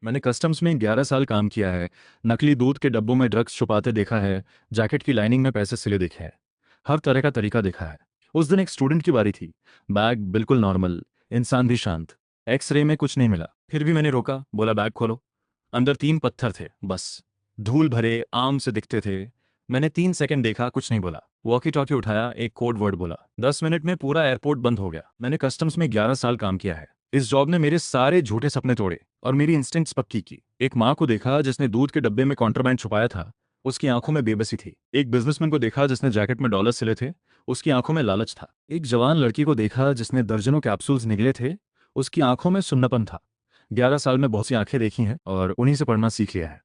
मैंने कस्टम्स में 11 साल काम किया है। नकली दूध के डब्बों में ड्रग्स छुपाते देखा है। जैकेट की लाइनिंग में पैसे सिले देखे हैं। हर तरह का तरीका देखा है। उस दिन एक स्टूडेंट की बारी थी। बैग बिल्कुल नॉर्मल। इंसान भी शांत। एक्सरे में कुछ नहीं मिला, फिर भी मैंने रोका, बोला बैग खोलो। अंदर 3 पत्थर थे बस। धूल भरे, आम से दिखते थे। मैंने 3 सेकंड देखा, कुछ नहीं बोला। वॉकी टॉकी उठाया, एक कोड वर्ड बोला। 10 मिनट में पूरा एयरपोर्ट बंद हो गया। मैंने कस्टम्स में 11 साल काम किया है। इस जॉब ने मेरे सारे झूठे सपने तोड़े और मेरी इंस्टिंक्ट्स पक्की की। एक माँ को देखा जिसने दूध के डब्बे में कॉन्ट्राबैंड छुपाया था। उसकी आंखों में बेबसी थी। एक बिजनेसमैन को देखा जिसने जैकेट में डॉलर सिले थे। उसकी आंखों में लालच था। एक जवान लड़की को देखा जिसने दर्जनों कैप्सूल्स निगले थे। उसकी आंखों में सुन्नापन था। 11 साल में बहुत सी आंखें देखी हैं और उन्हीं से पढ़ना सीख लिया है।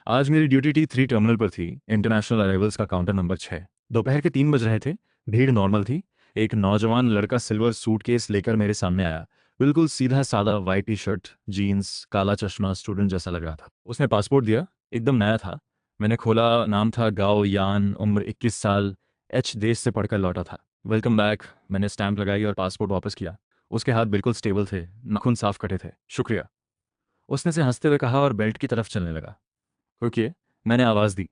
आज मेरी ड्यूटी T3 टर्मिनल पर थी। इंटरनेशनल अराइवल्स का काउंटर नंबर 6। दोपहर के 3 बज रहे थे। भीड़ नॉर्मल थी। एक नौजवान लड़का सिल्वर सूटकेस लेकर मेरे सामने आया। बिल्कुल सीधा सादा वाइट टी शर्ट, जीन्स, काला चश्मा, स्टूडेंट जैसा लग रहा था। उसने पासपोर्ट दिया। एकदम नया था। मैंने खोला, नाम था गाओ यान, उम्र 21 साल, एच देश से पढ़कर लौटा था। Welcome back. मैंने स्टैंप लगाई और पासपोर्ट वापस किया। उसके हाथ बिल्कुल स्टेबल थे, नाखून साफ कटे थे। शुक्रिया, उसने से हंसते हुए कहा और बेल्ट की तरफ चलने लगा। रुकिए, मैंने आवाज़ दी।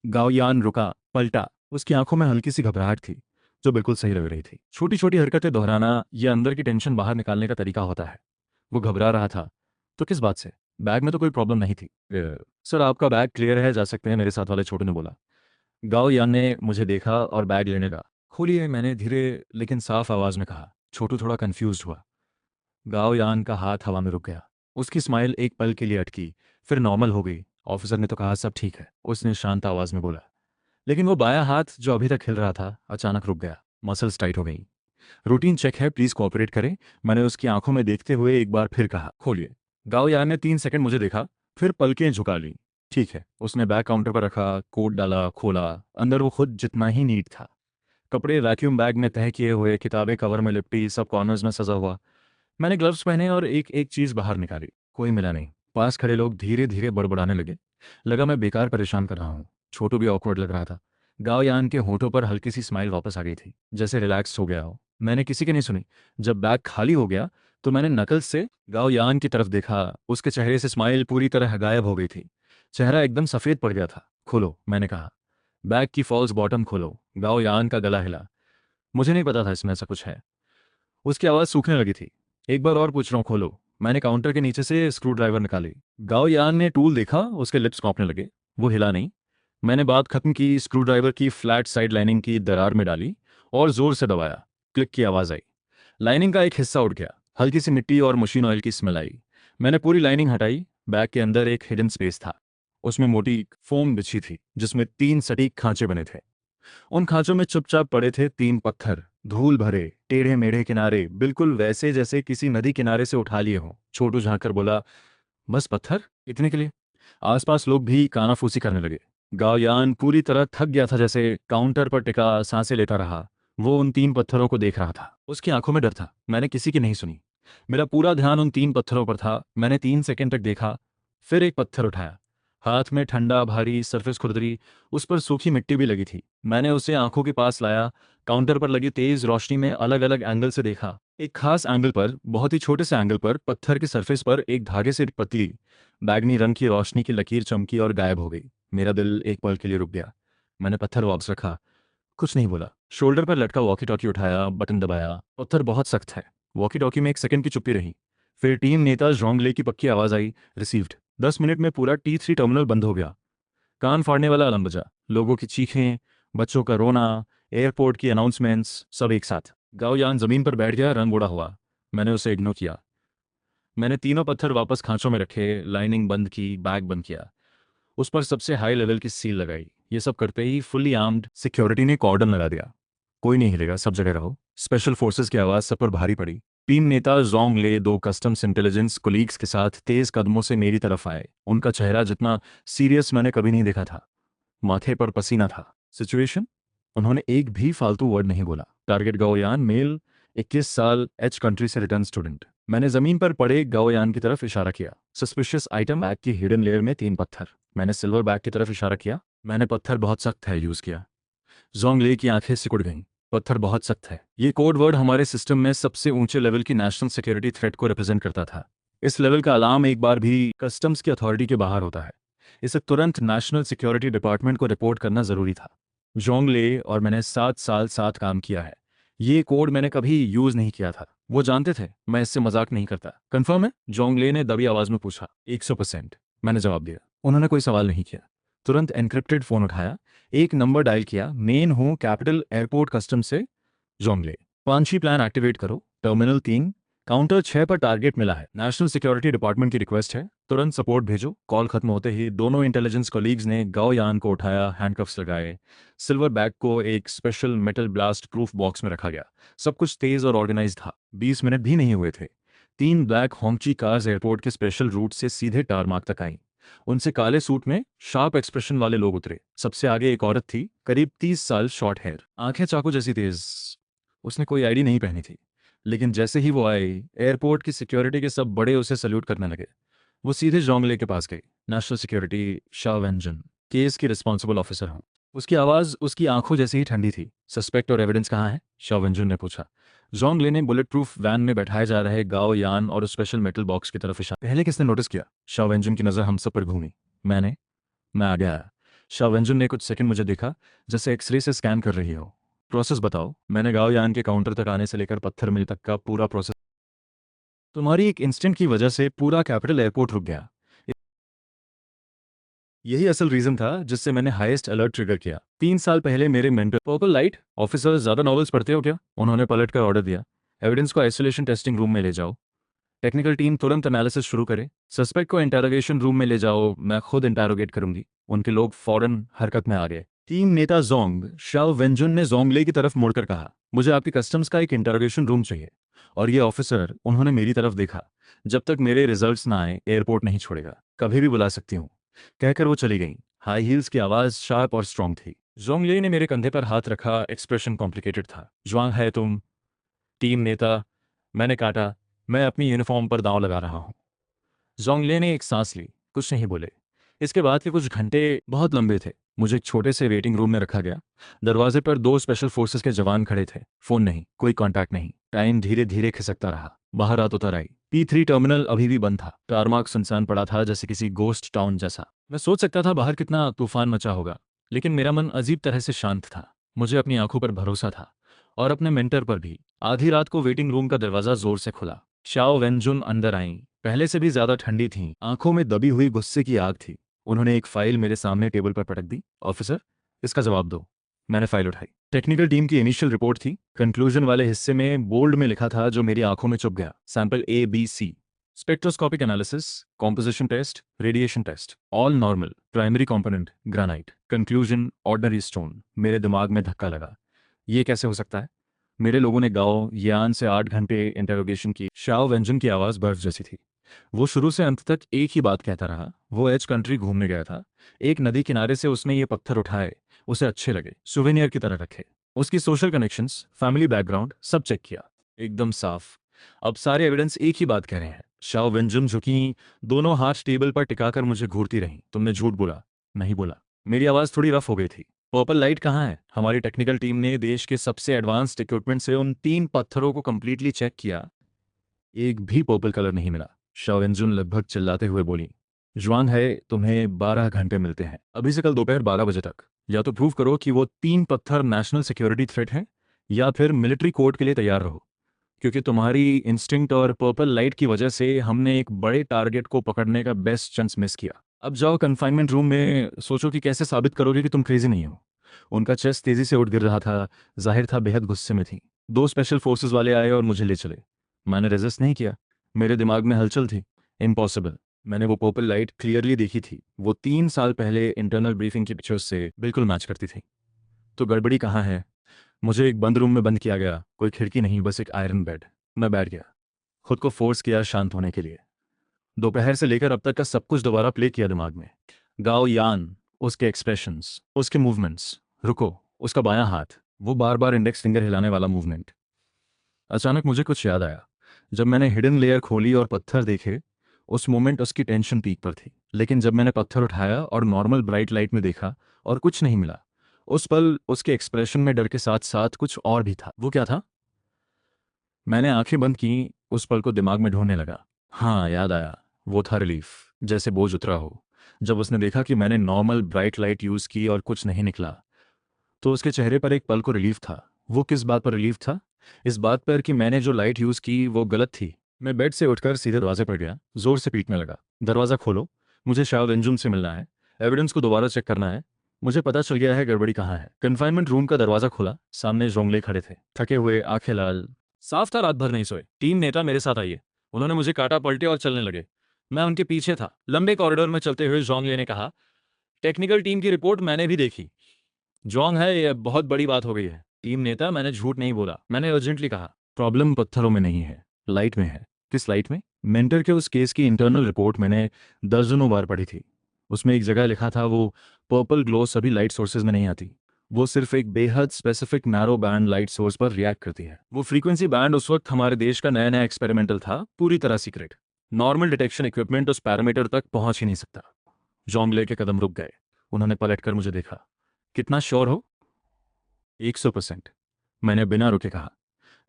गाओयान रुका, पलटा। उसकी आंखों में हल्की सी घबराहट थी, जो बिल्कुल सही लग रही थी। छोटी छोटी हरकतें दोहराना यह अंदर की टेंशन बाहर निकालने का तरीका होता है। वो घबरा रहा था। तो किस बात से? बैग में तो कोई प्रॉब्लम नहीं थी। सर, आपका बैग क्लियर है, जा सकते हैं, मेरे साथ वाले छोटे ने बोला। गाओयान ने मुझे देखा और बैग लेने लगा। खोलिए, मैंने धीरे लेकिन साफ आवाज में कहा। छोटू थोड़ा कंफ्यूज हुआ। गाओयान का हाथ हवा में रुक गया। उसकी स्माइल एक पल के लिए अटकी, फिर नॉर्मल हो गई। ऑफिसर ने तो कहा सब ठीक है, उसने शांत आवाज में बोला। लेकिन वो बायां हाथ जो अभी तक हिल रहा था, अचानक रुक गया। मसल्स टाइट हो गई। रूटीन चेक है, प्लीज कोऑपरेट करें, मैंने उसकी आंखों में देखते हुए एक बार फिर कहा। खोलिए। गाओयान ने 3 सेकंड मुझे देखा, फिर पलकें झुका ली। ठीक है, उसने बैग काउंटर पर रखा, कोट डाला, खोला। अंदर वो खुद जितना ही नीट था। कपड़े वैक्यूम बैग में तह किए हुए, किताबें कवर में लिपटी, सब कॉर्नर्स में सजा हुआ। मैंने ग्लव्स पहने और एक एक चीज बाहर निकाली। कोई मिला नहीं। पास खड़े लोग धीरे धीरे बड़बड़ाने लगे। लगा मैं बेकार परेशान कर रहा हूँ। छोटू भी ऑकवर्ड लग रहा था। गाओयान के होठों पर हल्की सी स्माइल वापस आ गई थी, जैसे रिलैक्स हो गया हो। मैंने किसी की नहीं सुनी। जब बैग खाली हो गया तो मैंने नकल से गाओयान की तरफ देखा। उसके चेहरे से स्माइल पूरी तरह गायब हो गई थी। चेहरा एकदम सफेद पड़ गया था। खोलो, मैंने कहा। बैग की फॉल्स बॉटम खोलो। गाओयान का गला हिला। मुझे नहीं पता था इसमें ऐसा कुछ है। उसकी आवाज़ सूखने लगी थी। एक बार और पूछ रहा हूँ, खोलो। मैंने काउंटर के नीचे से स्क्रू ड्राइवर निकाली। गाओ यान ने टूल देखा, उसके लिप्स कांपने लगे। वो हिला नहीं। मैंने बात खत्म की, स्क्रू ड्राइवर की फ्लैट साइड लाइनिंग की दरार में डाली और जोर से दबाया। क्लिक की आवाज़ आई। लाइनिंग का एक हिस्सा उठ गया। हल्की सी मिट्टी और मशीन ऑयल की स्मेल आई। मैंने पूरी लाइनिंग हटाई। बैग के अंदर एक हिडन स्पेस था। उसमें मोटी फोम बिछी थी, जिसमें 3 सटीक खांचे बने थे। उन खांचों में चुपचाप पड़े थे 3 पत्थर। धूल भरे, टेढ़े मेढ़े किनारे, बिल्कुल वैसे जैसे किसी नदी किनारे से उठा लिए हों। छोटू झांक कर बोला, बस पत्थर इतने के लिए? आसपास लोग भी कानाफूसी करने लगे। गाओयान पूरी तरह थक गया था, जैसे काउंटर पर टिका सांसें लेता रहा। वो उन 3 पत्थरों को देख रहा था। उसकी आंखों में डर था। मैंने किसी की नहीं सुनी। मेरा पूरा ध्यान उन 3 पत्थरों पर था। मैंने 3 सेकंड तक देखा, फिर एक पत्थर उठाया। हाथ में ठंडा भारी सरफेस खुरदरी। उस पर सूखी मिट्टी भी लगी थी। मैंने उसे आंखों के पास लाया। काउंटर पर लगी तेज रोशनी में अलग अलग एंगल से देखा। एक खास एंगल पर, बहुत ही छोटे से एंगल पर, पत्थर की सरफेस पर एक धागे से पतली बैगनी रंग की रोशनी की लकीर चमकी और गायब हो गई। मेरा दिल एक पल के लिए रुक गया। मैंने पत्थर वापस रखा। कुछ नहीं बोला। शोल्डर पर लटका वॉकी टॉकी उठाया, बटन दबाया। पत्थर बहुत सख्त है। वॉकी टॉकी में 1 सेकंड की चुप्पी रही। फिर टीम नेता जोंगले की पक्की आवाज आई, रिसीव्ड। 10 मिनट में पूरा T3 टर्मिनल बंद हो गया। कान फाड़ने वाला अलार्म बजा। लोगों की चीखें, बच्चों का रोना, एयरपोर्ट की अनाउंसमेंट्स, सब एक साथ। गाओयान जमीन पर बैठ गया, रंग उड़ा हुआ। मैंने उसे इग्नोर किया। मैंने तीनों पत्थर वापस खांचों में रखे, लाइनिंग बंद की, बैग बंद किया। उस पर सबसे हाई लेवल की सील लगाई। ये सब करते ही फुल्ली आर्म्ड सिक्योरिटी ने कॉर्डन लगा दिया। कोई नहीं हिलेगा, सब जगह रहो। स्पेशल फोर्सेस की आवाज़ सब पर भारी पड़ी। टीम नेता जोंग ले 2 कस्टम्स इंटेलिजेंस कोलीग्स के साथ तेज कदमों से मेरी तरफ आए। उनका चेहरा जितना सीरियस मैंने कभी नहीं देखा था। माथे पर पसीना था। सिचुएशन? उन्होंने एक भी फालतू वर्ड नहीं बोला। टारगेट गाओयान, मेल, 21 साल, एच कंट्री से रिटर्न स्टूडेंट। मैंने जमीन पर पड़े गाओयान की तरफ इशारा किया। सस्पिशियस आइटम, बैग की हिडन लेयर में 3 पत्थर। मैंने सिल्वर बैग की तरफ इशारा किया। मैंने पत्थर बहुत सख्त है यूज किया। जोंगले की आंखें सिकुड़ गईं। पत्थर बहुत सख्त है, ये कोड वर्ड हमारे सिस्टम में सबसे ऊंचे लेवल की नेशनल सिक्योरिटी थ्रेट को रिप्रेजेंट करता था। इस लेवल का अलार्म एक बार भी कस्टम्स की अथॉरिटी के बाहर होता है। इसे तुरंत नेशनल सिक्योरिटी डिपार्टमेंट को रिपोर्ट करना ज़रूरी था। जोंगले और मैंने 7 साल साथ काम किया है। ये कोड मैंने कभी यूज़ नहीं किया था। वो जानते थे मैं इससे मजाक नहीं करता। कंफर्म है? जोंगले ने दबी आवाज़ में पूछा। 100%, मैंने जवाब दिया। उन्होंने कोई सवाल नहीं किया। तुरंत एनक्रिप्टेड फ़ोन उठाया, एक नंबर डायल किया। मेन हूँ कैपिटल एयरपोर्ट कस्टम से जोंगले। पांची प्लान एक्टिवेट करो। टर्मिनल 3 काउंटर 6 पर टारगेट मिला है। नेशनल सिक्योरिटी डिपार्टमेंट की रिक्वेस्ट है, तुरंत सपोर्ट भेजो। कॉल खत्म होते ही दोनों इंटेलिजेंस कॉलीग्स ने गाओ यान को उठाया, हैंडकफ्स लगाए। सिल्वर बैग को एक special metal blast proof box में रखा गया। सब कुछ तेज और ऑर्गेनाइज था। 20 मिनट भी नहीं हुए थे, 3 ब्लैक होंगची कार्स एयरपोर्ट के स्पेशल रूट से सीधे टारमाक तक आई। उनसे काले सूट में शार्प एक्सप्रेशन वाले लोग उतरे। सबसे आगे एक औरत थी, करीब 30 साल, शॉर्ट हेयर, आंखें चाकू जैसी तेज। उसने कोई आईडी नहीं पहनी थी, लेकिन जैसे ही वो आई, एयरपोर्ट की सिक्योरिटी के सब बड़े उसे सल्यूट करने लगे। वो सीधे जोंगले के पास गई। नेशनल सिक्योरिटी, शाओ वेंजन, केस की रिस्पॉन्सिबल ऑफिसर हूँ। उसकी आवाज़ उसकी आंखों जैसी ही ठंडी थी। सस्पेक्ट और एविडेंस कहाँ है? शाओ वेंजन ने पूछा। जोंगले ने बुलेट प्रूफ वैन में बैठाए जा रहे गाओ यान और स्पेशल मेटल बॉक्स की तरफ इशारा। पहले किसने नोटिस किया? शाओ वेंजन की नज़र हम सब पर घूमी। मैं आगे आया। शाओ वेंजन ने कुछ सेकंड मुझे देखा, जैसे एक्सरे से स्कैन कर रही हो। प्रोसेस बताओ। मैंने गाओ यान के काउंटर तक आने से लेकर पत्थर मिल तक का पूरा प्रोसेस। तुम्हारी एक इंस्टेंट की वजह से पूरा कैपिटल एयरपोर्ट रुक गया। यही असल रीजन था जिससे मैंने हाईएस्ट अलर्ट ट्रिगर किया। 3 साल पहले मेरे मेंटर पर्पल लाइट ऑफिसर, ज्यादा नॉवेल्स पढ़ते हो क्या? उन्होंने पलट कर ऑर्डर दिया। एविडेंस को आइसोलेशन टेस्टिंग रूम में ले जाओ। टेक्निकल टीम तुरंत एनालिसिस शुरू करे। सस्पेक्ट को इंटेरोगेशन रूम में ले जाओ, मैं खुद इंटेरोगेट करूंगी। उनके लोग फौरन हरकत में आ गए। टीम नेता जोंग शाओ वेंजुन ने जोंगले की तरफ मुड़कर कहा, मुझे आपकी कस्टम्स का एक इंटेरोगेशन रूम चाहिए। और ये ऑफिसर, उन्होंने मेरी तरफ देखा, जब तक मेरे रिजल्ट्स ना आए एयरपोर्ट नहीं छोड़ेगा, कभी भी बुला सकती हूँ। कहकर वो चली गई। हाई हील्स की आवाज़ शार्प और स्ट्रांग थी। जोंगले ने मेरे कंधे पर हाथ रखा, एक्सप्रेशन कॉम्प्लिकेटेड था। ज्वांग है तुम? टीम नेता। मैंने काटा, मैं अपनी यूनिफॉर्म पर दांव लगा रहा हूँ। जोंगले ने एक सांस ली, कुछ नहीं बोले। इसके बाद के कुछ घंटे बहुत लंबे थे। मुझे एक छोटे से वेटिंग रूम में रखा गया। दरवाजे पर 2 स्पेशल फोर्सेस के जवान खड़े थे। फोन नहीं, कोई कांटेक्ट नहीं। टाइम धीरे धीरे खिसकता रहा। बाहर रात उतर आई। P3 टर्मिनल अभी भी बंद था। टारमाक सुनसान पड़ा था, जैसे किसी गोस्ट टाउन जैसा। मैं सोच सकता था बाहर कितना तूफान मचा होगा, लेकिन मेरा मन अजीब तरह से शांत था। मुझे अपनी आंखों पर भरोसा था, और अपने मेंटर पर भी। आधी रात को वेटिंग रूम का दरवाजा जोर से खुला। शाओ वेंजुन अंदर आईं। पहले से भी ज्यादा ठंडी थीं, आंखों में दबी हुई गुस्से की आग थी। उन्होंने एक फाइल मेरे सामने टेबल पर पटक दी। ऑफिसर, इसका जवाब दो। मैंने फाइल उठाई। टेक्निकल टीम की इनिशियल रिपोर्ट थी। कंक्लूजन वाले हिस्से में बोल्ड में लिखा था, जो मेरी आंखों में चुभ गया। Sample ABC, spectroscopic analysis, composition test, radiation test, all normal. Primary component granite. Conclusion ordinary stone. मेरे दिमाग में धक्का लगा। ये कैसे हो सकता है? मेरे लोगों ने गाओ यान से 8 घंटे इंटेरोगेशन की। शाओ वेंजन की आवाज़ बर्फ जैसी थी। वो शुरू से अंत तक एक ही बात कहता रहा। वो एज कंट्री घूमने गया था। एक नदी किनारे से उसने ये पत्थर उठाए, उसे अच्छे लगे, सुवेनियर की तरह रखे। उसकी सोशल कनेक्शंस, फैमिली बैकग्राउंड, सब चेक किया, एकदम साफ। अब सारे एविडेंस एक ही बात कह रहे हैं। शाओ वेंजुन झुकी, दोनों हाथ टेबल पर टिकाकर मुझे घूरती रहीं। तुमने झूठ बोला। नहीं बोला। मेरी आवाज़ थोड़ी रफ हो गई थी। पर्पल लाइट कहाँ है? हमारी टेक्निकल टीम ने देश के सबसे एडवांस्ड इक्विपमेंट से उन 3 पत्थरों को कंप्लीटली चेक किया, एक भी पर्पल कलर नहीं मिला। शाओवेंजुन लगभग चिल्लाते हुए बोली, जुआंग है, तुम्हें 12 घंटे मिलते हैं, अभी से कल दोपहर 12 बजे तक। या तो प्रूव करो कि वो 3 पत्थर नेशनल सिक्योरिटी थ्रेट हैं, या फिर मिलिट्री कोर्ट के लिए तैयार रहो, क्योंकि तुम्हारी इंस्टिंक्ट और पर्पल लाइट की वजह से हमने एक बड़े टारगेट को पकड़ने का बेस्ट चांस मिस किया। अब जाओ कन्फाइनमेंट रूम में, सोचो कि कैसे साबित करोगे कि तुम क्रेजी नहीं हो। उनका चेस्ट तेजी से उठ गिर रहा था, जाहिर था बेहद गुस्से में थी। 2 स्पेशल फोर्सेस वाले आए और मुझे ले चले। मैंने रेजिस्ट नहीं किया। मेरे दिमाग में हलचल थी। इम्पॉसिबल। मैंने वो पर्पल लाइट क्लियरली देखी थी। वो 3 साल पहले इंटरनल ब्रीफिंग की पिक्चर्स से बिल्कुल मैच करती थी। तो गड़बड़ी कहाँ है? मुझे एक बंद रूम में बंद किया गया। कोई खिड़की नहीं, बस एक आयरन बेड। मैं बैठ गया, खुद को फोर्स किया शांत होने के लिए। दोपहर से लेकर अब तक का सब कुछ दोबारा प्ले किया दिमाग में। गाओ यान, उसके एक्सप्रेशंस, उसके मूवमेंट्स। रुको, उसका बायां हाथ, वो बार बार इंडेक्स फिंगर हिलाने वाला मूवमेंट। अचानक मुझे कुछ याद आया। जब मैंने हिडन लेयर खोली और पत्थर देखे, उस मोमेंट उसकी टेंशन पीक पर थी। लेकिन जब मैंने पत्थर उठाया और नॉर्मल ब्राइट लाइट में देखा और कुछ नहीं मिला, उस पल उसके एक्सप्रेशन में डर के साथ साथ कुछ और भी था। वो क्या था? मैंने आंखें बंद की, उस पल को दिमाग में ढूंढने लगा। हाँ, याद आया। वो था रिलीफ, जैसे बोझ उतरा हो। जब उसने देखा कि मैंने नॉर्मल ब्राइट लाइट यूज़ की और कुछ नहीं निकला, तो उसके चेहरे पर एक पल को रिलीफ था। वो किस बात पर रिलीफ था? इस बात पर कि मैंने जो लाइट यूज़ की वो गलत थी। मैं बेड से उठकर सीधे दरवाजे पर गया, जोर से पीटने लगा। दरवाज़ा खोलो, मुझे शायद अंजुम से मिलना है, एविडेंस को दोबारा चेक करना है। मुझे पता चल गया है गड़बड़ी कहाँ है। कन्फाइनमेंट रूम का दरवाज़ा खोला, सामने जोंगले खड़े थे, थके हुए, आंखें लाल। साफ था रात भर नहीं सोए। टीम नेता मेरे साथ आइए। उन्होंने मुझे काटा, पलटे और चलने लगे। मैं उनके पीछे था। लंबे कॉरिडोर में चलते हुए जोंगले ने कहा, टेक्निकल टीम की रिपोर्ट मैंने भी देखी। जॉन्ग है, ये बहुत बड़ी बात हो गई है। टीम नेता, मैंने झूठ नहीं बोला। मैंने अर्जेंटली कहा, प्रॉब्लम पत्थरों में नहीं है, लाइट में है। किस लाइट में? मेंटर के उस केस की इंटरनल रिपोर्ट मैंने दर्जनों बार पढ़ी थी। उसमें एक जगह लिखा था वो पर्पल ग्लो सभी लाइट सोर्सेज में नहीं आती। वो सिर्फ एक बेहद specific narrow band light source पर रिएक्ट करती है। वो फ्रीक्वेंसी बैंड उस वक्त हमारे देश का नया नया एक्सपेरिमेंटल था, पूरी तरह सीक्रेट। नॉर्मल डिटेक्शन इक्विपमेंट उस पैरामीटर तक पहुंच ही नहीं सकता। जॉन्गले के कदम रुक गए। उन्होंने पलटकर मुझे देखा। कितना श्योर हो? 100%, मैंने बिना रुके कहा।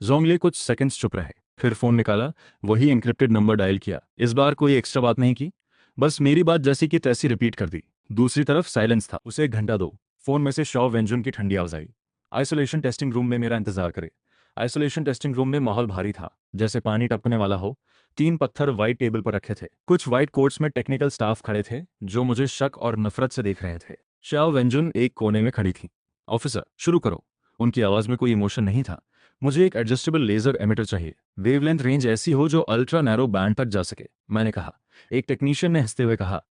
जोंगले कुछ सेकंड्स चुप रहे, फिर फोन निकाला, वही एन्क्रिप्टेड नंबर डायल किया। इस बार कोई एक्स्ट्रा बात नहीं की, बस मेरी बात जैसी की तैसी रिपीट कर दी। दूसरी तरफ साइलेंस था। उसे 1 घंटा दो। फोन में से शॉ व्यंजन की ठंडी आवाज आई, आइसोलेशन टेस्टिंग रूम में मेरा इंतजार करे। आइसोलेशन टेस्टिंग रूम में माहौल भारी था, जैसे पानी टपकने वाला हो। 3 पत्थर वाइट टेबल पर रखे थे। कुछ वाइट कोट्स में टेक्निकल स्टाफ खड़े थे, जो मुझे शक और नफरत से देख रहे थे। शाओ व्यंजन एक कोने में खड़ी थी। ऑफिसर, शुरू करो। उनकी आवाज में कोई इमोशन नहीं था। मुझे एक एडजस्टेबल लेजर एमिटर चाहिए, वेवलेंथ रेंज ऐसी हो जो अल्ट्रा नैरो बैंड तक जा सके, मैंने कहा। एक टेक्नीशियन ने हंसते हुए कहा,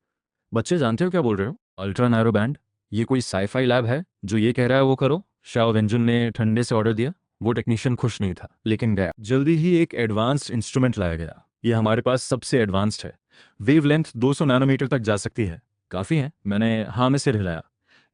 बच्चे जानते हो क्या बोल रहे हो? Ultra narrow band? ये कोई साईफाई लैब है जो ये कह रहा है वो करो? शाओ वेंजुन ने ठंडे से ऑर्डर दिया। वो टेक्नीशियन खुश नहीं था, लेकिन गया। जल्दी ही एक एडवांस्ड इंस्ट्रूमेंट लाया गया। ये हमारे पास सबसे एडवांस्ड है। वेवलेंथ 200 नैनोमीटर तक जा सकती है। काफी है? मैंने हाँ में सिर हिलाया।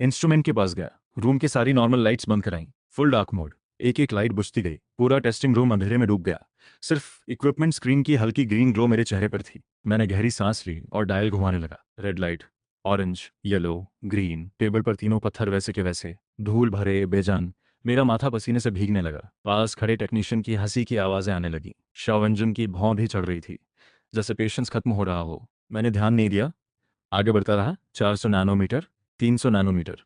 इंस्ट्रूमेंट के पास गया, रूम की सारी नॉर्मल लाइट्स बंद कराई। Full dark mode. एक एक लाइट बुझती गई। पूरा टेस्टिंग रूम अंधेरे में डूब गया। सिर्फ इक्विपमेंट स्क्रीन की हल्की ग्रीन ग्लो मेरे चेहरे पर थी। मैंने गहरी सांस ली और डायल घुमाने लगा। Red light, orange, yellow, green. Table पर तीनों पत्थर वैसे के वैसे, धूल भरे, बेजान। मेरा माथा पसीने से भीगने लगा। पास खड़े टेक्नीशियन की हंसी की आवाजें आने लगी। शवंजन की भौं भी चढ़ रही थी, जैसे पेशेंस खत्म हो रहा हो। मैंने ध्यान नहीं दिया, आगे बढ़ता रहा। 400 nanometer, 300 nanometer,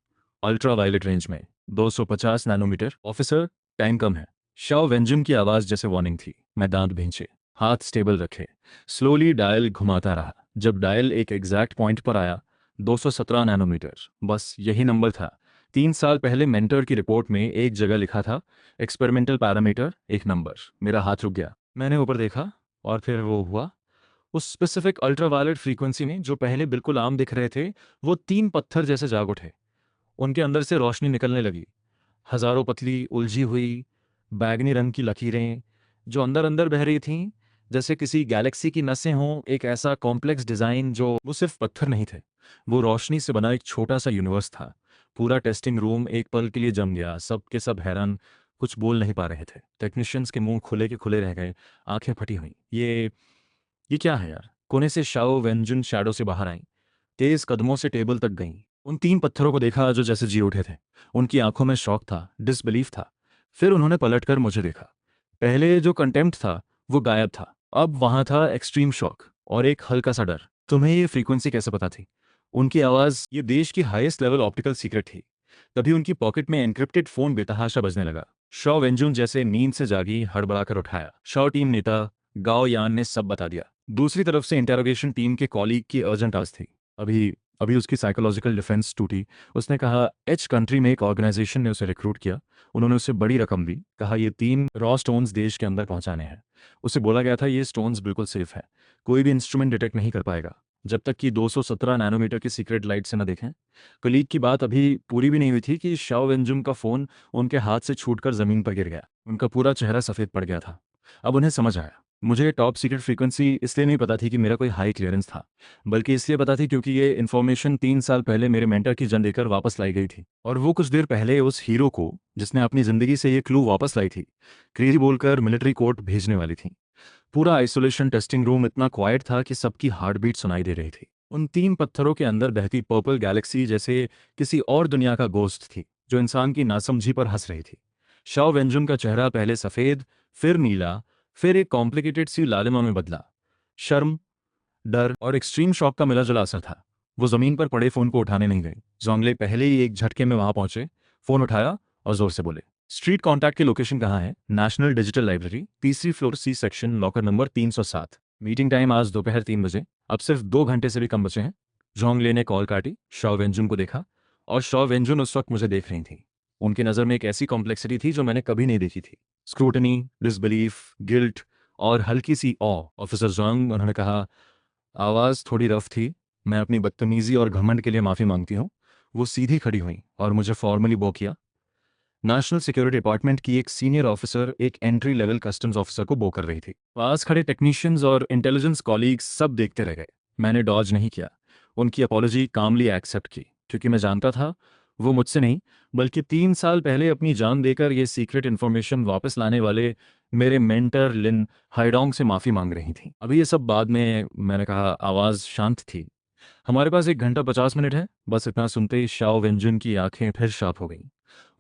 ultra violet range में 250 नैनोमीटर। ऑफिसर, टाइम कम है। शाओ वेंजुम की आवाज जैसे वार्निंग थी। मैं दांत भींचे, हाथ स्टेबल रखे, स्लोली डायल घुमाता रहा। जब डायल एक एग्जैक्ट पॉइंट पर आया, 217 नैनोमीटर, बस यही नंबर था। 3 साल पहले मेंटर की रिपोर्ट में एक जगह लिखा था, एक्सपेरिमेंटल पैरामीटर, एक नंबर। मेरा हाथ रुक गया। मैंने ऊपर देखा और फिर वो हुआ। उस स्पेसिफिक अल्ट्रावायलेट फ्रीक्वेंसी में जो पहले बिल्कुल आम दिख रहे थे, वो 3 पत्थर जैसे जाग उठे। उनके अंदर से रोशनी निकलने लगी। हजारों पतली, उलझी हुई, बैगनी रंग की लकीरें जो अंदर अंदर बह रही थीं, जैसे किसी गैलेक्सी की नसें हों। एक ऐसा कॉम्प्लेक्स डिजाइन जो वो सिर्फ पत्थर नहीं थे, वो रोशनी से बना एक छोटा सा यूनिवर्स था। पूरा टेस्टिंग रूम एक पल के लिए जम गया। सब के सब हैरान, कुछ बोल नहीं पा रहे थे। टेक्नीशियंस के मुंह खुले के खुले रह गए, आंखें फटी हुई। ये क्या है यार? कोने से शाओ वेंजुन शैडो से बाहर आई, तेज कदमों से टेबल तक गईं। उन 3 पत्थरों को देखा जो जैसे जी उठे थे। उनकी आंखों में शौक था, डिसबिलीफ था। फिर उन्होंने पलटकर मुझे देखा। पहले जो कंटेम्प्ट था वो गायब था, अब वहां था एक्सट्रीम शॉक और एक हल्का सा डर। तुम्हें ये फ्रीक्वेंसी कैसे पता थी? उनकी आवाज ये देश की हाईएस्ट लेवल ऑप्टिकल सीक्रेट थी। तभी उनकी पॉकेट में एनक्रिप्टेड फोन बेतहाशा बजने लगा। शॉ वेंजुन जैसे नींद से जागी हड़बड़ाकर उठाया। शॉ टीम नेता गाओ यान ने सब बता दिया। दूसरी तरफ से इंटेरोगेशन टीम के कॉलीग की अर्जेंट आवाज थी। अभी अभी उसकी साइकोलॉजिकल डिफेंस टूटी। उसने कहा, एच कंट्री में एक ऑर्गेनाइजेशन ने उसे रिक्रूट किया। उन्होंने उसे बड़ी रकम दी। कहा ये 3 रॉ स्टोन्स देश के अंदर पहुंचाने हैं। उसे बोला गया था ये स्टोन्स बिल्कुल सेफ है, कोई भी इंस्ट्रूमेंट डिटेक्ट नहीं कर पाएगा जब तक कि 217 नैनोमीटर की सीक्रेट लाइट से न देखें। कलीग की बात अभी पूरी भी नहीं हुई थी कि शाओ वेंजुम का फोन उनके हाथ से छूटकर जमीन पर गिर गया। उनका पूरा चेहरा सफेद पड़ गया था। अब उन्हें समझ आया। मुझे टॉप सीक्रेट फ्रीक्वेंसी इसलिए नहीं पता थी कि मेरा कोई हाई क्लियरेंस था, बल्कि इसलिए पता थी क्योंकि ये इन्फॉर्मेशन 3 साल पहले मेरे मेंटर की जन देकर वापस लाई गई थी। और वो कुछ देर पहले उस हीरो को, जिसने अपनी जिंदगी से ये क्लू वापस लाई थी, क्रेजी बोलकर मिलिट्री कोर्ट भेजने वाली थी। पूरा आइसोलेशन टेस्टिंग रूम इतना क्वाइट था कि सबकी हार्ट बीट सुनाई दे रही थी। उन 3 पत्थरों के अंदर बहती पर्पल गैलेक्सी जैसे किसी और दुनिया का गोस्ट थी, जो इंसान की नासमझी पर हंस रही थी। शाओ वेंजुन का चेहरा पहले सफेद, फिर नीला, फिर एक कॉम्प्लिकेटेड सी लालिमा में बदला। शर्म, डर और एक्सट्रीम शॉक का मिला जुला असर था। वो जमीन पर पड़े फोन को उठाने नहीं गए। जोंगले पहले ही एक झटके में वहां पहुंचे, फोन उठाया और जोर से बोले, स्ट्रीट कॉन्टैक्ट की लोकेशन कहाँ है? नेशनल डिजिटल लाइब्रेरी, तीसरी floor, C section, locker number 307। Meeting time आज दोपहर 3 बजे। अब सिर्फ 2 घंटे से भी कम बचे हैं। जोंगले ने कॉल काटी, शॉ वेंजुन को देखा, और शॉ वेंजुन उस वक्त मुझे देख रही थी। उनकी नज़र में एक ऐसी कॉम्प्लेक्सिटी थी जो मैंने कभी नहीं देखी थी। स्क्रूटनी, डिसबिलीफ, गिल्ट और हल्की सी ऑ। ऑफिसर जोंग, उन्होंने कहा, आवाज़ थोड़ी रफ थी। मैं अपनी बदतमीजी और घमंड के लिए माफ़ी मांगती हूँ। वो सीधी खड़ी हुई और मुझे फॉर्मली बो किया। नेशनल सिक्योरिटी डिपार्टमेंट की एक सीनियर ऑफिसर एक एंट्री लेवल कस्टम्स ऑफिसर को बो कर रही थी। पास खड़े टेक्नीशियंस और इंटेलिजेंस कॉलीग्स सब देखते रह गए। मैंने डॉज नहीं किया, उनकी अपॉलॉजी कामली एक्सेप्ट की, क्योंकि मैं जानता था वो मुझसे नहीं बल्कि 3 साल पहले अपनी जान देकर ये सीक्रेट इन्फॉर्मेशन वापस लाने वाले मेरे मेंटर लिन हाइडोंग से माफ़ी मांग रही थी। अभी ये सब बाद में। मैंने कहा, आवाज़ शांत थी। हमारे पास 1 घंटा 50 मिनट है। बस इतना सुनते ही शाओ वेंजुन की आंखें फिर शार्प हो गईं।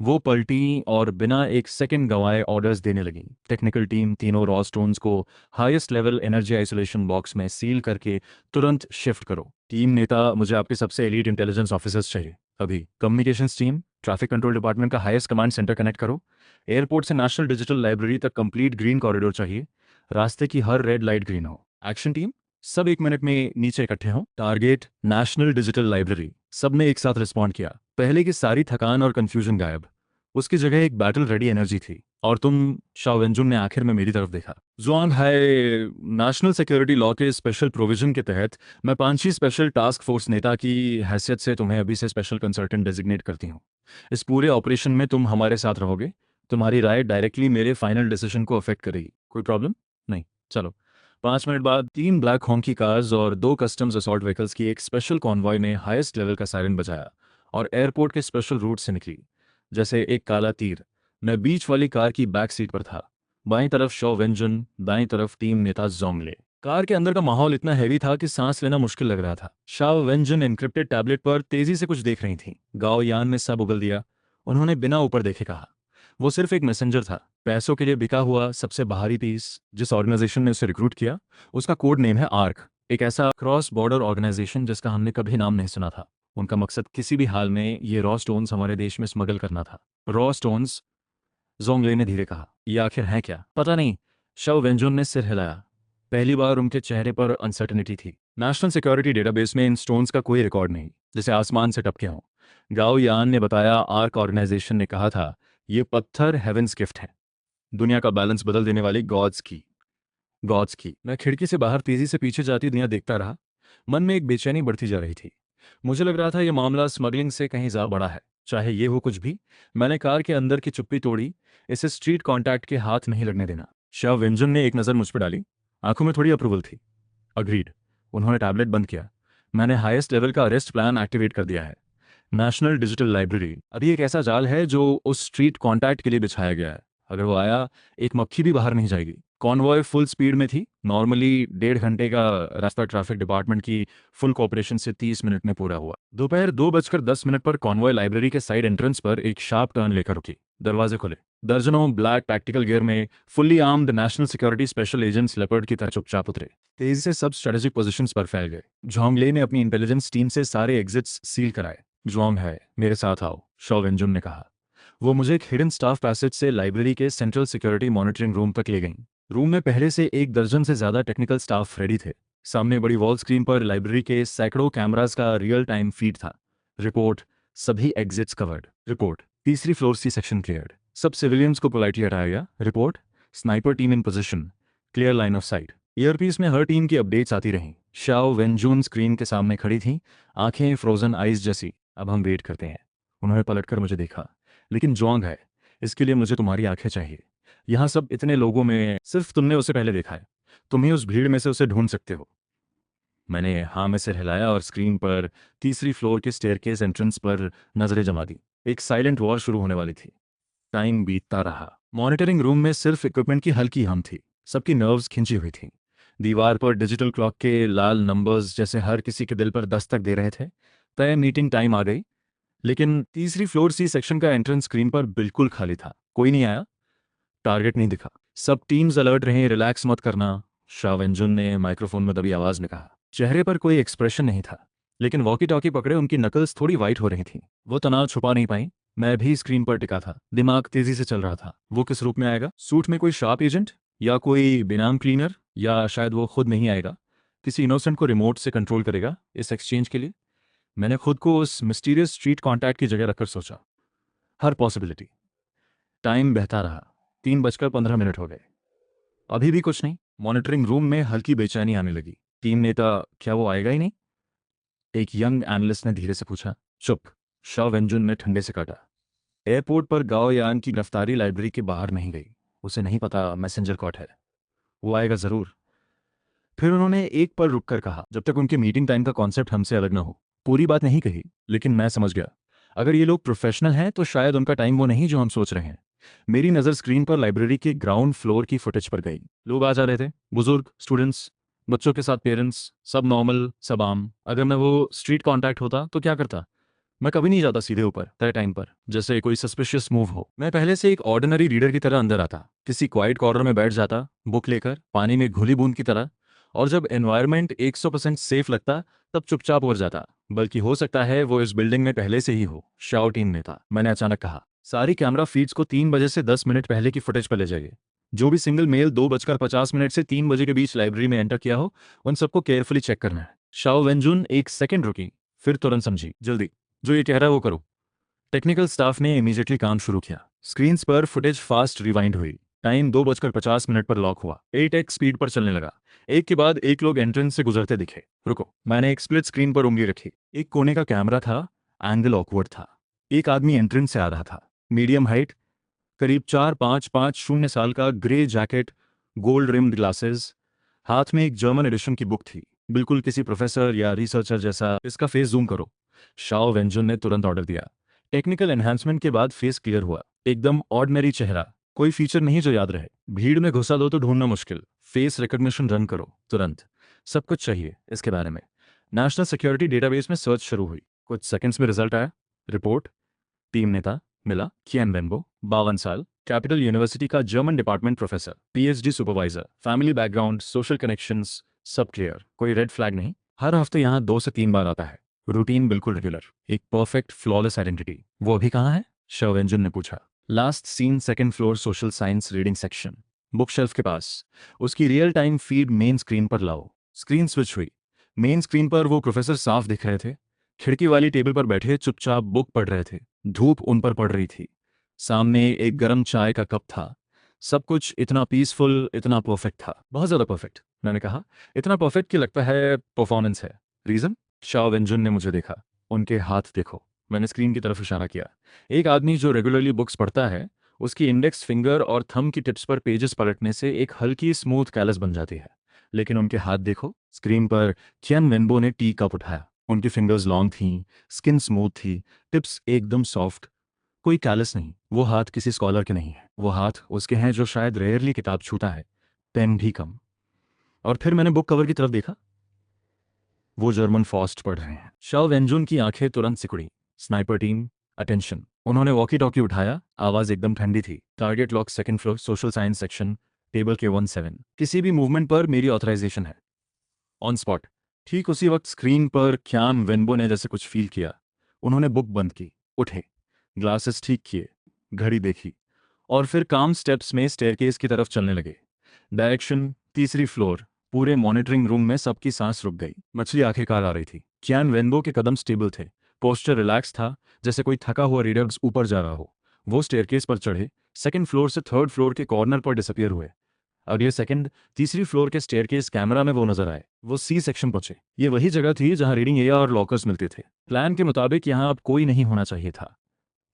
वो पलटी और बिना एक सेकंड गंवाए ऑर्डर्स देने लगी। टेक्निकल टीम, तीनों रॉ स्टोन्स को highest level energy isolation box में सील करके तुरंत शिफ्ट करो। टीम नेता, मुझे आपके सबसे एलीट इंटेलिजेंस ऑफिसर्स चाहिए अभी। Communications team, traffic control department का हाईएस्ट कमांड सेंटर कनेक्ट करो। एयरपोर्ट से नेशनल डिजिटल लाइब्रेरी तक कंप्लीट ग्रीन कॉरिडोर चाहिए। रास्ते की हर रेड लाइट ग्रीन हो। एक्शन टीम, सब 1 मिनट में नीचे इकट्ठे हों। Target national digital library. सबने एक साथ रिस्पॉन्ड किया। पहले की सारी थकान और कंफ्यूजन गायब। उसकी जगह एक बैटल रेडी एनर्जी थी। और तुम, शाओ वेंजुन ने आखिर में मेरी तरफ देखा। जुआंग हाय, नेशनल सिक्योरिटी लॉ के स्पेशल प्रोविजन के तहत मैं पांची स्पेशल टास्क फोर्स नेता की हैसियत से तुम्हें अभी से स्पेशल कंसल्टेंट डेजिग्नेट करती हूँ। इस पूरे ऑपरेशन में तुम हमारे साथ रहोगे। तुम्हारी राय डायरेक्टली मेरे फाइनल डिसीजन को अफेक्ट करेगी। कोई प्रॉब्लम नहीं? चलो। 5 मिनट बाद 3 ब्लैक हॉन्की कार्स और 2 कस्टम्स असॉल्ट व्हीकल्स की एक स्पेशल कॉन्वॉय ने हाईएस्ट लेवल का सायरन बजाया और एयरपोर्ट के स्पेशल रूट से निकली जैसे एक काला तीर। मैं बीच वाली कार की बैक सीट पर था। बाईं तरफ शॉ वेंजन, दाईं तरफ टीम नेता जोंगले। कार के अंदर का माहौल इतना हैवी था कि सांस लेना मुश्किल लग रहा था। शाओ वेंजन एन्क्रिप्टेड टैबलेट पर तेजी से कुछ देख रही थी। गाओ यान ने सब उगल दिया। उन्होंने बिना ऊपर देखे कहा, वो सिर्फ एक मैसेंजर था, पैसों के लिए बिका हुआ सबसे बाहरी पीस। जिस ऑर्गेनाइजेशन ने उसे रिक्रूट किया उसका कोड नेम है आर्क, एक ऐसा क्रॉस बॉर्डर ऑर्गेनाइजेशन जिसका हमने कभी नाम नहीं सुना था। उनका मकसद किसी भी हाल में ये रॉ स्टोन्स हमारे देश में स्मगल करना था। Raw stones? जोंगले ने धीरे कहा, ये आखिर है क्या? पता नहीं। शव वेंजुन ने सिर हिलाया। पहली बार उनके चेहरे पर अनसर्टनिटी थी। नेशनल सिक्योरिटी डेटाबेस में इन स्टोन्स का कोई रिकॉर्ड नहीं, जैसे आसमान से टपके हों। गाओ यान ने बताया, आर्क ऑर्गेनाइजेशन ने कहा था ये पत्थर हेवेंस गिफ्ट है, दुनिया का बैलेंस बदल देने वाली गॉड्स की। मैं खिड़की से बाहर तेजी से पीछे जाती दुनिया देखता रहा। मन में एक बेचैनी बढ़ती जा रही थी। मुझे लग रहा था यह मामला स्मगलिंग से कहीं ज्यादा बड़ा है। चाहे ये हो कुछ भी, मैंने कार के अंदर की चुप्पी तोड़ी। इसे स्ट्रीट कॉन्टैक्ट के हाथ नहीं लगने देना। शाह व्यंजन ने एक नज़र मुझ पर डाली। आंखों में थोड़ी अप्रूवल थी। अग्रीड। उन्होंने टैबलेट बंद किया। मैंने हाईएस्ट लेवल का अरेस्ट प्लान एक्टिवेट कर दिया है। नेशनल डिजिटल लाइब्रेरी अभी एक ऐसा जाल है जो उस स्ट्रीट कॉन्टैक्ट के लिए बिछाया गया है। अगर वो आया, एक मक्खी भी बाहर नहीं जाएगी। कॉन्वॉय फुल स्पीड में थी। नॉर्मली 1.5 घंटे का रास्ता ट्रैफिक डिपार्टमेंट की फुल कोऑपरेशन से 30 मिनट में पूरा हुआ। दोपहर 2:10 पर कॉन्वॉय लाइब्रेरी के साइड एंट्रेंस पर एक शार्प टर्न लेकर रुकी। दरवाजे खुले। दर्जनों ब्लैक टैक्टिकल गियर में fully armed national security special agents leopard की तरह चुपचाप उतरे। तेजी से सब स्ट्रेटेजिक पोजीशंस पर फैल गए। जोंगले ने अपनी इंटेलिजेंस टीम से सारे एग्जिट्स सील कराए। जुआंग है, मेरे साथ आओ, शॉ वेंजुन ने कहा। वो मुझे एक हिडन स्टाफ पैसेज से लाइब्रेरी के सेंट्रल सिक्योरिटी मॉनिटरिंग रूम तक ले गईं। रूम में पहले से 1 दर्जन से ज्यादा टेक्निकल स्टाफ रेडी थे। सामने बड़ी वॉल स्क्रीन पर लाइब्रेरी के सैकड़ों कैमरास का रियल टाइम फीड था। रिपोर्ट, सभी एग्जिट्स कवर्ड। रिपोर्ट, तीसरी फ्लोर सी सेक्शन क्लियर्ड। सब सिविलियंस को पोलाइटली हटाया गया। Report, sniper team in position, clear line of site. Earpiece में हर टीम की अपडेट्स आती रहीं। शाओ वेंजून स्क्रीन के सामने खड़ी थी, आंखें फ्रोजन आइज जैसी। अब हम वेट करते हैं। उन्होंने पलटकर मुझे देखा। लेकिन जोंग है, इसके लिए मुझे तुम्हारी आंखें चाहिए। यहाँ सब इतने लोगों में सिर्फ तुमने उसे पहले देखा है। तुम ही उस भीड़ में से उसे ढूंढ सकते हो। मैंने हाँ में सिर हिलाया और स्क्रीन पर तीसरी फ्लोर के स्टेयरकेस एंट्रेंस पर नजरें जमा दी। एक साइलेंट वॉर शुरू होने वाली थी। टाइम बीतता रहा। मॉनिटरिंग रूम में सिर्फ इक्विपमेंट की हल्की हम थी। सबकी नर्व्स खिंची हुई थी। दीवार पर डिजिटल क्लॉक के लाल नंबर्स जैसे हर किसी के दिल पर दस्तक दे रहे थे। तय मीटिंग टाइम आ गई। लेकिन तीसरी फ्लोर सी सेक्शन का एंट्रेंस स्क्रीन पर बिल्कुल खाली था। कोई नहीं आया। टारगेट नहीं दिखा। सब टीम्स अलर्ट रहे, रिलैक्स मत करना, शाह वेंजुन ने माइक्रोफोन में दबी आवाज में कहा। चेहरे पर कोई एक्सप्रेशन नहीं था, लेकिन वॉकी टॉकी पकड़े उनकी नकल्स थोड़ी वाइट हो रही थी। वो तनाव छुपा नहीं पाई। मैं भी स्क्रीन पर टिका था, दिमाग तेजी से चल रहा था। वो किस रूप में आएगा? सूट में कोई शार्प एजेंट, या कोई बेनाम क्लीनर, या शायद वो खुद नहीं आएगा, किसी इनोसेंट को रिमोट से कंट्रोल करेगा इस एक्सचेंज के लिए। मैंने खुद को उस मिस्टीरियस स्ट्रीट कॉन्टैक्ट की जगह रखकर सोचा, हर पॉसिबिलिटी। टाइम बहता रहा। 3:15 हो गए। अभी भी कुछ नहीं। मॉनिटरिंग रूम में हल्की बेचैनी आने लगी। टीम नेता, क्या वो आएगा ही नहीं? एक यंग एनालिस्ट ने धीरे से पूछा। चुप, शाह वेंजुन ने ठंडे से काटा। एयरपोर्ट पर गाओ यान की गिरफ्तारी लाइब्रेरी के बाहर नहीं गई। उसे नहीं पता मैसेंजर कॉट है। वो आएगा जरूर। फिर उन्होंने एक पल रुककर कहा, जब तक उनके मीटिंग टाइम का कॉन्सेप्ट हमसे अलग ना हो। पूरी बात नहीं कही, लेकिन मैं समझ गया। अगर ये लोग प्रोफेशनल हैं तो शायद उनका टाइम वो नहीं जो हम सोच रहे हैं। मेरी नज़र स्क्रीन पर लाइब्रेरी के ग्राउंड फ्लोर की फुटेज पर गई। लोग आ जा रहे थे, बुजुर्ग, स्टूडेंट्स, बच्चों के साथ पेरेंट्स, सब नॉर्मल, सब आम। अगर मैं वो स्ट्रीट कॉन्टैक्ट होता तो क्या करता? मैं कभी नहीं जाता सीधे ऊपर तय टाइम पर, जैसे कोई सस्पिशियस मूव हो। मैं पहले से एक ऑर्डिनरी रीडर की तरह अंदर आता, किसी क्वाइट कॉर्नर में बैठ जाता, बुक लेकर, पानी में घुली बूंद की तरह। और जब एनवायरनमेंट 100% सेफ लगता, तब चुपचाप उड़ जाता। बल्कि हो सकता है वो इस बिल्डिंग में पहले से ही हो। शाओ टीम नेता, मैंने अचानक कहा। सारी कैमरा फीड्स को 3 बजे से 10 मिनट पहले की फुटेज पर ले जाइए। जो भी सिंगल मेल 2:50 से 3 बजे के बीच लाइब्रेरी में एंटर किया हो, उन सबको केयरफुली चेक करना है। शाओ वेंजुन एक सेकंड रुकी, फिर तुरंत समझी। जल्दी, जो ये कह रहा है वो करो। टेक्निकल स्टाफ ने इमीडिएटली काम शुरू किया। स्क्रीन्स पर फुटेज फास्ट रिवाइंड हुई। टाइम 2:50 पर लॉक हुआ। 8x स्पीड पर चलने लगा। एक के बाद एक लोग एंट्रेंस से गुजरते दिखे। रुको, मैंने एक स्प्लिट स्क्रीन पर उंगली रखी। एक कोने का कैमरा था, एंगल ऑकवर्ड था। एक आदमी एंट्रेंस से आ रहा था, मीडियम हाइट, करीब 4.5-5 का, grey jacket, gold rimmed glasses, हाथ में एक जर्मन एडिशन की बुक थी। बिल्कुल किसी प्रोफेसर या रिसर्चर जैसा। इसका फेस जूम करो। शाओ वेंजुन ने तुरंत ऑर्डर दिया। टेक्निकल एनहांसमेंट के बाद फेस क्लियर हुआ। एकदम ऑर्डिनरी चेहरा, कोई फीचर नहीं जो याद रहे। भीड़ में घुसा दो तो ढूंढना मुश्किल। फेस रिकॉग्निशन रन करो तुरंत। सब कुछ चाहिए इसके बारे में। नेशनल सिक्योरिटी डेटाबेस में सर्च शुरू हुई। कुछ सेकंड्स में रिजल्ट आया। रिपोर्ट, टीम नेता मिला, कियान वेन्बो, 52 साल, कैपिटल यूनिवर्सिटी का German department professor, PhD supervisor, family background, social connections, सब क्लियर, कोई रेड फ्लैग नहीं। हर हफ्ते यहाँ 2 से 3 बार आता है। रूटीन बिल्कुल रेगुलर, एक परफेक्ट फ्लॉलेस आइडेंटिटी। वो अभी कहाँ है? शाओ वेंजुन ने पूछा। Last scene, second floor, social science reading section, book shelf के पास। उसकी real time feed main screen पर लाओ। स्क्रीन स्विच हुई। मेन स्क्रीन पर वो प्रोफेसर साफ दिख रहे थे। खिड़की वाली टेबल पर बैठे चुपचाप बुक पढ़ रहे थे। धूप उन पर पड़ रही थी। सामने एक गर्म चाय का कप था। सब कुछ इतना पीसफुल, इतना परफेक्ट था, बहुत ज्यादा परफेक्ट। मैंने कहा, इतना परफेक्ट कि लगता है परफॉर्मेंस है। रीजन? शाओ वेंजुन ने मुझे देखा। उनके हाथ देखो। मैंने स्क्रीन की तरफ इशारा किया। एक आदमी जो रेगुलरली बुक्स पढ़ता है, उसकी इंडेक्स फिंगर और थंब की टिप्स पर पेजेस पलटने से एक हल्की स्मूथ कैलस बन जाती है। लेकिन उनके हाथ देखो। स्क्रीन पर कियान वेन्बो ने टी कप उठाया। उनकी फिंगर्स लॉन्ग थीं, स्किन स्मूथ थी, टिप्स एकदम सॉफ्ट, कोई कैलस नहीं। वो हाथ किसी स्कॉलर के नहीं है। वो हाथ उसके हैं जो शायद रेयरली किताब छूता है, पेन भी कम। और फिर मैंने बुक कवर की तरफ देखा। वो जर्मन फॉस्ट पढ़ रहे हैं। शाओ वेंजुन की आंखें तुरंत सिकुड़ी। Sniper team, attention. उन्होंने वॉकी टॉकी उठाया। आवाज एकदम ठंडी थी। Target lock, second floor, social science section, table के 17। किसी भी मूवमेंट पर मेरी ऑथराइजेशन है। On spot. ठीक उसी वक्त स्क्रीन पर कियान वेन्बो ने जैसे कुछ फील किया। उन्होंने बुक बंद की, उठे, ग्लासेस ठीक किए, घड़ी देखी, और फिर काम स्टेप्स में स्टेयरकेस की तरफ चलने लगे। डायरेक्शन, तीसरी फ्लोर। पूरे मॉनिटरिंग रूम में सबकी सांस रुक गई। मछली आखिरकार आ रही थी। कियान वेन्बो के कदम स्टेबल थे। पोस्चर रिलैक्स था, जैसे कोई थका हुआ रीडर ऊपर जा रहा हो। वो स्टेयरकेस पर चढ़े, सेकंड फ्लोर से थर्ड फ्लोर के कॉर्नर पर डिसअपियर हुए। अगले सेकंड तीसरी फ्लोर के स्टेयरकेस कैमरा में वो नजर आए। वो सी सेक्शन पहुंचे। ये वही जगह थी जहां रीडिंग एरिया और लॉकर्स मिलते थे। प्लान के मुताबिक यहां अब कोई नहीं होना चाहिए था।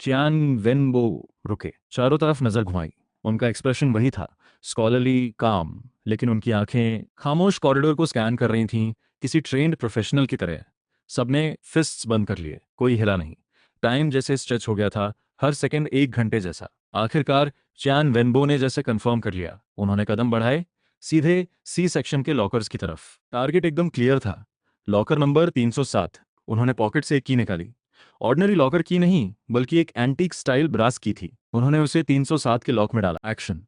कियान वेन्बो रुके, चारों तरफ नजर घुमाई। उनका एक्सप्रेशन वही था, स्कॉलरली, काम, लेकिन उनकी आंखें खामोश कॉरिडोर को स्कैन कर रही थीं, किसी ट्रेंड प्रोफेशनल की तरह। सबने फिस्ट्स बंद कर लिए, कोई हिला नहीं। टाइम जैसे स्ट्रेच हो गया था, हर सेकंड 1 घंटे जैसा। आखिरकार चियान वेन्बो ने जैसे कंफर्म कर लिया। उन्होंने कदम बढ़ाए, सीधे सी सेक्शन के लॉकर्स की तरफ। टारगेट एकदम क्लियर था, लॉकर नंबर 307। उन्होंने पॉकेट से एक की निकाली। ऑर्डिनरी लॉकर की नहीं, बल्कि एक एंटीक स्टाइल ब्रास की थी। उन्होंने उसे 307 के लॉक में डाला। एक्शन।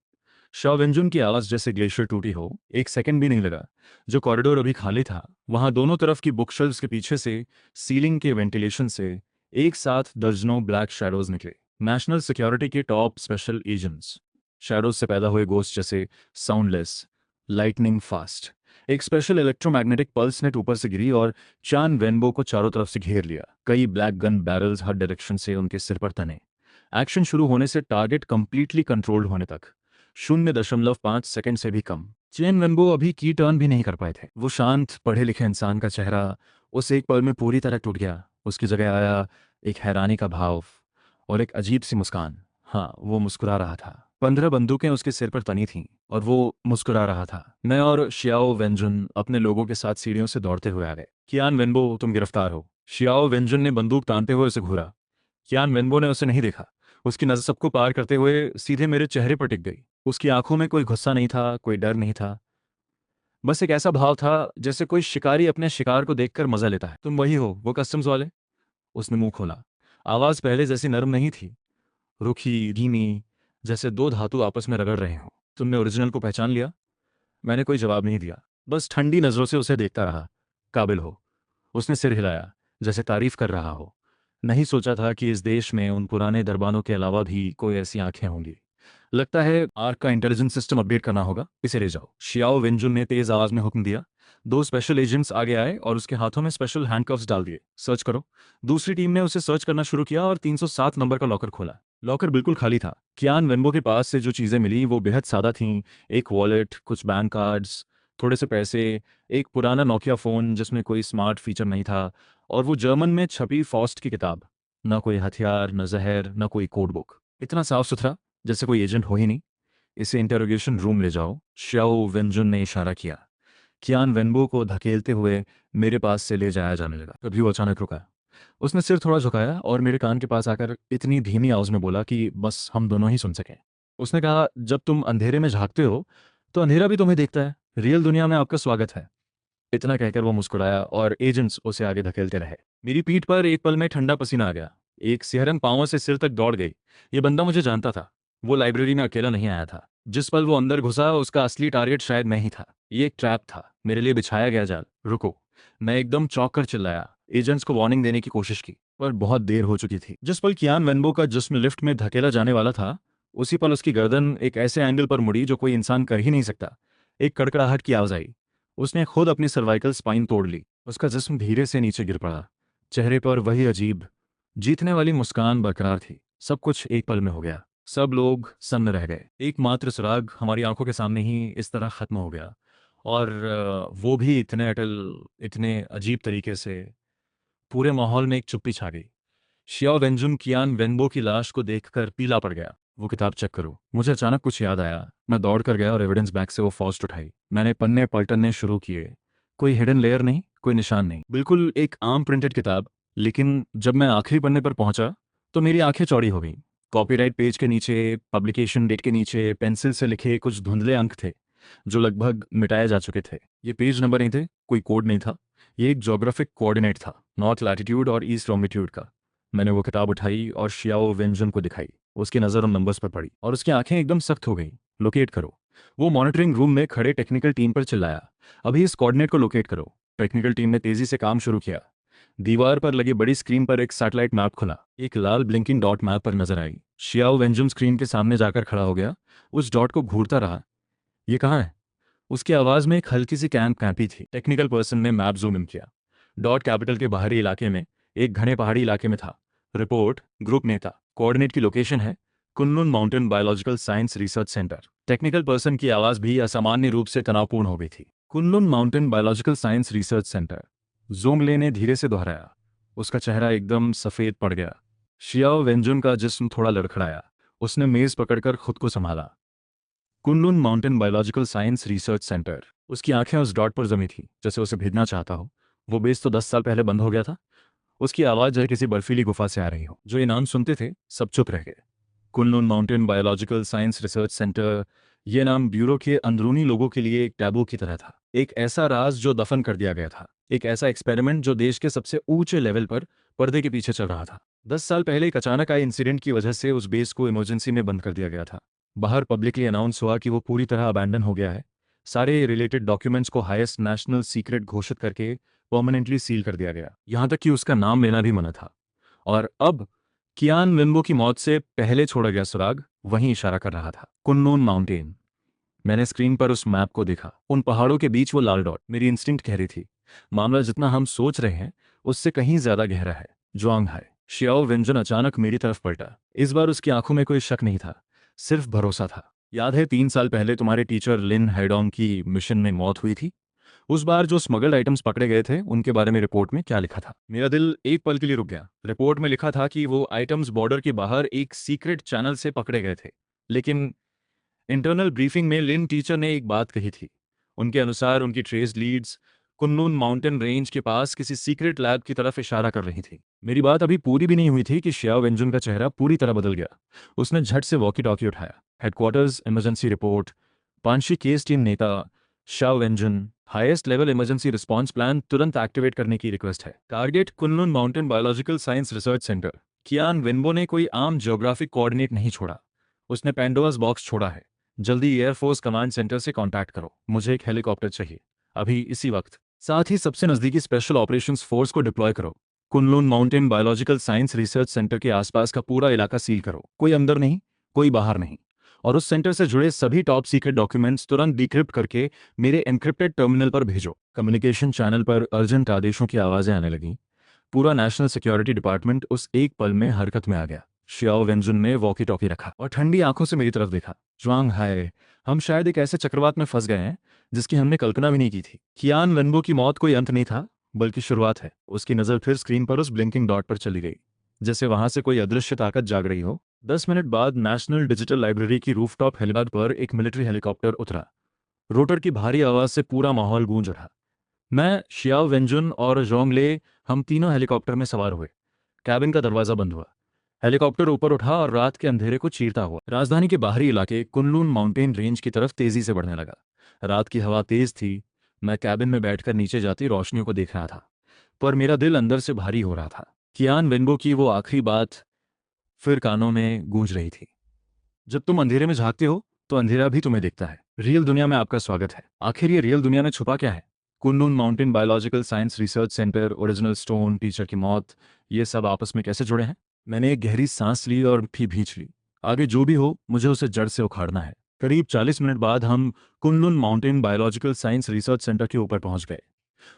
शव इंजन की आवाज जैसे ग्लेशियर टूटी हो। एक सेकंड भी नहीं लगा। जो कॉरिडोर अभी खाली था, वहां दोनों तरफ की बुकशेल्फ्स के पीछे से, सीलिंग के वेंटिलेशन से एक साथ दर्जनों ब्लैक शैडोज निकले। नेशनल सिक्योरिटी के टॉप स्पेशल एजेंट्स। शैडोज से पैदा हुए गोस्ट जैसे, साउंडलेस, लाइटनिंग फास्ट। एक स्पेशल इलेक्ट्रोमैग्नेटिक पल्स नेट ऊपर से गिरी और चान वेनबो को चारों तरफ से घेर लिया। कई ब्लैक गन बैरल्स हर डायरेक्शन से उनके सिर पर तने। एक्शन शुरू होने से टारगेट कंप्लीटली कंट्रोल्ड होने तक 0.5 सेकंड से भी कम। चेन वेनबो अभी की टर्न भी नहीं कर पाए थे। वो शांत पढ़े लिखे इंसान का चेहरा उस एक पल में पूरी तरह टूट गया। उसकी जगह आया एक हैरानी का भाव और एक अजीब सी मुस्कान। हाँ, वो मुस्कुरा रहा था। 15 बंदूकें उसके सिर पर तनी थीं और वो मुस्कुरा रहा था। मैं और शियाओ वेंजुन अपने लोगों के साथ सीढ़ियों से दौड़ते हुए आ गए। कियान वेनबो, तुम गिरफ्तार हो। शियाओ वेंजुन ने बंदूक तानते हुए उसे घूरा। कियान वेनबो ने उसे नहीं देखा। उसकी नजर सबको पार करते हुए सीधे मेरे चेहरे पर टिक गई। उसकी आंखों में कोई गुस्सा नहीं था, कोई डर नहीं था। बस एक ऐसा भाव था जैसे कोई शिकारी अपने शिकार को देखकर मजा लेता है। तुम वही हो, वो कस्टम्स वाले? उसने मुंह खोला। आवाज पहले जैसी नरम नहीं थी, रुखी, धीमी, जैसे दो धातु आपस में रगड़ रहे हो। तुमने ओरिजिनल को पहचान लिया? मैंने कोई जवाब नहीं दिया, बस ठंडी नजरों से उसे देखता रहा। काबिल हो। उसने सिर हिलाया, जैसे तारीफ कर रहा हो। नहीं सोचा था कि इस देश में उन पुराने दरबानों के अलावा भी कोई ऐसी आंखें होंगी। लगता है आर्क का इंटेलिजेंस सिस्टम अपडेट करना होगा, इसे ले जाओ। शियाओ वेंजुन ने तेज आवाज में हुक्म दिया। दो स्पेशल एजेंट्स आगे आए और उसके हाथों में स्पेशल हैंडकफ्स डाल दिए। सर्च करो। दूसरी टीम ने उसे सर्च करना शुरू किया और 307 नंबर का लॉकर खोला। लॉकर बिल्कुल खाली था। कियान वेन्बो के पास से जो चीजें मिली वो बेहद सादा थीं। एक वॉलेट, कुछ बैंक कार्ड्स, थोड़े से पैसे, एक पुराना नोकिया फ़ोन जिसमें कोई स्मार्ट फीचर नहीं था, और वो जर्मन में छपी फॉस्ट की किताब। न कोई हथियार, न जहर, न कोई कोड बुक। इतना साफ सुथरा जैसे कोई एजेंट हो ही नहीं। इसे इंटेरोगेशन रूम ले जाओ, श्याओ वेंजुन ने इशारा किया। कियान वेन्बो को धकेलते हुए मेरे पास से ले जाया जाने लगा। तभी वो अचानक रुका। उसने सिर थोड़ा झुकाया और मेरे कान के पास आकर इतनी धीमी आवाज में बोला कि बस हम दोनों ही सुन सकें। उसने कहा, जब तुम अंधेरे में झांकते हो तो अंधेरा भी तुम्हें देखता है। रियल दुनिया में आपका स्वागत है। इतना कहकर वो मुस्कुराया और एजेंट्स उसे आगे धकेलते रहे। मेरी पीठ पर एक पल में ठंडा पसीना आ गया। एक सिहरन पांवों से सिर तक दौड़ गई। ये बंदा मुझे जानता था। वो लाइब्रेरी में अकेला नहीं आया था। जिस पल वो अंदर घुसा उसका असली टारगेट शायद मैं ही था। ये एक ट्रैप था, मेरे लिए बिछाया गया जाल। रुको। मैं एकदम चौंक कर चिल्लाया। एजेंट्स को वार्निंग देने की कोशिश की, पर बहुत देर हो चुकी थी। जिस पल कियान वेन्बो का जिस्म लिफ्ट में धकेला जाने वाला था, उसी पल उसकी गर्दन एक ऐसे एंगल पर मुड़ी जो कोई इंसान कर ही नहीं सकता। एक कड़कड़ाहट की आवाज आई। उसने खुद अपनी सर्वाइकल स्पाइन तोड़ ली। उसका जिस्म धीरे से नीचे गिर पड़ा। चेहरे पर वही अजीब, जीतने वाली मुस्कान बरकरार थी। सब कुछ एक पल में हो गया। सब लोग सन्न रह गए। एकमात्र सुराग हमारी आंखों के सामने ही इस तरह खत्म हो गया, और वो भी इतने अटल, इतने अजीब तरीके से। पूरे माहौल में एक चुप्पी छा गई। शियाओ वेंजुन कियान वेन्बो की लाश को देखकर पीला पड़ गया। वो किताब चेक करो। मुझे अचानक कुछ याद आया। मैं दौड़ कर गया और एविडेंस बैग से वो फॉस्ट उठाई। मैंने पन्ने पलटने शुरू किए। कोई हिडन लेयर नहीं, कोई निशान नहीं, बिल्कुल एक आम प्रिंटेड किताब। लेकिन जब मैं आखिरी पन्ने पर पहुंचा तो मेरी आंखें चौड़ी हो गईं। कॉपीराइट पेज के नीचे, पब्लिकेशन डेट के नीचे पेंसिल से लिखे कुछ धुंधले अंक थे जो लगभग मिटाए जा चुके थे। ये पेज नंबर नहीं थे, कोई कोड नहीं था। ये एक जोग्राफिक कोऑर्डिनेट था, नॉर्थ लैटिट्यूड और ईस्ट लॉन्गिट्यूड का। मैंने वो किताब उठाई और शियाओ वेंजन को दिखाई। उसकी नज़र उन नंबर्स पर पड़ी और उसकी आंखें एकदम सख्त हो गई। लोकेट करो। वो मॉनिटरिंग रूम में खड़े टेक्निकल टीम पर चिल्लाया, अभी इस कोऑर्डिनेट को लोकेट करो। टेक्निकल टीम ने तेजी से काम शुरू किया। दीवार पर लगी बड़ी स्क्रीन पर एक सैटेलाइट मैप खुला। एक लाल ब्लिंकिंग डॉट मैप पर नजर आई। शियाओ वेंजुम स्क्रीन के सामने जाकर खड़ा हो गया। उस डॉट को घूरता रहा। ये कहाँ है? उसकी आवाज में एक हल्की सी कैंपी थी। टेक्निकल पर्सन ने मैप जूम इन किया। डॉट कैपिटल के बाहरी इलाके में, एक घने पहाड़ी इलाके में था। रिपोर्ट, ग्रुप नेता। कोऑर्डिनेट की लोकेशन है Kunlun mountain biological science research centre. Technical person की आवाज भी असामान्य रूप से तनावपूर्ण हो गई थी। Kunlun mountain biological science research centre. जोंगले ने धीरे से दोहराया। उसका चेहरा एकदम सफेद पड़ गया। शियाओ वेंजुन का जिस्म थोड़ा लड़खड़ाया। उसने मेज पकड़कर खुद को संभाला। Kunlun mountain biological science research centre. उसकी आंखें उस डॉट पर जमी थी, जैसे उसे भेजना चाहता हो। वो बेस तो 10 साल पहले बंद हो गया था। उसकी आवाज़ जैसे किसी बर्फीली गुफा से आ रही हो। जो ये नाम सुनते थे सब चुप रह गए। Kunlun mountain biological science research centre, ये नाम ब्यूरो के अंदरूनी लोगों के लिए एक टैबू की तरह था। एक ऐसा राज जो दफन कर दिया गया था। एक ऐसा एक्सपेरिमेंट जो देश के सबसे ऊंचे लेवल पर पर्दे के पीछे चल रहा था। 10 साल पहले एक अचानक आए इंसिडेंट की वजह से उस बेस को इमरजेंसी में बंद कर दिया गया था। बाहर पब्लिकली अनाउंस हुआ कि वो पूरी तरह अबैंडन हो गया है। सारे रिलेटेड डॉक्यूमेंट्स को हाईएस्ट नेशनल सीक्रेट घोषित करके परमानेंटली सील कर दिया गया, यहाँ तक कि उसका नाम लेना भी मना था। और अब कियान विम्बो की मौत से पहले छोड़ा गया सुराग वहीं इशारा कर रहा था, कुन्नून माउंटेन। मैंने स्क्रीन पर उस मैप को देखा, उन पहाड़ों के बीच वो लाल डॉट। मेरी इंस्टिंक्ट कह रही थी मामला जितना हम सोच रहे हैं उससे कहीं ज्यादा गहरा है। जुआंग हाय। शियाओ व्यंजन अचानक मेरी तरफ पलटा। इस बार उसकी आंखों में कोई शक नहीं था, सिर्फ भरोसा था। याद है 3 साल पहले तुम्हारे टीचर लिन हैडोंग की मिशन में मौत हुई थी? उस बार जो स्मगल्ड आइटम्स पकड़े गए थे उनके बारे में रिपोर्ट में क्या लिखा था? मेरा दिल एक पल के लिए रुक गया। रिपोर्ट में लिखा था कि वो आइटम्स बॉर्डर के बाहर एक सीक्रेट चैनल से पकड़े गए थे, लेकिन इंटरनल ब्रीफिंग में लिन टीचर ने एक बात कही थी। उनके अनुसार उनकी ट्रेस लीड्स कुन्नून माउंटेन रेंज के पास किसी सीक्रेट लैब की तरफ इशारा कर रही थी। मेरी बात अभी पूरी भी नहीं हुई थी कि शियाओ वेंजुन का चेहरा पूरी तरह बदल गया। उसने झट से वॉकी टॉकी उठाया। Headquarters, emergency report, Panshi case team नेता Shao Wenjun, highest level emergency response plan तुरंत एक्टिवेट करने की रिक्वेस्ट है। Target Kunlun mountain biological science research centre. Qian Wenbo ने कोई आम ज्योग्राफिक कोऑर्डिनेट नहीं छोड़ा, उसने पेंडोरास बॉक्स छोड़ा है। जल्दी एयरफोर्स कमांड सेंटर से कांटेक्ट करो, मुझे एक हेलीकॉप्टर चाहिए, अभी इसी वक्त। साथ ही सबसे नजदीकी स्पेशल ऑपरेशंस फोर्स को डिप्लॉय करो। Kunlun mountain biological science research centre के आसपास का पूरा इलाका सील करो, कोई अंदर नहीं, कोई बाहर नहीं। और उस सेंटर से जुड़े सभी टॉप सीक्रेट डॉक्यूमेंट्स तुरंत डिक्रिप्ट करके मेरे एनक्रिप्टेड टर्मिनल पर भेजो। कम्युनिकेशन चैनल पर अर्जेंट आदेशों की आवाजें आने लगीं। पूरा नेशनल सिक्योरिटी डिपार्टमेंट उस एक पल में हरकत में आ गया। शियाओ वेंजुन ने वॉकी टॉकी रखा और ठंडी आंखों से मेरी तरफ देखा। जुआंग हाय, हम शायद एक ऐसे चक्रवात में फंस गए हैं जिसकी हमने कल्पना भी नहीं की थी। कियान वेन्बो की मौत कोई अंत नहीं था, बल्कि शुरुआत है। उसकी नजर फिर स्क्रीन पर उस ब्लिंकिंग डॉट पर चली गई, जैसे वहां से कोई अदृश्य ताकत जाग रही हो। 10 मिनट बाद नेशनल डिजिटल लाइब्रेरी की रूफटॉप हेलीपैड पर एक मिलिट्री हेलीकॉप्टर उतरा। रोटर की भारी आवाज से पूरा माहौल गूंज उठा। मैं, शियाओ वेंजुन और जोंगले, हम तीनों हेलीकॉप्टर में सवार हुए। कैबिन का दरवाजा बंद हुआ। हेलीकॉप्टर ऊपर उठा और रात के अंधेरे को चीरता हुआ राजधानी के बाहरी इलाके कुनलून माउंटेन रेंज की तरफ तेजी से बढ़ने लगा। रात की हवा तेज थी। मैं कैबिन में बैठकर नीचे जाती रोशनियों को देख रहा था, पर मेरा दिल अंदर से भारी हो रहा था। कियान वेन्बो की वो आखिरी बात फिर कानों में गूंज रही थी, जब तुम अंधेरे में झांकते हो तो अंधेरा भी तुम्हें दिखता है। रियल दुनिया में आपका स्वागत है। आखिर ये रियल दुनिया में छुपा क्या है? Kunlun mountain biological science research centre, original stone, teacher की मौत, ये सब आपस में कैसे जुड़े हैं? मैंने एक गहरी सांस ली और फिर भींच ली। आगे जो भी हो, मुझे उसे जड़ से उखाड़ना है। करीब 40 मिनट बाद हम Kunlun mountain biological science research centre के ऊपर पहुंच गए।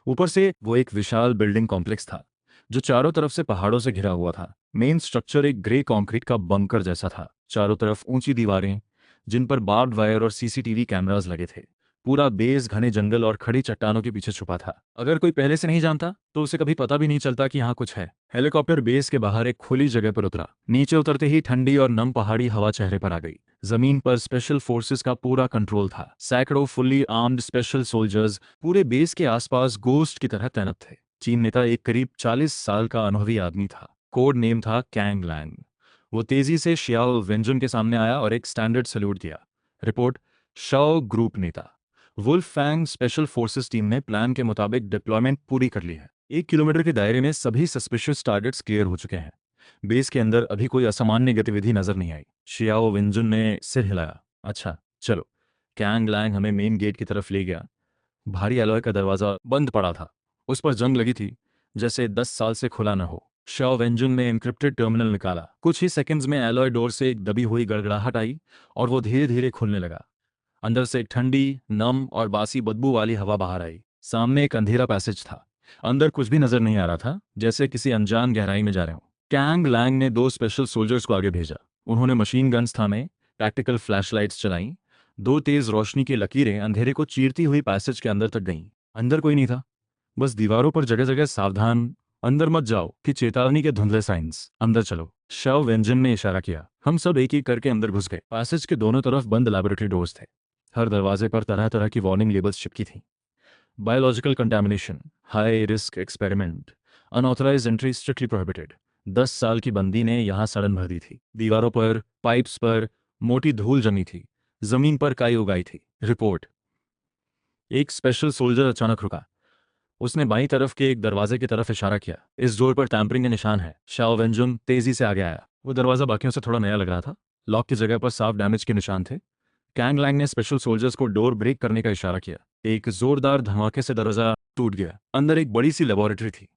ऊपर से वो एक विशाल बिल्डिंग कॉम्प्लेक्स था, जो चारों तरफ से पहाड़ों से घिरा हुआ था। मेन स्ट्रक्चर एक ग्रे कंक्रीट का बंकर जैसा था। चारों तरफ ऊंची दीवारें, जिन पर बार्ब्ड वायर और सीसीटीवी कैमरास लगे थे। पूरा बेस घने जंगल और खड़ी चट्टानों के पीछे छुपा था। अगर कोई पहले से नहीं जानता तो उसे कभी पता भी नहीं चलता कि यहाँ कुछ है। हेलीकॉप्टर बेस के बाहर एक खुली जगह पर उतरा। नीचे उतरते ही ठंडी और नम पहाड़ी हवा चेहरे पर आ गई। जमीन पर स्पेशल फोर्सेस का पूरा कंट्रोल था। सैकड़ों फुल्ली आर्म्ड स्पेशल सोल्जर्स पूरे बेस के आसपास गोस्ट की तरह तैनात थे। टीम नेता एक करीब 40 साल का अनुभवी आदमी था। कोड नेम था कैंग लैंग। वो तेजी से शियाओ वेंजुन के सामने आया और एक स्टैंडर्ड सैल्यूट दिया। रिपोर्ट, शाओ ग्रुप नेता। Wolf fang special forces team ने प्लान के मुताबिक डिप्लॉयमेंट पूरी कर ली है। 1 किलोमीटर के दायरे में सभी सस्पिशियस टारगेट्स क्लियर हो चुके हैं। बेस के अंदर अभी कोई असामान्य गतिविधि नजर नहीं आई। शियाओ वेंजुन ने सिर हिलाया। अच्छा, चलो। कैंग लैंग हमें मेन गेट की तरफ ले गया। भारी एलॉय का दरवाजा बंद पड़ा था, उस पर जंग लगी थी, जैसे 10 साल से खुला न हो। शाओ वेंजुन ने एन्क्रिप्टेड टर्मिनल निकाला। कुछ ही सेकंड्स में एलॉय डोर से एक दबी हुई गड़गड़ाहट आई और वो धीरे धीरे खुलने लगा। अंदर से एक ठंडी, नम और बासी बदबू वाली हवा बाहर आई। सामने एक अंधेरा पैसेज था। अंदर कुछ भी नजर नहीं आ रहा था, जैसे किसी अनजान गहराई में जा रहे हो। कैंग लैंग ने 2 स्पेशल सोल्जर्स को आगे भेजा। उन्होंने मशीन गन्स थामे, टैक्टिकल फ्लैशलाइट्स चलाईं। 2 तेज रोशनी की लकीरें अंधेरे को चीरती हुई पैसेज के अंदर तक गईं। अंदर कोई नहीं था, बस दीवारों पर जगह जगह सावधान, अंदर मत जाओ कि चेतावनी के धुंधले साइंस। अंदर चलो, शव व्यंजन ने इशारा किया। हम सब एक एक करके अंदर घुस गए। पैसेज के दोनों तरफ बंद लैबोरेटरी डोर्स थे। हर दरवाजे पर तरह तरह की वार्निंग लेबल्स चिपकी थीं। Biological contamination, high risk experiment, unauthorized entry strictly prohibited. 10 साल की बंदी ने यहाँ सड़न भर दी थी। दीवारों पर, पाइप्स पर मोटी धूल जमी थी। जमीन पर काई उगाई थी। रिपोर्ट, एक स्पेशल सोल्जर अचानक रुका। उसने बाईं तरफ के एक दरवाजे की तरफ इशारा किया। इस डोर पर टैंपरिंग के निशान है। शाओ वेंजुन तेजी से आगे आया। वो दरवाजा बाकियों से थोड़ा नया लग रहा था, लॉक की जगह पर साफ डैमेज के निशान थे। कैंग लैंग ने स्पेशल सोल्जर्स को डोर ब्रेक करने का इशारा किया। एक जोरदार धमाके से दरवाजा टूट गया। अंदर एक बड़ी सी लेबोरेटरी थी।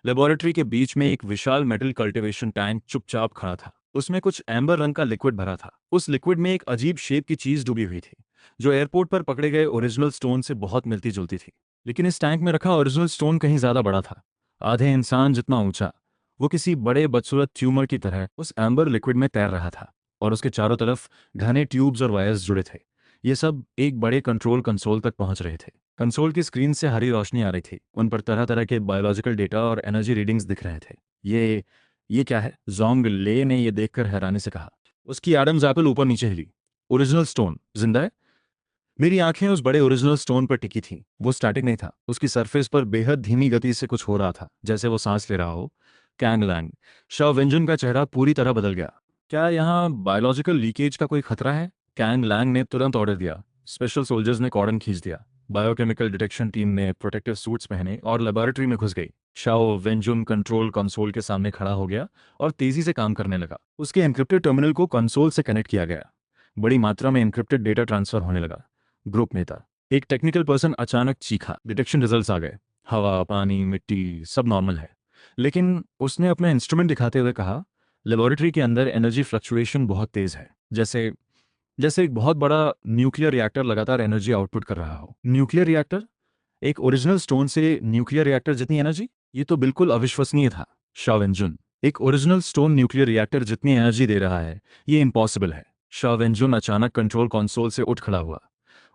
लेबोरेटरी के बीच में एक विशाल मेटल कल्टीवेशन टैंक चुपचाप खड़ा था। उसमें कुछ एम्बर रंग का लिक्विड भरा था। उस लिक्विड में एक अजीब शेप की चीज डूबी हुई थी, जो एयरपोर्ट पर पकड़े गए ओरिजिनल स्टोन से बहुत मिलती जुलती थी। लेकिन इस टैंक में रखा ओरिजिनल स्टोन कहीं ज्यादा बड़ा था, आधे इंसान जितना ऊंचा। वो किसी बड़े बदसूरत ट्यूमर की तरह उस एम्बर लिक्विड में तैर रहा था, और उसके चारों तरफ घने ट्यूब्स और वायर्स जुड़े थे। ये सब एक बड़े कंट्रोल कंसोल तक पहुंच रहे थे। कंसोल की स्क्रीन से हरी रोशनी आ रही थी। उन पर तरह तरह के बायोलॉजिकल डेटा और एनर्जी रीडिंग्स दिख रहे थे। ये क्या है? जोंग ले ने यह देखकर हैरानी से कहा। उसकी एडम्स एप्पल ऊपर नीचे हिली। ओरिजिनल स्टोन जिंदा है? मेरी आंखें उस बड़े ओरिजिनल स्टोन पर टिकी थीं। वो स्टैटिक नहीं था। उसकी सरफेस पर बेहद धीमी गति से कुछ हो रहा था, जैसे वो सांस ले रहा हो। कैंग लैंग, शव व्यंजन का चेहरा पूरी तरह बदल गया। क्या यहाँ बायोलॉजिकल लीकेज का कोई खतरा है? कैंग लैंग ने तुरंत ऑर्डर दिया। स्पेशल सोल्जर्स ने कॉर्डन खींच दिया। बायोकेमिकल डिटेक्शन टीम ने प्रोटेक्टिव सूट्स पहने और लेबोरेटरी में घुस गई। शाओ वेंजुन कंट्रोल कंसोल के सामने खड़ा हो गया और तेजी से काम करने लगा। उसके एन्क्रिप्टेड टर्मिनल को कंसोल से कनेक्ट किया गया। बड़ी मात्रा में एन्क्रिप्टेड डेटा ट्रांसफर होने लगा। ग्रुप नेता, एक टेक्निकल पर्सन अचानक चीखा। डिटेक्शन रिजल्ट्स आ गए। हवा, पानी, मिट्टी सब नॉर्मल है। लेकिन उसने अपना इंस्ट्रूमेंट दिखाते हुए कहा, लेबोरेटरी के अंदर एनर्जी फ्लक्चुएशन बहुत तेज है, जैसे जैसे एक बहुत बड़ा न्यूक्लियर रिएक्टर लगातार एनर्जी आउटपुट कर रहा हो। Nuclear reactor? एक ओरिजिनल स्टोन से न्यूक्लियर रिएक्टर जितनी एनर्जी? ये तो बिल्कुल अविश्वसनीय था। शावेंजुन, एक ओरिजिनल स्टोन न्यूक्लियर रिएक्टर जितनी एनर्जी दे रहा है, ये इम्पॉसिबल है। शावेंजुन अचानक कंट्रोल कंसोल से उठ खड़ा हुआ।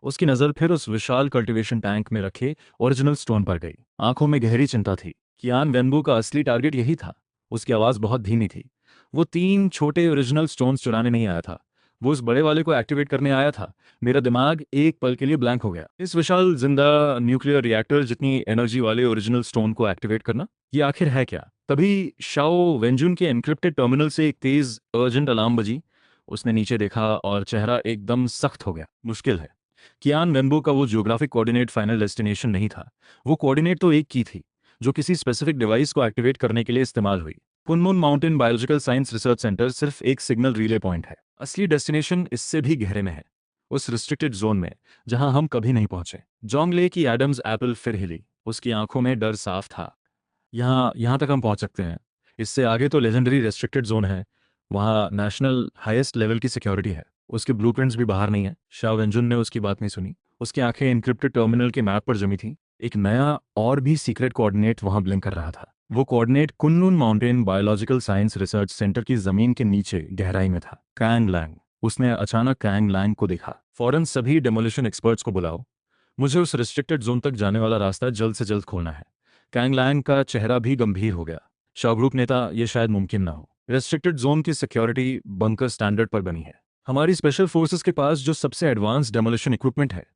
उसकी नजर फिर उस विशाल कल्टीवेशन टैंक में रखे ओरिजिनल स्टोन पर गई। आंखों में गहरी चिंता थी। कियान वेनबू का असली टारगेट यही था। उसकी आवाज बहुत धीमी थी। वो 3 छोटे ओरिजिनल स्टोन्स चुराने नहीं आया था, वो उस बड़े वाले को एक्टिवेट करने आया था। मेरा दिमाग एक पल के लिए ब्लैंक हो गया। इस विशाल जिंदा न्यूक्लियर रिएक्टर जितनी एनर्जी वाले ओरिजिनल स्टोन को एक्टिवेट करना, ये आखिर है क्या? तभी शाओ वेंजुन के एन्क्रिप्टेड टर्मिनल से एक तेज अर्जेंट अलार्म बजी। उसने नीचे देखा और चेहरा एकदम सख्त हो गया। मुश्किल है। कियान वेनबो का वो जियोग्राफिक कोऑर्डिनेट फाइनल डेस्टिनेशन नहीं था। वो कोऑर्डिनेट तो एक की थी, जो किसी स्पेसिफिक डिवाइस को एक्टिवेट करने के लिए इस्तेमाल हुई। Kunlun mountain biological science research centre सिर्फ एक सिग्नल रिले पॉइंट है। असली डेस्टिनेशन इससे भी गहरे में है, उस रिस्ट्रिक्टेड जोन में जहां हम कभी नहीं पहुंचे। जोंगले की एडम्स एप्पल फिर हिली। उसकी आंखों में डर साफ था। यहाँ यहाँ तक हम पहुंच सकते हैं। इससे आगे तो लेजेंडरी रेस्ट्रिक्टेड जोन है। वहाँ नेशनल हाईएस्ट लेवल की सिक्योरिटी है। उसके ब्लूप्रिंट्स भी बाहर नहीं है। शाह वेंजुन ने उसकी बात नहीं सुनी। उसकी आंखें एन्क्रिप्टेड टर्मिनल के मैप पर जमी थीं। एक नया और भी सीक्रेट कोऑर्डिनेट वहां ब्लिंक कर रहा था। वो coordinate Kunlun mountain biological science research centre की जमीन के नीचे गहराई में था। कैंग लैंग, उसने अचानक कैंग लैंग को देखा। फौरन सभी डेमोलिशन एक्सपर्ट्स को बुलाओ। मुझे उस रिस्ट्रिक्टेड जोन तक जाने वाला रास्ता जल्द से जल्द खोलना है। कैंग लैंग का चेहरा भी गंभीर हो गया। शाह ग्रुप नेता, ये शायद मुमकिन ना हो। रेस्ट्रिक्टेड जोन की सिक्योरिटी बंकर स्टैंडर्ड पर बनी है। हमारी स्पेशल फोर्सेस के पास जो सबसे एडवांस डेमोलिशन इक्विपमेंट है,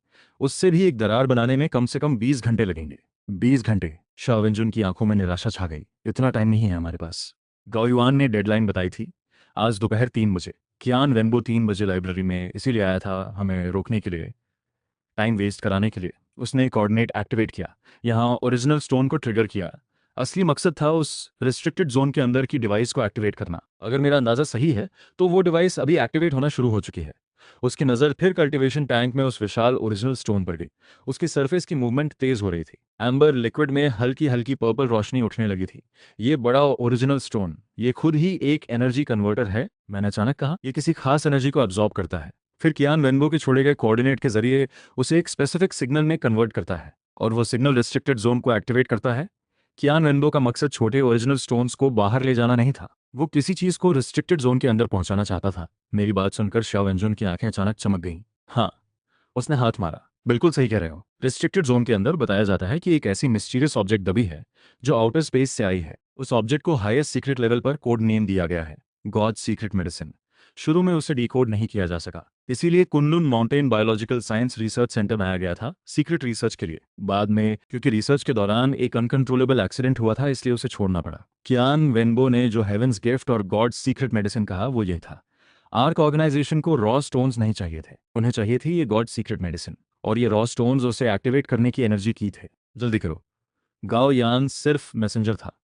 उससे भी एक दरार बनाने में कम से कम 20 घंटे लगेंगे। 20 घंटे? शाह वेंजुन की आंखों में निराशा छा गई। इतना टाइम नहीं है हमारे पास। गाओयुआन ने डेडलाइन बताई थी, आज दोपहर 3 बजे। कियान वेनबो 3 बजे लाइब्रेरी में इसीलिए आया था, हमें रोकने के लिए, टाइम वेस्ट कराने के लिए। उसने कोऑर्डिनेट एक्टिवेट किया, यहाँ ओरिजिनल स्टोन को ट्रिगर किया। असली मकसद था उस रिस्ट्रिक्टेड जोन के अंदर की डिवाइस को एक्टिवेट करना। अगर मेरा अंदाजा सही है तो वो डिवाइस अभी एक्टिवेट होना शुरू हो चुकी है। उसकी नज़र फिर कल्टीवेशन टैंक में उस विशाल ओरिजिनल स्टोन पर गई। उसकी सरफेस की मूवमेंट तेज हो रही थी। एम्बर लिक्विड में हल्की हल्की पर्पल रोशनी उठने लगी थी। ये बड़ा ओरिजिनल स्टोन, ये खुद ही एक एनर्जी कन्वर्टर है। मैंने अचानक कहा, ये किसी खास एनर्जी को अब्जॉर्ब करता है, फिर कियान वेनबो के छोड़े गए कोऑर्डिनेट के जरिए उसे एक स्पेसिफिक सिग्नल में कन्वर्ट करता है, और वो सिग्नल रिस्ट्रिक्टेड जोन को एक्टिवेट करता है। कियान वेनबो का मकसद छोटे ओरिजिनल स्टोन्स को बाहर ले जाना नहीं था, वो किसी चीज को रिस्ट्रिक्टेड जोन के अंदर पहुंचाना चाहता था। मेरी बात सुनकर शाह वेंजुन की आंखें अचानक चमक गईं। हाँ, उसने हाथ मारा। बिल्कुल सही कह रहे हो। रिस्ट्रिक्टेड जोन के अंदर बताया जाता है कि एक ऐसी मिस्टीरियस ऑब्जेक्ट दबी है जो आउटर स्पेस से आई है। उस ऑब्जेक्ट को हाईएस्ट सीक्रेट लेवल पर कोड नेम दिया गया है, गॉड सीक्रेट मेडिसिन। शुरू में उसे डिकोड नहीं किया जा सका, इसीलिए Kunlun mountain biological science research centre बनाया गया था, सीक्रेट रिसर्च के लिए। बाद में क्योंकि रिसर्च के दौरान एक अनकंट्रोलेबल एक्सीडेंट हुआ था, इसलिए उसे छोड़ना पड़ा। कियान वेनबो ने जो हेवेंस गिफ्ट और गॉड सीक्रेट मेडिसिन कहा, वो ये था। आर्क ऑर्गेनाइजेशन को रॉ स्टोन्स नहीं चाहिए थे, उन्हें चाहिए थी ये गॉड सीक्रेट मेडिसिन, और ये रॉ स्टोन्स उसे एक्टिवेट करने की एनर्जी की थे। जल्दी करो। गाओ यान सिर्फ मैसेंजर था,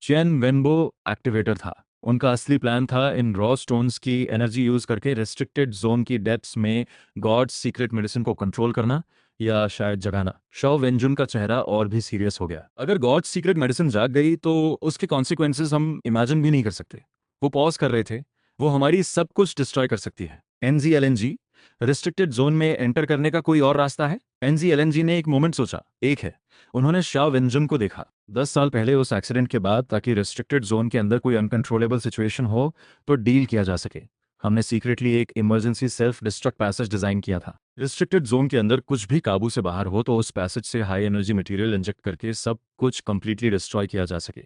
चेन वेनबो एक्टिवेटर था। उनका असली प्लान था इन रॉ स्टोन्स की एनर्जी यूज करके रेस्ट्रिक्टेड जोन की डेप्थ्स में गॉड्स सीक्रेट मेडिसिन को कंट्रोल करना या शायद जगाना। शॉ वेंजुन का चेहरा और भी सीरियस हो गया। अगर गॉड्स सीक्रेट मेडिसिन जाग गई तो उसके कॉन्सिक्वेंसेस हम इमेजिन भी नहीं कर सकते। वो पॉज कर रहे थे। वो हमारी सब कुछ डिस्ट्रॉय कर सकती है। एनजीएलएनजी रिस्ट्रिक्टेड जोन में एंटर करने का कोई और रास्ता है? एनजीएलएनजी ने एक मोमेंट सोचा। एक है। उन्होंने शॉ वेंजुन को देखा 10 साल पहले उस एक्सीडेंट के बाद, ताकि रिस्ट्रिक्टेड जोन के अंदर कोई अनकंट्रोलेबल सिचुएशन हो तो डील किया जा सके। हमने सीक्रेटली एक emergency self destruct passage design किया था। रिस्ट्रिक्टेड जोन के अंदर कुछ भी काबू से बाहर हो तो उस पैसेज से हाई एनर्जी मटेरियल इंजेक्ट करके सब कुछ कंप्लीटली डिस्ट्रॉय किया जा सके।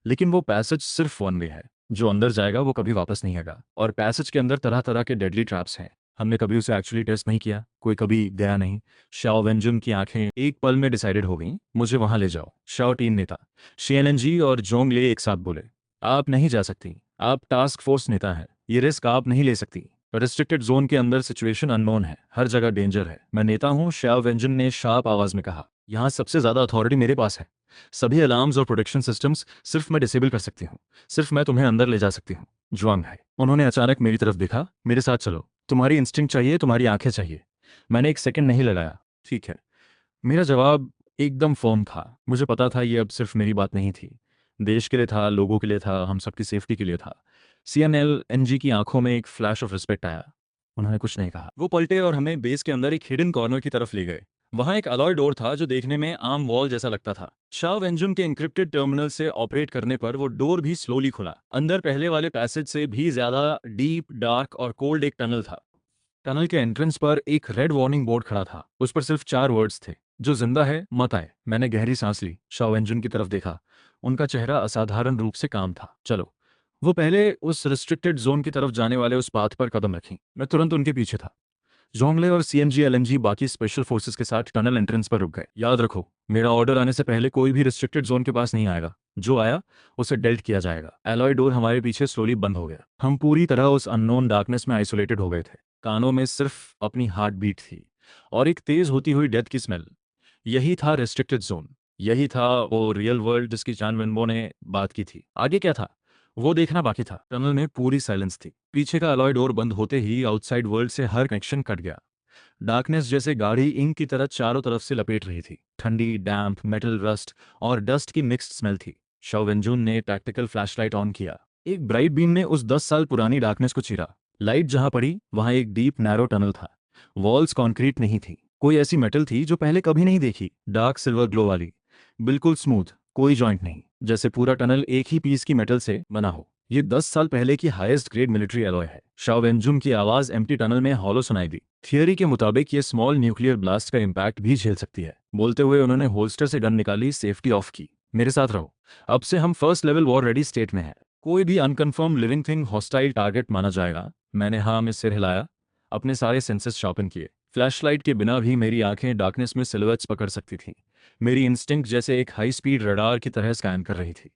लेकिन वो पैसेज सिर्फ वन वे है। जो अंदर जाएगा वो कभी वापस नहीं आएगा। और पैसेज के अंदर तरह तरह के डेडली ट्रैप्स हैं। हमने कभी उसे एक्चुअली टेस्ट नहीं किया, कोई कभी गया नहीं। शाओ वेंजुन की आंखें एक पल में डिसाइडेड हो गईं, मुझे वहां ले जाओ। शाओ टीन नेता शियनजी और जोंग ले एक साथ बोले, आप नहीं जा सकती। आप टास्क फोर्स नेता हैं, ये रिस्क आप नहीं ले सकती। रिस्ट्रिक्टेड जोन के अंदर सिचुएशन अननोन है, हर जगह डेंजर है। मैं नेता हूँ, शाओ वेंजुन ने शार्प आवाज में कहा। यहाँ सबसे ज्यादा अथॉरिटी मेरे पास है। सभी अलार्म्स और प्रोटेक्शन सिस्टम्स सिर्फ मैं डिसेबल कर सकती हूँ। सिर्फ मैं तुम्हें अंदर ले जा सकती हूँ। जुआंग है। उन्होंने अचानक मेरी तरफ देखा। मेरे साथ चलो। तुम्हारी इंस्टिंक्ट चाहिए, तुम्हारी आंखें चाहिए। मैंने एक सेकंड नहीं लगाया। ठीक है। मेरा जवाब एकदम फर्म था। मुझे पता था ये अब सिर्फ मेरी बात नहीं थी, देश के लिए था, लोगों के लिए था, हम सबकी सेफ्टी के लिए था। सीएनएल एनजी की आंखों में एक फ्लैश ऑफ रिस्पेक्ट आया। उन्होंने कुछ नहीं कहा। वो पलटे और हमें बेस के अंदर एक हिडन कॉर्नर की तरफ ले गए। वहां एक अलॉय डोर था जो देखने में आम वॉल जैसा लगता था। शाओ वेंजुन के इंक्रिप्टेड टर्मिनल से ऑपरेट करने पर वो डोर भी स्लोली खुला। अंदर पहले वाले पैसेज से भी ज्यादा डीप, डार्क और कोल्ड एक टनल था। टनल के एंट्रेंस पर एक रेड वार्निंग बोर्ड खड़ा था। उस पर सिर्फ 4 वर्ड्स थे, जो जिंदा है मत आए। मैंने गहरी सांस ली, शाओ वेंजुन की तरफ देखा। उनका चेहरा असाधारण रूप से काम था। चलो। वो पहले उस रिस्ट्रिक्टेड जोन की तरफ जाने वाले उस पाथ पर कदम रखी। मैं तुरंत उनके पीछे था। जोंगले और सीएमजी एलएमजी बाकी स्पेशल फोर्सेस के साथ टनल एंट्रेंस पर रुक गए। याद रखो, मेरा ऑर्डर आने से पहले कोई भी रिस्ट्रिक्टेड जोन के पास नहीं आएगा। जो आया उसे डेल्ट किया जाएगा। एलॉय डोर हमारे पीछे स्लोली बंद हो गया। हम पूरी तरह उस अननोन डार्कनेस में आइसोलेटेड हो गए थे। कानों में सिर्फ अपनी हार्ट बीट थी और एक तेज होती हुई डेथ की स्मेल। यही था रिस्ट्रिक्टेड जोन। यही था वो रियल वर्ल्ड जिसकी जान विनबो ने बात की थी। आगे क्या था वो देखना बाकी था। टनल में पूरी साइलेंस थी। पीछे का अलॉय डोर बंद होते ही आउटसाइड वर्ल्ड से हर कनेक्शन कट गया। डार्कनेस जैसे गाढ़ी इंक की तरह चारों तरफ से लपेट रही थी। ठंडी, डैम्प, मेटल रस्ट और डस्ट की मिक्स्ड स्मेल थी। शाओ वेंजुन ने टैक्टिकल फ्लैशलाइट ऑन किया। एक ब्राइट बीम ने उस 10 साल पुरानी डार्कनेस को चीरा। लाइट जहां पड़ी वहां एक डीप नैरो टनल था। वॉल्स कॉन्क्रीट नहीं थी, कोई ऐसी मेटल थी जो पहले कभी नहीं देखी। डार्क सिल्वर ग्लो वाली, बिल्कुल स्मूथ, कोई जॉइंट नहीं, जैसे पूरा टनल एक ही पीस की मेटल से बना हो। ये 10 साल पहले की हाईएस्ट ग्रेड मिलिट्री एलॉय है। शाओ वेंजुन की आवाज एम्प्टी टनल में हॉलो सुनाई दी। थियरी के मुताबिक ये स्मॉल न्यूक्लियर ब्लास्ट का इम्पैक्ट भी झेल सकती है। बोलते हुए उन्होंने होल्स्टर से गन निकाली, सेफ्टी ऑफ की। मेरे साथ रहो। अब से हम first level war ready state में हैं। कोई भी unconfirm living thing hostile target माना जाएगा। मैंने हाँ में सिर हिलाया, अपने सारे सेंसेस शार्पन किए। फ्लैशलाइट के बिना भी मेरी आंखें डार्कनेस में सिलुएट्स पकड़ सकती थीं। मेरी इंस्टिंक्ट जैसे एक हाई स्पीड रडार की तरह स्कैन कर रही थी।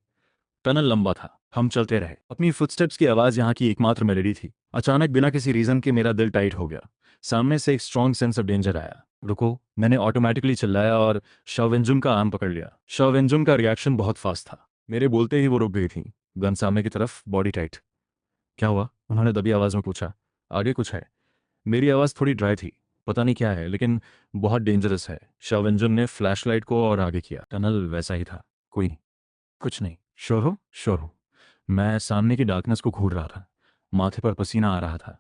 टनल लंबा था। हम चलते रहे। अपनी फुटस्टेप्स की आवाज यहाँ की एकमात्र मेलोडी थी। अचानक बिना किसी रीजन के मेरा दिल टाइट हो गया। सामने से एक स्ट्रॉन्ग सेंस ऑफ डेंजर आया। रुको, मैंने ऑटोमेटिकली चिल्लाया और शाओ वेंजुन का आर्म पकड़ लिया। शाओ वेंजुन का रिएक्शन बहुत फास्ट था। मेरे बोलते ही वो रुक गई थी, गन सामने की तरफ, बॉडी टाइट। क्या हुआ? उन्होंने दबी आवाज में पूछा। आगे कुछ है। मेरी आवाज थोड़ी ड्राई थी। पता नहीं क्या है, लेकिन बहुत डेंजरस है। शाओ वेंजुन ने फ्लैशलाइट को और आगे किया। टनल वैसा ही था। कोई नहीं, कुछ नहीं। श्योर हो? श्योर हो। मैं सामने की डार्कनेस को घूर रहा था। माथे पर पसीना आ रहा था।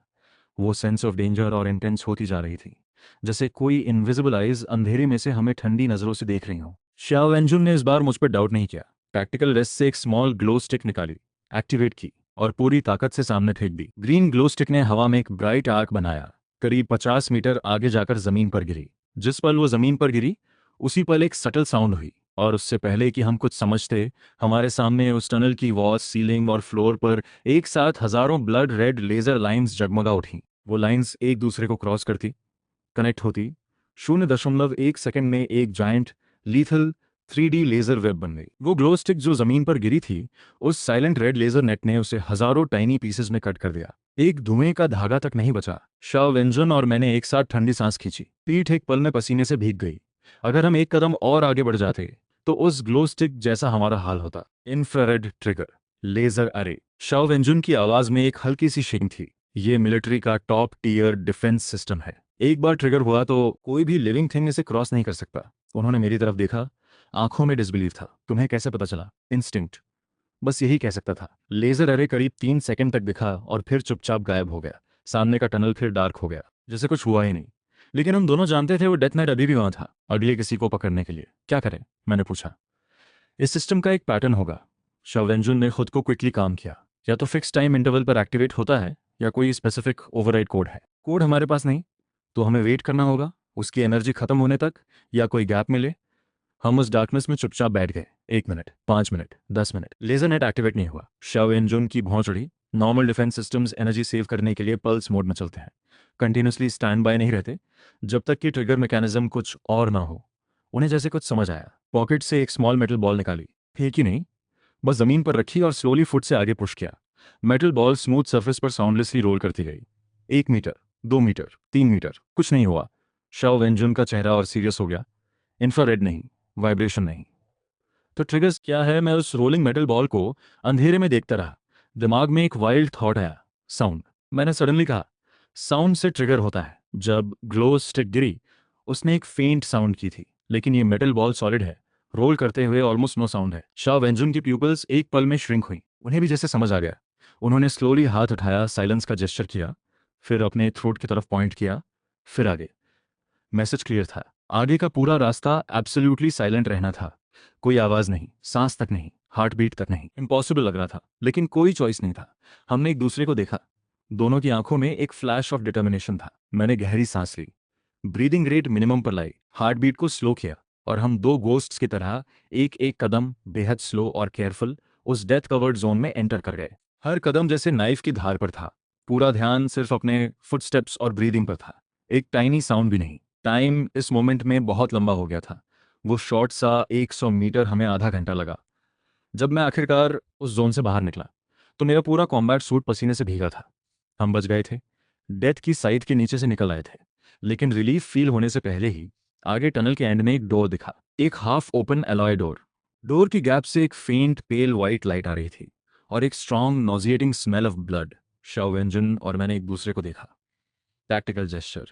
वो सेंस ऑफ डेंजर और इंटेंस होती जा रही थी, जैसे कोई इनविजिबल आइज अंधेरे में से हमें ठंडी नजरों से देख रही हो। शाओ वेंजुन ने इस बार मुझ पर डाउट नहीं किया। प्रैक्टिकल रेस्ट से एक स्मॉल ग्लो स्टिक निकाली, एक्टिवेट की और पूरी ताकत से सामने फेंक दी। ग्रीन ग्लो स्टिक ने हवा में एक ब्राइट आर्क बनाया। करीब 50 मीटर आगे जाकर जमीन पर गिरी। जिस पल वो जमीन पर गिरी उसी पल एक सटल साउंड हुई, और उससे पहले कि हम कुछ समझते, हमारे सामने उस टनल की वॉल्स, सीलिंग और फ्लोर पर एक साथ हजारों ब्लड रेड लेजर लाइंस जगमगा उठी। वो लाइंस एक दूसरे को क्रॉस करती, कनेक्ट होती। 0.1 सेकंड में एक giant lethal 3D laser web बन गई। वो ग्लो स्टिक जो जमीन पर गिरी थी, उस साइलेंट रेड लेजर नेट ने उसे हजारों टाइनी पीसेस में कट कर दिया। एक धुएं का धागा तक नहीं बचा। शाओ वेंजुन और मैंने एक साथ ठंडी सांस खींची। पीठ एक पल में पसीने से भीग गई। अगर हम एक कदम और आगे बढ़ जाते तो उस ग्लो स्टिक जैसा हमारा हाल होता। Infrared trigger. लेजर अरे। शव इंजन की आवाज में एक हल्की सी शेकिंग थी। ये मिलिट्री का टॉप टीयर डिफेंस सिस्टम है। एक बार ट्रिगर हुआ तो कोई भी लिविंग थिंग इसे क्रॉस नहीं कर सकता। उन्होंने मेरी तरफ देखा, आंखों में डिसबिलीव था। तुम्हें कैसे पता चला? इंस्टिंक्ट, बस यही कह सकता था। लेजर अरे करीब 3 सेकंड तक दिखा और फिर चुपचाप गायब हो गया। सामने का टनल फिर डार्क हो गया, जैसे कुछ हुआ ही नहीं। लेकिन हम दोनों जानते थे वो डेथ नाइट अभी भी वहां था, अगले किसी को पकड़ने के लिए। क्या करें? मैंने पूछा। इस सिस्टम का एक पैटर्न होगा। शवेंजुन ने खुद को क्विकली काम किया। या तो फिक्स टाइम इंटरवल पर एक्टिवेट होता है या कोई स्पेसिफिक ओवरराइड कोड है। कोड हमारे पास नहीं, तो हमें वेट करना होगा उसकी एनर्जी खत्म होने तक, या कोई गैप मिले। हम उस डार्कनेस में चुपचाप बैठ गए। 1 minute, 5 minute, 10 minute, laser net activate नहीं हुआ। शव इंजन की भौं चढ़ी। Normal defense systems energy save करने के लिए पल्स मोड में चलते हैं, कंटिन्यूसली स्टैंड बाय नहीं रहते जब तक कि ट्रिगर मैकेनिज्म कुछ और ना हो। उन्हें जैसे कुछ समझ आया। पॉकेट से एक स्मॉल मेटल बॉल निकाली, फेंकी नहीं, बस जमीन पर रखी और स्लोली फुट से आगे पुश किया। मेटल बॉल स्मूथ सरफेस पर साउंडलेसली रोल करती गई। 1 मीटर, 2 मीटर, 3 मीटर, कुछ नहीं हुआ। शव इंजन का चेहरा और सीरियस हो गया। इंफ्रारेड नहीं, वाइब्रेशन नहीं। तो ट्रिगर्स क्या है? मैं उस रोलिंग मेटल बॉल को अंधेरे में देखता रहा। दिमाग में एक वाइल्ड थॉट आया, साउंड। मैंने सडनली कहा, साउंड से ट्रिगर होता है। जब ग्लो स्टिक गिरी, उसने एक फेंट साउंड की थी, लेकिन ये मेटल बॉल सॉलिड है। रोल करते हुए ऑलमोस्ट नो साउंड है। शाह वेंजुन की प्यूपल्स एक पल में श्रिंक हुई। उन्हें भी जैसे समझ आ गया। उन्होंने स्लोली हाथ उठाया, साइलेंस का जेस्चर किया, फिर अपने थ्रोट की तरफ पॉइंट किया, फिर आगे। मैसेज क्लियर था। आगे का पूरा रास्ता एब्सोल्युटली साइलेंट रहना था। कोई आवाज नहीं, सांस तक नहीं, हार्ट बीट तक नहीं। इम्पॉसिबल लग रहा था, लेकिन कोई चॉइस नहीं था। हमने एक दूसरे को देखा। दोनों की आंखों में एक फ्लैश ऑफ डिटर्मिनेशन था। मैंने गहरी सांस ली, ब्रीदिंग रेट मिनिमम पर लाई, हार्ट बीट को स्लो किया, और हम दो गोस्ट्स की तरह एक एक कदम बेहद स्लो और केयरफुल उस डेथ कवर्ड जोन में एंटर कर गए। हर कदम जैसे नाइफ की धार पर था। पूरा ध्यान सिर्फ अपने फुटस्टेप्स और ब्रीदिंग पर था। एक टाइनी साउंड भी नहीं। टाइम इस मोमेंट में बहुत लंबा हो गया था। वो शॉर्ट सा 100 मीटर हमें आधा घंटा लगा। जब मैं आखिरकार उस जोन से बाहर निकला तो मेरा पूरा कॉम्बैट सूट पसीने से भीगा था। हम बच गए थे, डेथ की साइड के नीचे से निकल आए थे। लेकिन रिलीफ फील होने से पहले ही आगे टनल के एंड में एक डोर दिखा, एक half open alloy door. Door की गैप से एक फेंट पेल वाइट लाइट आ रही थी और एक स्ट्रॉन्ग नॉजिएटिंग स्मेल ऑफ ब्लड। शव इंजन और मैंने एक दूसरे को देखा। टैक्टिकल जेस्चर,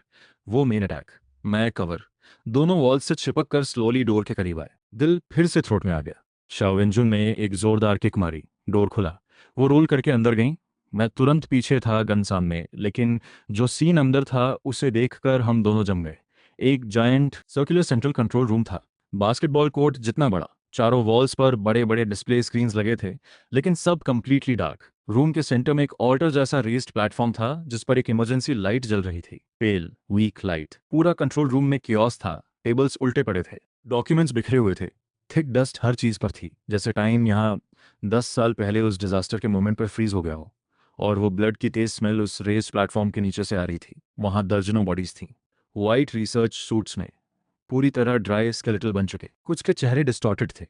वो मेन अटैक, मैं कवर। दोनों वॉल से चिपक कर स्लोली डोर के करीब आए। दिल फिर से थ्रोट में आ गया। शव इंजन ने एक जोरदार किक मारी, डोर खुला। वो रोल करके अंदर गई। मैं तुरंत पीछे था, गन सामने, लेकिन जो सीन अंदर था उसे देखकर हम दोनों जम गए। एक giant circular central control room था, बास्केटबॉल कोर्ट जितना बड़ा। चारों वॉल्स पर बड़े बड़े डिस्प्ले स्क्रीन्स लगे थे, लेकिन सब कंप्लीटली डार्क। रूम के सेंटर में एक ऑल्टर जैसा रेस्ड प्लेटफॉर्म था जिस पर एक इमरजेंसी लाइट जल रही थी, पेल वीक लाइट। पूरा कंट्रोल रूम में कियोस था। टेबल्स उल्टे पड़े थे, डॉक्यूमेंट्स बिखरे हुए थे, थिक डस्ट हर चीज पर थी, जैसे टाइम यहाँ 10 साल पहले उस डिजास्टर के मोमेंट पर फ्रीज हो गया हो। और वो ब्लड की तेज स्मेल उस रेस्ड प्लेटफॉर्म के नीचे से आ रही थी। वहां दर्जनों बॉडीज थी, वाइट रिसर्च सूट्स में, पूरी तरह ड्राई स्केलेटल बन चुके। कुछ के चेहरे डिस्टॉर्टेड थे,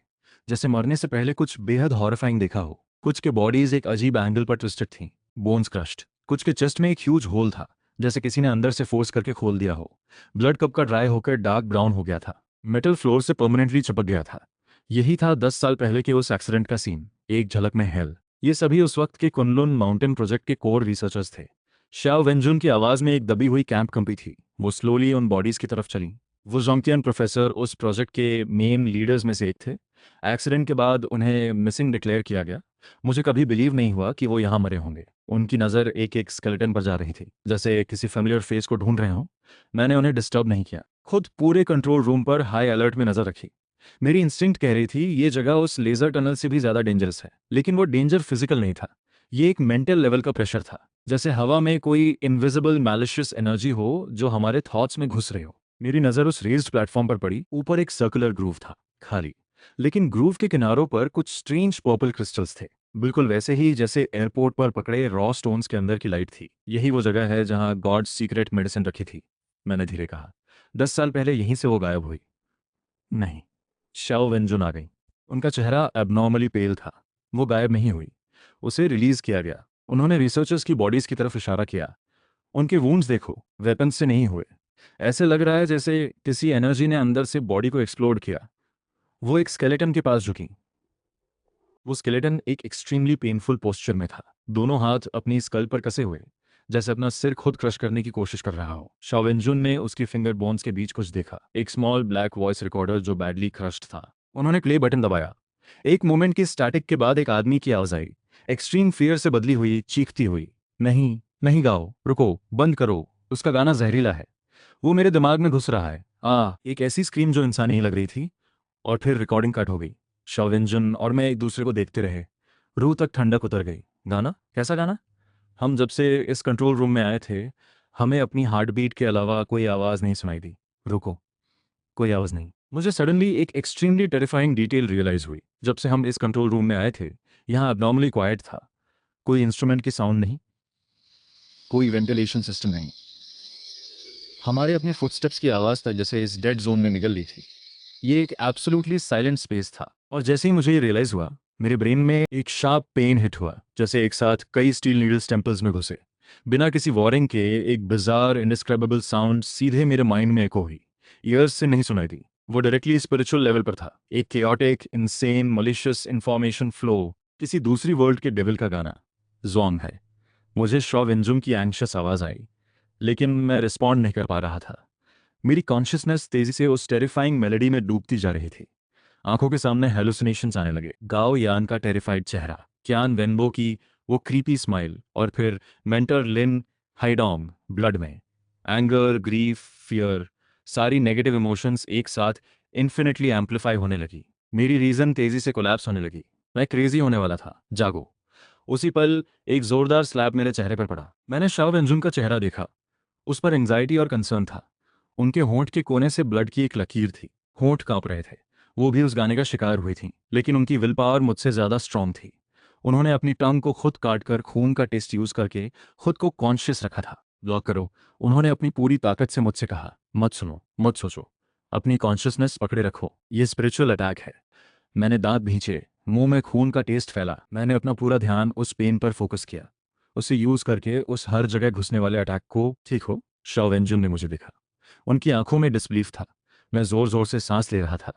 जैसे मरने से पहले कुछ बेहद हॉरिफाइंग देखा हो। कुछ के बॉडीज एक अजीब एंगल पर ट्विस्टेड थीं, बोन्स क्रश्ड। कुछ के चेस्ट में एक ह्यूज होल था, जैसे किसी ने अंदर से फोर्स करके खोल दिया हो। ब्लड कप का ड्राई होकर डार्क ब्राउन हो गया था, मेटल फ्लोर से परमानेंटली चिपक गया था। यही था 10 साल पहले के उस एक्सीडेंट का सीन, एक झलक में हेल। ये सभी उस वक्त के कुनलुन माउंटेन प्रोजेक्ट के कोर रिसर्चर्स थे। शाओ वेंजुन की आवाज में एक दबी हुई कैंप कंपी थी। वो स्लोली उन बॉडीज की तरफ चली। वो जोंगतियन प्रोफेसर उस प्रोजेक्ट के मेन लीडर्स में से एक थे। एक्सीडेंट के बाद उन्हें मिसिंग डिक्लेयर किया गया। मुझे कभी बिलीव नहीं हुआ कि वो यहाँ मरे होंगे। उनकी नज़र एक एक स्केलेटन पर जा रही थी, जैसे किसी फेमिलियर फेस को ढूंढ रहे हों। मैंने उन्हें डिस्टर्ब नहीं किया, खुद पूरे कंट्रोल रूम पर हाई अलर्ट में नजर रखी। मेरी इंस्टिंक्ट कह रही थी ये जगह उस लेजर टनल से भी ज्यादा डेंजरस है। लेकिन वो डेंजर फिजिकल नहीं था, ये एक मेंटल लेवल का प्रेशर था, जैसे हवा में कोई इनविजिबल मैलिशियस एनर्जी हो जो हमारे थॉट्स में घुस रही हो। मेरी नज़र उस रेज्ड प्लेटफॉर्म पर पड़ी। ऊपर एक सर्कुलर ग्रूव था, खाली, लेकिन ग्रूव के किनारों पर कुछ स्ट्रेंज पर्पल क्रिस्टल्स थे, बिल्कुल वैसे ही जैसे एयरपोर्ट पर पकड़े रॉ स्टोन्स के अंदर की लाइट थी। यही वो जगह है जहां गॉड्स सीक्रेट मेडिसिन रखी थी, मैंने धीरे कहा। 10 साल पहले यहीं से वो गायब हुई। नहीं। शाओ वेंजुन आ गई। उनका चेहरा एबनॉर्मली पेल था। वो गायब नहीं हुई, उसे रिलीज किया गया। उन्होंने रिसर्चर्स की बॉडीज की तरफ इशारा किया। उनके वूंड्स देखो, वेपन से नहीं हुए। ऐसे लग रहा है जैसे किसी एनर्जी ने अंदर से बॉडी को एक्सप्लोड किया। वो एक स्केलेटन के पास झुकी। वो स्केलेटन एक एक्सट्रीमली पेनफुल पोस्चर में था, दोनों हाथ अपनी स्कल पर कसे हुए, जैसे अपना सिर खुद क्रश करने की कोशिश कर रहा हो। शाओ वेंजुन ने उसकी फिंगर बोन्स के बीच कुछ देखा, एक स्मॉल ब्लैक वॉइस रिकॉर्डर जो बैडली क्रश्ड था। उन्होंने प्ले बटन दबाया। एक मोमेंट की स्टैटिक के बाद एक आदमी की आवाज आई, एक्सट्रीम फियर से बदली हुई, चीखती हुई, नहीं नहीं गाओ, रुको, बंद करो, उसका गाना जहरीला है, वो मेरे दिमाग में घुस रहा है। एक ऐसी स्क्रीम जो इंसान ही लग रही थी। और फिर रिकॉर्डिंग कट हो गई। शाओ वेंजुन और मैं एक दूसरे को देखते रहे। रूह तक ठंडक उतर गई। गाना? कैसा गाना? हम जब से इस कंट्रोल रूम में आए थे, हमें अपनी हार्ट बीट के अलावा कोई आवाज़ नहीं सुनाई दी। रुको, कोई आवाज़ नहीं। मुझे सडनली एक एक्सट्रीमली टेरिफाइंग डिटेल रियलाइज हुई। जब से हम इस कंट्रोल रूम में आए थे, यहाँ abnormally क्वाइट था। कोई इंस्ट्रूमेंट की साउंड नहीं, कोई वेंटिलेशन सिस्टम नहीं। हमारे अपने फुटस्टेप्स की आवाज़ तक जैसे इस डेड जोन में निकल ली थी। ये एक एब्सोल्युटली साइलेंट स्पेस था। और जैसे ही मुझे ये रियलाइज़ हुआ, मेरे ब्रेन में एक शार्प पेन हिट हुआ, जैसे एक साथ कई स्टील नीडल्स टेम्पल्स में घुसे। बिना किसी वार्निंग के एक बिजार इंडिस्क्राइबेबल साउंड सीधे मेरे माइंड में एको हुई। ईयर्स से नहीं सुनाई दी, वो डायरेक्टली स्पिरिचुअल लेवल पर था। एक chaotic, insane, malicious information flow, किसी दूसरी वर्ल्ड के डेविल का गाना। जोंग है। मुझे शॉ वेंजुम की एंग्शियस आवाज़ आई, लेकिन मैं रिस्पॉन्ड नहीं कर पा रहा था। मेरी कॉन्शियसनेस तेजी से उस टेरिफाइंग मेलोडी में डूबती जा रही थी। आंखों के सामने हेलुसिनेशंस आने लगे। गाओ यान का टेरिफाइड चेहरा, क्यान वेनबो की वो क्रीपी स्माइल, और फिर मेंटर लिन हाइडोंग ब्लड में। एंगर, ग्रीफ, फियर, सारी नेगेटिव इमोशंस एक साथ इन्फिनिटली एम्पलीफाई होने लगी। मेरी रीजन तेजी से कोलैप्स होने लगी। मैं क्रेजी होने वाला था। जागो। उसी पल एक जोरदार स्लैप मेरे चेहरे पर पड़ा। मैंने शाओ वेंजुन का चेहरा देखा। उस पर एंग्जाइटी और कंसर्न था। उनके होंठ के कोने से ब्लड की एक लकीर थी। होंठ कांप रहे थे। वो भी उस गाने का शिकार हुई थी, लेकिन उनकी विल पावर मुझसे ज्यादा स्ट्रांग थी। उन्होंने अपनी टंग को खुद काटकर खून का टेस्ट यूज करके खुद को कॉन्शियस रखा था। ब्लॉक करो, उन्होंने अपनी पूरी ताकत से मुझसे कहा। मत सुनो, मत सोचो, अपनी कॉन्शियसनेस पकड़े रखो, ये स्पिरिचुअल अटैक है। मैंने दांत भींचे, मुंह में खून का टेस्ट फैला। मैंने अपना पूरा ध्यान उस पेन पर फोकस किया, उसे यूज करके उस हर जगह घुसने वाले अटैक को। ठीक हो? शाओ वेंजुन ने मुझे देखा। उनकी आंखों में डिसबिलीफ था। मैं जोर जोर से सांस ले रहा था,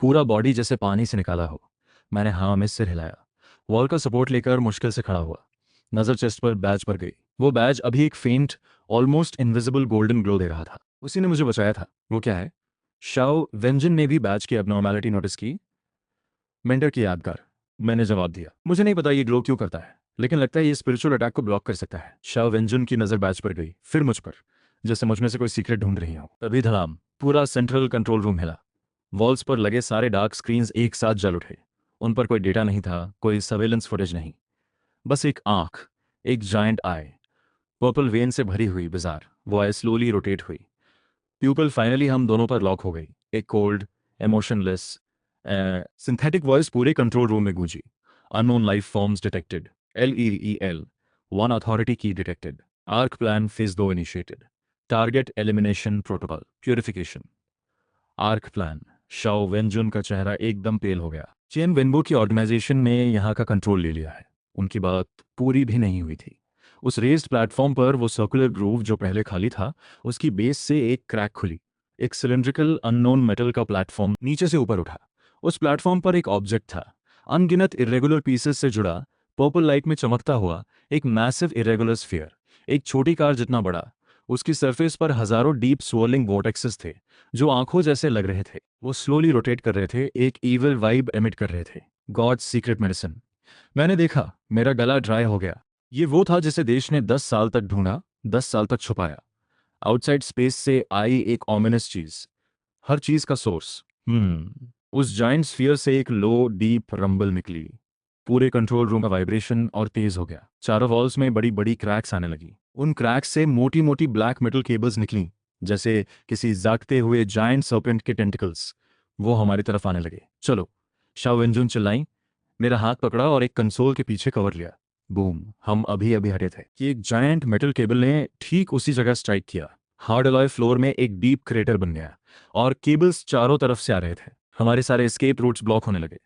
पूरा बॉडी जैसे पानी से निकाला हो। मैंने हाँ में सिर हिलाया। वॉल का सपोर्ट लेकर मुश्किल से खड़ा हुआ। नजर चेस्ट पर बैज पर गई। वो बैज अभी एक फेंट, ऑलमोस्ट इनविजिबल गोल्डन ग्लो दे रहा था। उसी ने मुझे बचाया था। वो क्या है? शाओ वेंजन ने भी बैज की एबनॉर्मैलिटी नोटिस की। मेंटर की यादगार, मैंने जवाब दिया। मुझे नहीं पता ये ग्लो क्यों करता है, लेकिन लगता है ये स्पिरिचुअल अटैक को ब्लॉक कर सकता है। शाओ वेंजुन की नजर बैच पर गई, फिर मुझ पर, जैसे मुझ में से कोई सीक्रेट ढूंढ रही हो। तभी धड़ाम, पूरा सेंट्रल कंट्रोल रूम हिला। वॉल्स पर लगे सारे डार्क स्क्रीन्स एक साथ जल उठे। उन पर कोई डेटा नहीं था, कोई सर्वेलेंस फुटेज नहीं, बस एक आंख, एक जायंट आई, पर्पल वेन से भरी हुई, बिजार। वो आई स्लोली रोटेट हुई। प्यूपल फाइनली हम दोनों पर लॉक हो गई। एक कोल्ड, इमोशनलेस, सिंथेटिक वॉइस पूरे कंट्रोल रूम में गूंजी। Unknown life forms detected. LEEL, one authority की detected. Ark plan phase 2 initiated. Target elimination protocol purification. Ark plan. Shao Wenjun का चेहरा एकदम पेल हो गया। चेन वेनबो की ऑर्गेनाइजेशन ने यहाँ का कंट्रोल ले लिया है। उनकी बात पूरी भी नहीं हुई थी। उस रेस्ड प्लेटफॉर्म पर वो सर्कुलर ग्रूव जो पहले खाली था, उसकी बेस से एक क्रैक खुली। एक सिलेंड्रिकल अननोन मेटल का प्लेटफॉर्म नीचे से ऊपर उठा। उस प्लेटफॉर्म पर एक ऑब्जेक्ट था, अनगिनत इरेगुलर पीसेस से जुड़ा, पर्पल लाइट में चमकता हुआ एक मैसिव इरेगुलर स्फीयर, एक छोटी कार जितना बड़ा। उसकी सरफेस पर हजारों डीप स्वर्लिंग वोर्टेक्सेस थे, जो आंखों जैसे लग रहे थे। वो स्लोली रोटेट कर रहे थे, एक ईविल वाइब एमिट कर रहे थे। God's secret medicine. मैंने देखा, मेरा गला ड्राई हो गया। ये वो था जिसे देश ने 10 साल तक ढूंढा, 10 साल तक छुपाया। आउटसाइड स्पेस से आई एक ऑमिनस चीज, हर चीज का सोर्स। उस जाइंट स्फीयर से एक लो डीप रंबल निकली। पूरे कंट्रोल रूम का वाइब्रेशन और तेज हो गया। चारों वॉल्स में बड़ी बड़ी क्रैक्स आने लगी। उन क्रैक्स से मोटी मोटी ब्लैक मेटल केबल्स निकली, जैसे किसी जागते हुए जायंट सर्पेंट के टेंटिकल्स। वो हमारी तरफ आने लगे। चलो, शाओ वेंजुन चिल्लाई। मेरा हाथ पकड़ा और एक कंसोल के पीछे कवर लिया। बूम, हम अभी अभी हटे थे कि एक जायंट मेटल केबल ने ठीक उसी जगह स्ट्राइक किया। हार्ड अलॉय फ्लोर में एक डीप क्रेटर बन गया और केबल्स चारों तरफ से आ रहे थे। हमारे सारे एस्केप रूट्स ब्लॉक होने लगे।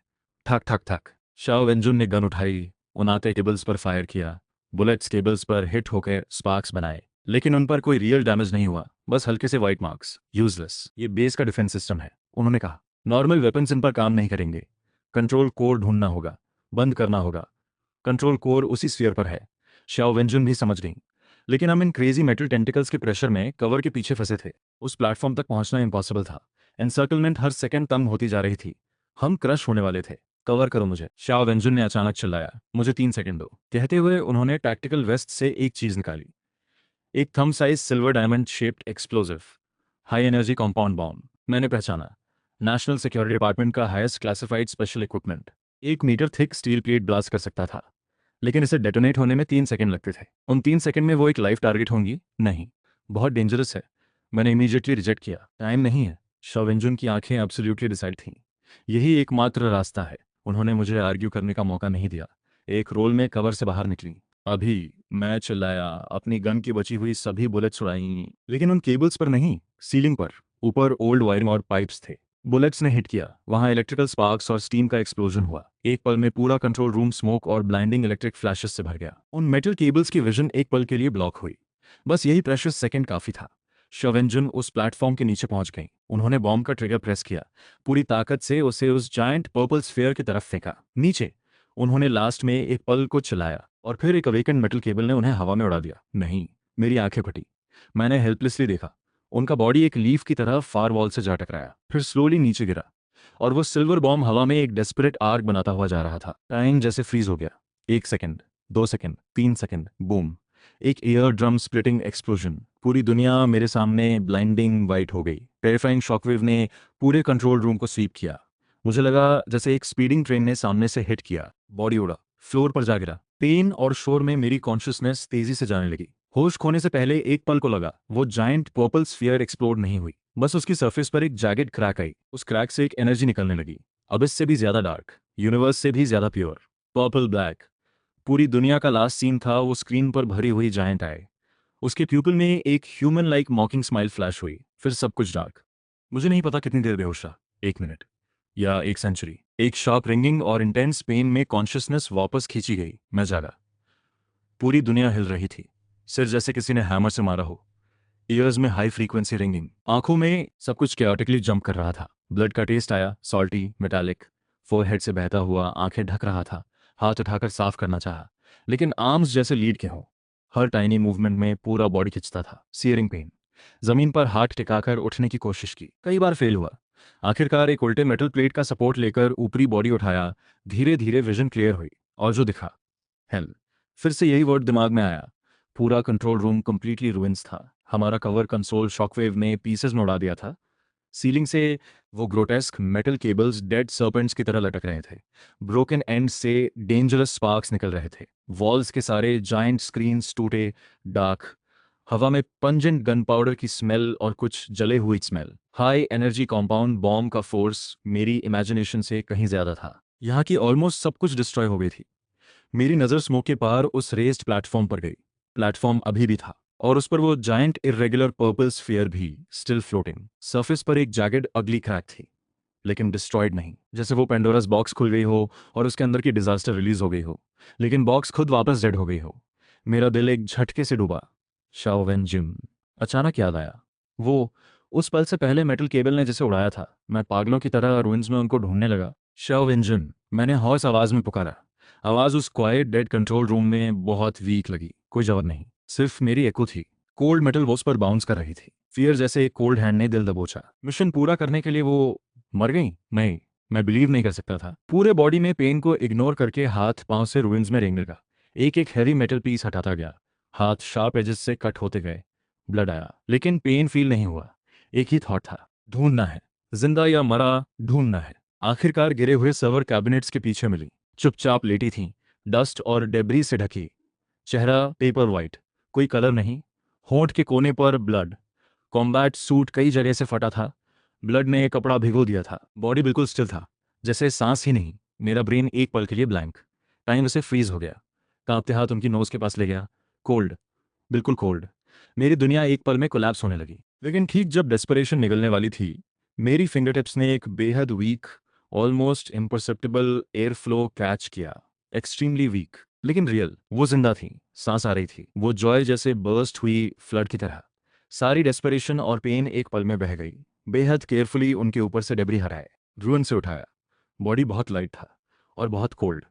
ठक ठक ठक। शाओ वेंजुन ने गन उठाई, उन आते केबल्स पर फायर किया। बुलेट्स केबल्स पर हिट होकर स्पार्क्स बनाए, लेकिन उन पर कोई रियल डैमेज नहीं हुआ, बस हल्के से वाइट मार्क्स। यूजलेस, ये बेस का डिफेंस सिस्टम है, उन्होंने कहा। नॉर्मल वेपन्स इन पर काम नहीं करेंगे, कंट्रोल कोर ढूंढना होगा। बंद करना होगा। कंट्रोल कोर उसी स्फीयर पर है। शाओ वेंजुन भी समझ गई। लेकिन हम इन क्रेजी मेटल टेंटिकल्स के प्रेशर में कवर के पीछे फंसे थे। उस प्लेटफॉर्म तक पहुंचना इम्पॉसिबल था। एनसर्कलमेंट हर सेकंड तंग होती जा रही थी। हम क्रश होने वाले थे। कवर करो मुझे, शाओ वेंजुन ने अचानक चिल्लाया। मुझे 3 सेकंड दो, कहते हुए उन्होंने टैक्टिकल वेस्ट से एक चीज निकाली। एक thumb size silver diamond shaped explosive, high energy compound bomb. मैंने पहचाना, नेशनल सिक्योरिटी डिपार्टमेंट का highest classified special equipment. 1 meter thick steel plate blast कर सकता था, लेकिन इसे डेटोनेट होने में 3 सेकंड लगते थे। उन 3 सेकंड में वो एक लाइफ टारगेट होंगी? नहीं, बहुत डेंजरस है। मैंने इमीडिएटली रिजेक्ट किया। टाइम नहीं है। शवेंजुन की आंखें एब्सोल्युटली डिसाइड थीं। यही एकमात्र रास्ता है। उन्होंने मुझे आर्ग्यू करने का मौका नहीं दिया। एक रोल में कवर से बाहर निकली। अभी, मैं चिल्लाया, अपनी गन की बची हुई सभी बुलेट्स उड़ाई, लेकिन उन केबल्स पर नहीं, सीलिंग पर। ऊपर ओल्ड वायरिंग और पाइप्स थे। बुलेट्स ने हिट किया, वहां इलेक्ट्रिकल स्पार्क्स और स्टीम का एक्सप्लोजन हुआ। एक पल में पूरा कंट्रोल रूम स्मोक और ब्लाइंडिंग इलेक्ट्रिक फ्लैशेस से भर गया। उन मेटल केबल्स की विजन एक पल के लिए ब्लॉक हुई। बस यही प्रेशियस सेकंड काफी था। शवेंजुन उस प्लेटफॉर्म के नीचे पहुंच गई। उन्होंने बॉम्ब का ट्रिगर प्रेस किया, पूरी ताकत से उसे उस जायंट पर्पल स्फीयर की तरफ फेंका। नीचे उन्होंने लास्ट में एक पल को चलाया, और फिर एक अवेकन मेटल केबल ने उन्हें हवा में उड़ा दिया। नहीं, मेरी आंखें फटी। मैंने हेल्पलेसली देखा। उनका बॉडी एक लीफ की तरह फार वॉल से जा टकराया, फिर स्लोली नीचे गिरा, और वो सिल्वर बॉम्ब हवा में एक डेस्परेट आर्क बनाता हुआ जा रहा था। टाइम जैसे फ्रीज हो गया। 1 सेकंड, 2 सेकंड, 3 सेकंड, बूम। एक एयर ड्रम स्प्लिटिंग एक्सप्लोजन। पूरी दुनिया मेरे सामने ब्लाइंडिंग वाइट हो गई। टेरिफाइंग शॉकवेव ने पूरे कंट्रोल रूम को स्वीप किया। मुझे लगा जैसे एक स्पीडिंग ट्रेन ने सामने से हिट किया। बॉडी उड़ा, फ्लोर पर जा गिरा। पेन और शोर में मेरी कॉन्शियसनेस तेजी से जाने लगी। होश खोने से पहले एक पल को लगा वो जायंट पर्पल स्फीयर एक्सप्लोड नहीं हुई, बस उसकी सरफेस पर एक जैगेड क्रैक आई। उस क्रैक से एक एनर्जी निकलने लगी, अब इससे भी ज्यादा डार्क, यूनिवर्स से भी ज्यादा प्योर, पर्पल ब्लैक। पूरी दुनिया का लास्ट सीन था वो स्क्रीन पर भरी हुई जायंट आई। उसके प्यूपिल में एक ह्यूमन लाइक मॉकिंग स्माइल फ्लैश हुई, फिर सब कुछ डार्क। मुझे नहीं पता कितनी देर बेहोश रहा, 1 मिनट या 1 सेंचुरी। एक शार्प रिंगिंग और इंटेंस पेन में कॉन्शियसनेस वापस खींची गई। मैं जागा। पूरी दुनिया हिल रही थी, सिर जैसे किसी ने हैमर से मारा हो। ईयर्स में हाई फ्रीक्वेंसी रिंगिंग, आंखों में सब कुछ कैओटिकली जंप कर रहा था। ब्लड का टेस्ट आया, सॉल्टी, मेटालिक। फोरहेड से बहता हुआ आंखें ढक रहा था। हाथ उठाकर साफ करना चाहा, लेकिन आर्म्स जैसे लीड के हों। हर टाइनी मूवमेंट में पूरा बॉडी खिंचता था। Searing pain. जमीन पर हाथ टिकाकर उठने की कोशिश की, कई बार फेल हुआ। आखिरकार एक उल्टे मेटल प्लेट का सपोर्ट लेकर ऊपरी बॉडी उठाया। धीरे धीरे विजन क्लियर हुई, और जो दिखा, हेल। फिर से यही वर्ड दिमाग में आया। पूरा कंट्रोल रूम कंप्लीटली रुइंस था। हमारा कवर कंसोल शॉकवेव ने पीसेस में उड़ा दिया था। सीलिंग से वो grotesque metal cables dead serpents की तरह लटक रहे थे। ब्रोकन एंड से डेंजरस स्पार्क्स निकल रहे थे। वॉल्स के सारे जायंट स्क्रीन्स टूटे, डार्क। हवा में पंजेंट गन पाउडर की स्मेल और कुछ जले हुई smell. High energy compound bomb का फोर्स मेरी इमेजिनेशन से कहीं ज्यादा था। यहाँ की ऑलमोस्ट सब कुछ डिस्ट्रॉय हो गई थी। मेरी नज़र स्मोक के पार उस रेस्ड प्लेटफॉर्म पर गई। प्लेटफॉर्म अभी भी था, और उस पर वो जायंट इरेगुलर पर्पल स्फीयर भी स्टिल फ्लोटिंग। सरफेस पर एक जैगेड अगली क्रैक थी, लेकिन डिस्ट्रॉयड नहीं, जैसे वो पेंडोरास बॉक्स खुल गई हो और उसके अंदर की डिजास्टर रिलीज हो गई हो, लेकिन बॉक्स खुद वापस डेड हो गई हो। मेरा दिल एक झटके से डूबा। शाओवेन जिम अचानक याद आया। वो उस पल से पहले मेटल केबल ने जिसे उड़ाया था। मैं पागलों की तरह रुइंस में उनको ढूंढने लगा। शाओवेन जिम, मैंने हौस आवाज में पुकारा। आवाज उस क्वाइट डेड कंट्रोल रूम में बहुत वीक लगी। कोई जवाब नहीं, सिर्फ मेरी एको थी। कोल्ड मेटल वॉल्स पर बाउंस कर रही थी। फियर जैसे एक कोल्ड हैंड ने दिल दबोचा। मिशन पूरा करने के लिए वो मर गई? नहीं, मैं बिलीव नहीं कर सकता था। पूरे बॉडी में पेन को इग्नोर करके हाथ पांव से रुइंस में रेंगने लगा। एक एक हैवी मेटल पीस हटाता गया। हाथ शार्प एजेस से कट होते गए। ब्लड आया, लेकिन पेन फील नहीं हुआ। एक ही थॉट था, ढूंढना है, जिंदा या मरा ढूंढना है। आखिरकार गिरे हुए सर्वर कैबिनेट्स के पीछे मिली। चुपचाप लेटी थी, डस्ट और डेब्री से ढकी। चेहरा पेपर वाइट, कोई कलर नहीं। होंठ के कोने पर ब्लड। कॉम्बैट सूट कई जगह से फटा था। ब्लड ने कपड़ा भिगो दिया था। बॉडी बिल्कुल स्टिल था, जैसे सांस ही नहीं। मेरा ब्रेन एक पल के लिए ब्लैंक। टाइम उसे फ्रीज हो गया। कांपते हाथ उनकी नोज के पास ले गया। कोल्ड, बिल्कुल कोल्ड। मेरी दुनिया एक पल में कोलैप्स होने लगी। लेकिन ठीक जब डेस्परेशन निकलने वाली थी, मेरी फिंगरटिप्स ने एक बेहद weak, almost imperceptible air flow catch किया। एक्सट्रीमली वीक, लेकिन रियल। वो जिंदा थी, सांस आ रही थी। वो जॉय जैसे बर्स्ट हुई फ्लड की तरह। सारी डेस्परेशन और पेन एक पल में बह गई। बेहद केयरफुली उनके ऊपर से डेब्री हटाए, रुइन से उठाया। बॉडी बहुत लाइट था और बहुत कोल्ड।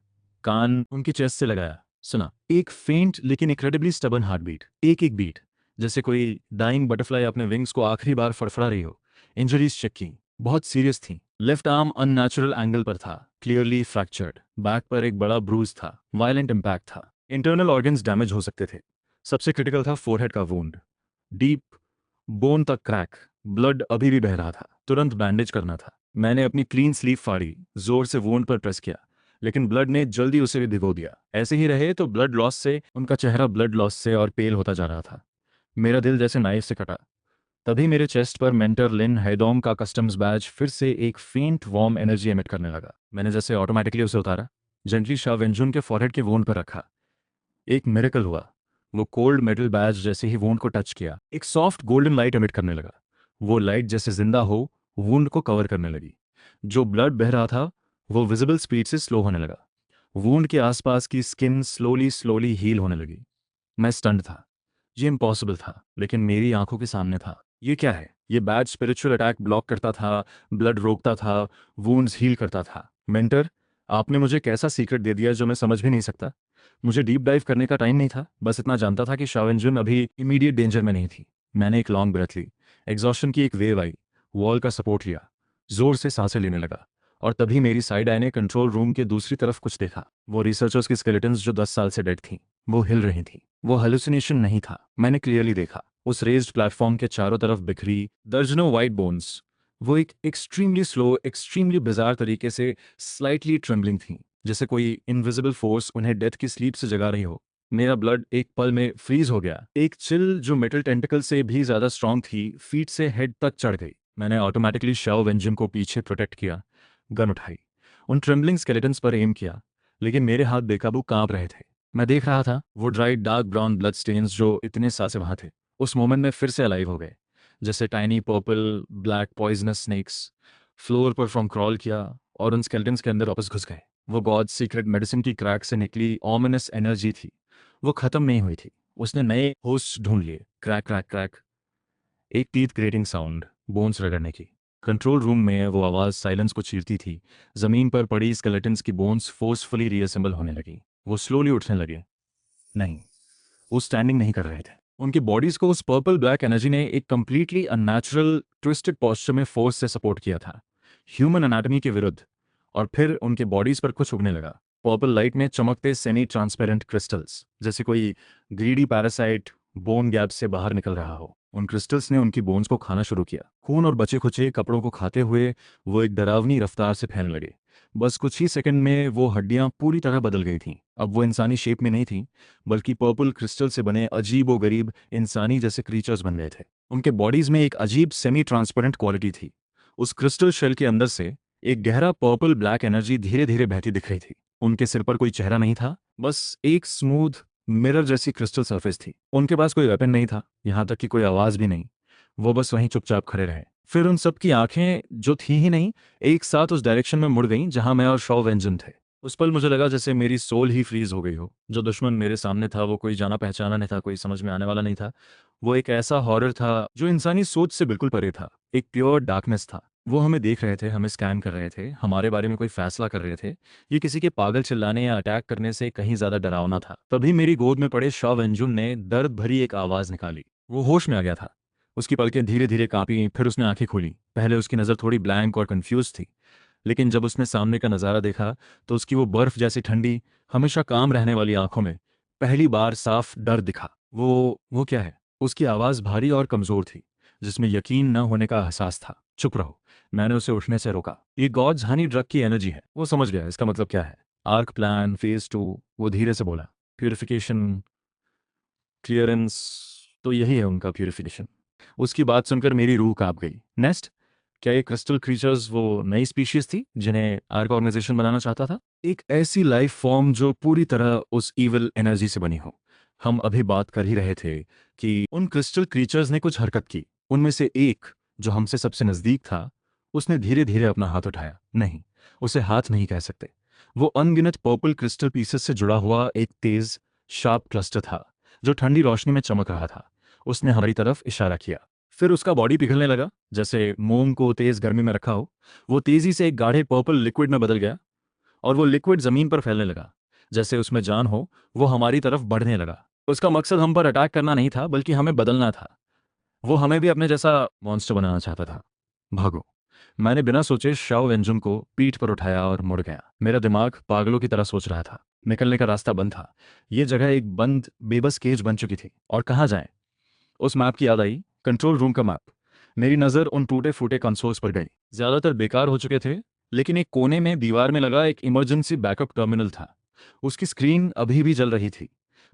कान उनकी चेस्ट से लगाया, सुना एक फेंट लेकिन इनक्रेडिबली स्टबर्न हार्ट बीट, एक एक बीट, जैसे कोई डाइंग बटरफ्लाई अपने विंग्स को आखिरी बार फड़फड़ा रही हो। इंजरीज चेक की, बहुत सीरियस थी। लेफ्ट आर्म अननेचुरल एंगल पर था, क्लियरली फ्रैक्चर्ड। बैक पर एक बड़ा ब्रूज था, वायलेंट इम्पैक्ट था। इंटरनल ऑर्गन्स डैमेज हो सकते थे। सबसे क्रिटिकल था फोरहेड का वुंड, डीप बोन तक क्रैक, ब्लड अभी भी बह रहा था। तुरंत बैंडेज करना था। मैंने अपनी क्लीन स्लीव फाड़ी, जोर से वुंड पर प्रेस किया, लेकिन ब्लड ने जल्दी उसे भी भिगो दिया। ऐसे ही रहे तो ब्लड लॉस से उनका चेहरा ब्लड लॉस से और पेल होता जा रहा था। मेरा दिल जैसे नाइफ से कटा। तभी मेरे चेस्ट पर मेंटर लिन हैडोंग का कस्टम्स बैज फिर से एक फेंट वार्म एनर्जी एमिट करने लगा। मैंने जैसे ऑटोमेटिकली उसे उतारा, जेंटली शाह वेंजुन के फॉरहेड के वोंड पर रखा। एक मिरेकल हुआ। वो कोल्ड मेटल बैज जैसे ही वुंड को टच किया, एक सॉफ्ट गोल्डन लाइट एमिट करने लगा। वो लाइट जैसे जिंदा हो वुंड को कवर करने लगी। जो ब्लड बह रहा था वो विजिबल स्पीड से स्लो होने लगा। वुंड के आसपास की स्किन स्लोली स्लोली हील होने लगी। मैं स्टन्ड था। ये इम्पॉसिबल था, लेकिन मेरी आंखों के सामने था। ये क्या है? ये बैज स्पिरिचुअल अटैक ब्लॉक करता था, ब्लड रोकता था, वुंड्स हील करता था। मेंटर, आपने मुझे कैसा सीक्रेट दे दिया जो मैं समझ भी नहीं सकता। मुझे डीप डाइव करने का टाइम नहीं था, बस इतना जानता था कि शावेंजुन अभी इमीडिएट डेंजर में नहीं थी। मैंने एक लॉन्ग ब्रेथ ली। एग्जॉशन की एक वेव आई। वॉल का सपोर्ट लिया, जोर से सांसें लेने लगा। और तभी मेरी साइड आई ने कंट्रोल रूम के दूसरी तरफ कुछ देखा। वो रिसर्चर्स की स्केलेटन्स जो 10 साल से डेड थीं, वो हिल रही थीं। वो हेलुसिनेशन नहीं था, मैंने क्लियरली देखा। उस रेज्ड प्लेटफॉर्म के चारों तरफ बिखरी दर्जनों वाइट बोन्स। वो एक एक्सट्रीमली स्लो, एक्सट्रीमली बिजार तरीके से स्लाइटली ट्रेम्बलिंग थी, जैसे कोई इनविजिबल फोर्स उन्हें डेथ की स्लीप से जगा रही हो। मेरा ब्लड एक पल में फ्रीज हो गया। एक चिल जो मेटल टेंटिकल से भी ज्यादा स्ट्रांग थी, फीट से हेड तक चढ़ गई। मैंने ऑटोमेटिकली शाओ वेंजिन को पीछे प्रोटेक्ट किया, गन उठाई, उन ट्रेम्बलिंग स्केलेटन्स पर एम किया, लेकिन मेरे हाथ बेकाबू कांप रहे थे। मैं देख रहा था वो dry dark brown blood stains जो इतने साल से वहां थे, उस मोमेंट में फिर से अलाइव हो गए, जैसे tiny purple black poisonous snacks. Floor पर फ्रॉम क्रॉल किया और उन स्केलेटन्स के अंदर वापस घुस गए। वो गॉड सीक्रेट मेडिसिन की क्रैक से निकली ऑमिनस एनर्जी थी। वो खत्म नहीं हुई थी। उसने नए होस्ट ढूंढ लिए। क्रैक क्रैक क्रैक, एक टीथ ग्रेटिंग साउंड, बोन्स रगड़ने की। कंट्रोल रूम में वो आवाज़ साइलेंस को चीरती थी। जमीन पर पड़ी स्केलेटन्स की बोन्स फोर्सफुली रीअसेंबल होने लगी। वो स्लोली उठने लगे। नहीं, वो स्टैंडिंग नहीं कर रहे थे। उनकी बॉडीज को उस पर्पल ब्लैक एनर्जी ने एक कंप्लीटली अननेचुरल ट्विस्टेड पोस्चर में फोर्स से सपोर्ट किया था, ह्यूमन एनाटॉमी के विरुद्ध। और फिर उनके बॉडीज पर कुछ उगने लगा। पर्पल लाइट में चमकते सेमी ट्रांसपेरेंट क्रिस्टल्स, जैसे कोई ग्रीडी पैरासाइट बोन गैप से बाहर निकल रहा हो। उन क्रिस्टल्स ने उनकी बोन्स को खाना शुरू किया। खून और बचे खुचे कपड़ों को खाते हुए वो एक डरावनी रफ्तार से फैलने लगे। बस कुछ ही सेकंड में वो हड्डियां पूरी तरह बदल गई थीं। अब वो इंसानी शेप में नहीं थीं, बल्कि पर्पल क्रिस्टल से बने अजीब व गरीब इंसानी जैसे क्रीचर्स बन गए थे। उनके बॉडीज में एक अजीब सेमी ट्रांसपेरेंट क्वालिटी थी। उस क्रिस्टल शेल के अंदर से एक गहरा पर्पल ब्लैक एनर्जी धीरे धीरे बहती दिख रही थी। उनके सिर पर कोई चेहरा नहीं था, बस एक स्मूथ मिरर जैसी क्रिस्टल सरफेस थी। उनके पास कोई वेपन नहीं था, यहाँ तक कि कोई आवाज भी नहीं। वो बस वहीं चुपचाप खड़े रहे। फिर उन सब की आंखें जो थी ही नहीं, एक साथ उस डायरेक्शन में मुड़ गईं जहां मैं और शॉ वेंजन थे। उस पल मुझे लगा जैसे मेरी सोल ही फ्रीज हो गई हो। जो दुश्मन मेरे सामने था वो कोई जाना पहचाना नहीं था, कोई समझ में आने वाला नहीं था। वो एक ऐसा हॉरर था जो इंसानी सोच से बिल्कुल परे था। एक प्योर डार्कनेस था। वो हमें देख रहे थे, हमें स्कैन कर रहे थे, हमारे बारे में कोई फैसला कर रहे थे। ये किसी के पागल चिल्लाने या अटैक करने से कहीं ज्यादा डरावना था। तभी मेरी गोद में पड़े शॉ वेंजुन ने दर्द भरी एक आवाज निकाली। वो होश में आ गया था। उसकी पलकें धीरे धीरे कांपी, फिर उसने आंखें खोली। पहले उसकी नज़र थोड़ी ब्लैंक और कंफ्यूज थी, लेकिन जब उसने सामने का नज़ारा देखा तो उसकी वो बर्फ जैसी ठंडी, हमेशा काम रहने वाली आंखों में पहली बार साफ डर दिखा। वो क्या है? उसकी आवाज़ भारी और कमज़ोर थी, जिसमें यकीन न होने का एहसास था। चुप रहो, मैंने उसे उठने से रोका। ये गॉड्स हनी ड्रग की एनर्जी है। वो समझ गया इसका मतलब क्या है। आर्क प्लान फेज 2, वो धीरे से बोला। प्यूरिफिकेशन, क्लियरेंस, तो यही है उनका प्यूरिफिकेशन। उसकी बात सुनकर मेरी रूह कांप गई। नेस्ट? क्या ये क्रिस्टल क्रीचर्स वो नई स्पीशीज थी जिन्हें आर्क ऑर्गेनाइजेशन बनाना चाहता था? एक ऐसी लाइफ फॉर्म जो पूरी तरह उस इविल एनर्जी से बनी हो। हम अभी बात कर ही रहे थे कि उन क्रिस्टल क्रीचर्स ने कुछ हरकत की। उनमें से एक, जो हमसे सबसे नजदीक था, उसने धीरे धीरे अपना हाथ उठाया। नहीं, उसे हाथ नहीं कह सकते। वो अनगिनत पर्पल क्रिस्टल पीसेस से जुड़ा हुआ एक तेज शार्प क्लस्टर था, जो ठंडी रोशनी में चमक रहा था। उसने हमारी तरफ इशारा किया। फिर उसका बॉडी पिघलने लगा, जैसे मोम को तेज गर्मी में रखा हो। वो तेजी से एक गाढ़े पर्पल लिक्विड में बदल गया और वो लिक्विड जमीन पर फैलने लगा। जैसे उसमें जान हो। वो हमारी तरफ बढ़ने लगा। उसका मकसद हम पर अटैक करना नहीं था, बल्कि हमें बदलना था। वो हमें भी अपने जैसा मॉन्स्टर बनाना चाहता था। भागो। मैंने बिना सोचे शव एंजुन को पीठ पर उठाया और मुड़ गया। मेरा दिमाग पागलों की तरह सोच रहा था। निकलने का रास्ता बंद था। ये जगह एक बंद बेबस केज बन चुकी थी, और कहाँ जाएं? उस मैप की याद आई। कंट्रोल रूम का मैप। मेरी नज़र उन टूटे फूटे कंसोल्स पर गई। ज़्यादातर बेकार हो चुके थे, लेकिन एक कोने में दीवार में लगा एक इमरजेंसी बैकअप टर्मिनल था। उसकी स्क्रीन अभी भी जल रही थी।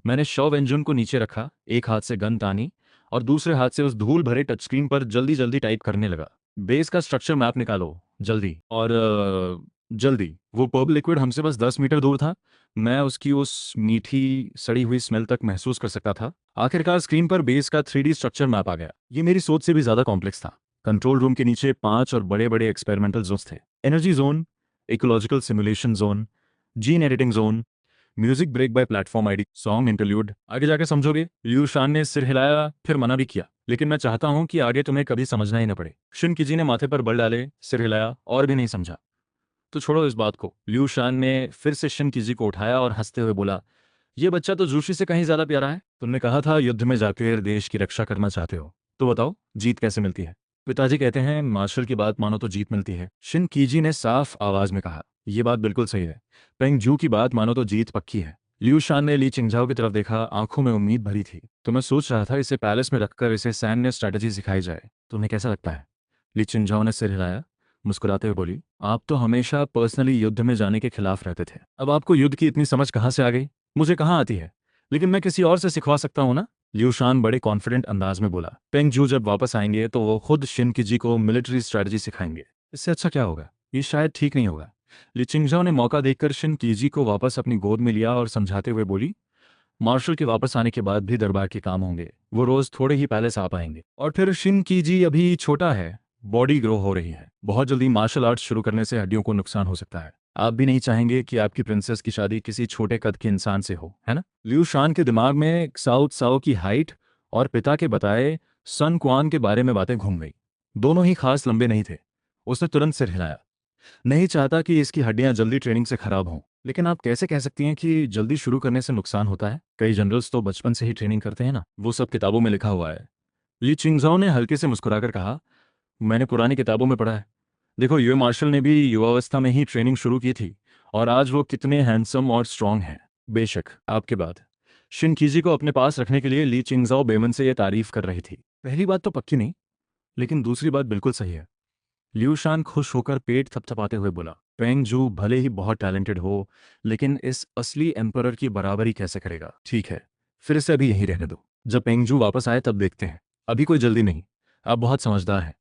मैंने शव इंजन को नीचे रखा, एक हाथ से गन तानी, और दूसरे हाथ से उस धूल भरे टच स्क्रीन पर जल्दी जल्दी टाइप करने लगा। बेस का स्ट्रक्चर मैप निकालो, जल्दी। और जल्दी। वो पर्प लिक्विड हमसे बस 10 मीटर दूर था। मैं उसकी उस मीठी सड़ी हुई स्मेल तक महसूस कर सकता था। आखिरकार स्क्रीन पर बेस का 3D स्ट्रक्चर मैप आ गया। ये मेरी सोच से भी ज्यादा कॉम्प्लेक्स था। कंट्रोल रूम के नीचे 5 और बड़े बड़े एक्सपेरिमेंटल जोन्स थे। Energy zone, ecological simulation zone, gene editing zone, music break by platform ID, song interlude. आगे जाके समझोगे। लियू शान ने सिर हिलाया, फिर मना भी किया। लेकिन मैं चाहता हूं कि आगे तुम्हें कभी समझना ही न पड़े। शिन किजी ने माथे पर बल डाले, सिर हिलाया, और भी नहीं समझा। तो छोड़ो इस बात को। लियू शान ने फिर से शिन किजी को उठाया और हंसते हुए बोला, ये बच्चा तो जूशी से कहीं ज्यादा प्यारा है। तुमने कहा था युद्ध में जाकर देश की रक्षा करना चाहते हो, तो बताओ जीत कैसे मिलती है? पिताजी कहते हैं मार्शल की बात मानो तो जीत मिलती है, शिन कीजी ने साफ आवाज में कहा। यह बात बिल्कुल सही है। पेंग जू की बात मानो तो जीत पक्की है। लियू शान ने ली चिंगझाओ की तरफ देखा, आंखों में उम्मीद भरी थी। तो मैं सोच रहा था इसे पैलेस में रखकर इसे सैन्य स्ट्रैटेजी सिखाई जाए। तुम्हें कैसा लगता है? ली चिंगझाओ ने सिर हिलाया, मुस्कुराते हुए बोली, आप तो हमेशा पर्सनली युद्ध में जाने के खिलाफ रहते थे। अब आपको युद्ध की इतनी समझ कहाँ से आ गई? मुझे कहाँ आती है, लेकिन मैं किसी और से सिखवा सकता हूँ ना। लियू शान बड़े कॉन्फिडेंट अंदाज में बोला। पेंग जू जब वापस आएंगे तो वो खुद शिन किजी को मिलिट्री स्ट्रेटजी सिखाएंगे। इससे अच्छा क्या होगा? ये शायद ठीक नहीं होगा। ली चिंगझाओ ने मौका देखकर शिन किजी को वापस अपनी गोद में लिया और समझाते हुए बोली, मार्शल के वापस आने के बाद भी दरबार के काम होंगे। वो रोज थोड़े ही पैलेस आ पाएंगे। और फिर शिन कीजी अभी छोटा है, बॉडी ग्रो हो रही है। बहुत जल्दी मार्शल आर्ट्स शुरू करने से हड्डियों को नुकसान हो सकता है। आप भी नहीं चाहेंगे कि आपकी प्रिंसेस की शादी किसी छोटे कद के इंसान से हो, है ना? लियू शान के दिमाग में साउथ साओ की हाइट और पिता के बताए सन क्वान के बारे में बातें घूम गई। दोनों ही खास लंबे नहीं थे। उसने तुरंत सिर हिलाया। नहीं चाहता कि इसकी हड्डियां जल्दी ट्रेनिंग से खराब हों। लेकिन आप कैसे कह सकती हैं कि जल्दी शुरू करने से नुकसान होता है? कई जनरल्स तो बचपन से ही ट्रेनिंग करते हैं ना। वो सब किताबों में लिखा हुआ है। ली चिंगजाओ ने हल्के से मुस्कुराकर कहा, मैंने पुरानी किताबों में पढ़ा है। देखो, यूए मार्शल ने भी युवावस्था में ही ट्रेनिंग शुरू की थी, और आज वो कितने हैंडसम और स्ट्रांग हैं। बेशक, आपके बाद शिनकीजी को अपने पास रखने के लिए ली चिंगजाओ बेमन से यह तारीफ कर रही थी। पहली बात तो पक्की नहीं, लेकिन दूसरी बात बिल्कुल सही है। लियू शान खुश होकर पेट थपथपाते हुए बोला, पेंग जू भले ही बहुत टैलेंटेड हो, लेकिन इस असली एम्परर की बराबरी कैसे करेगा? ठीक है, फिर इसे अभी यहीं रहने दो। जब पेंग जू वापस आए तब देखते हैं। अभी कोई जल्दी नहीं। आप बहुत समझदार हैं।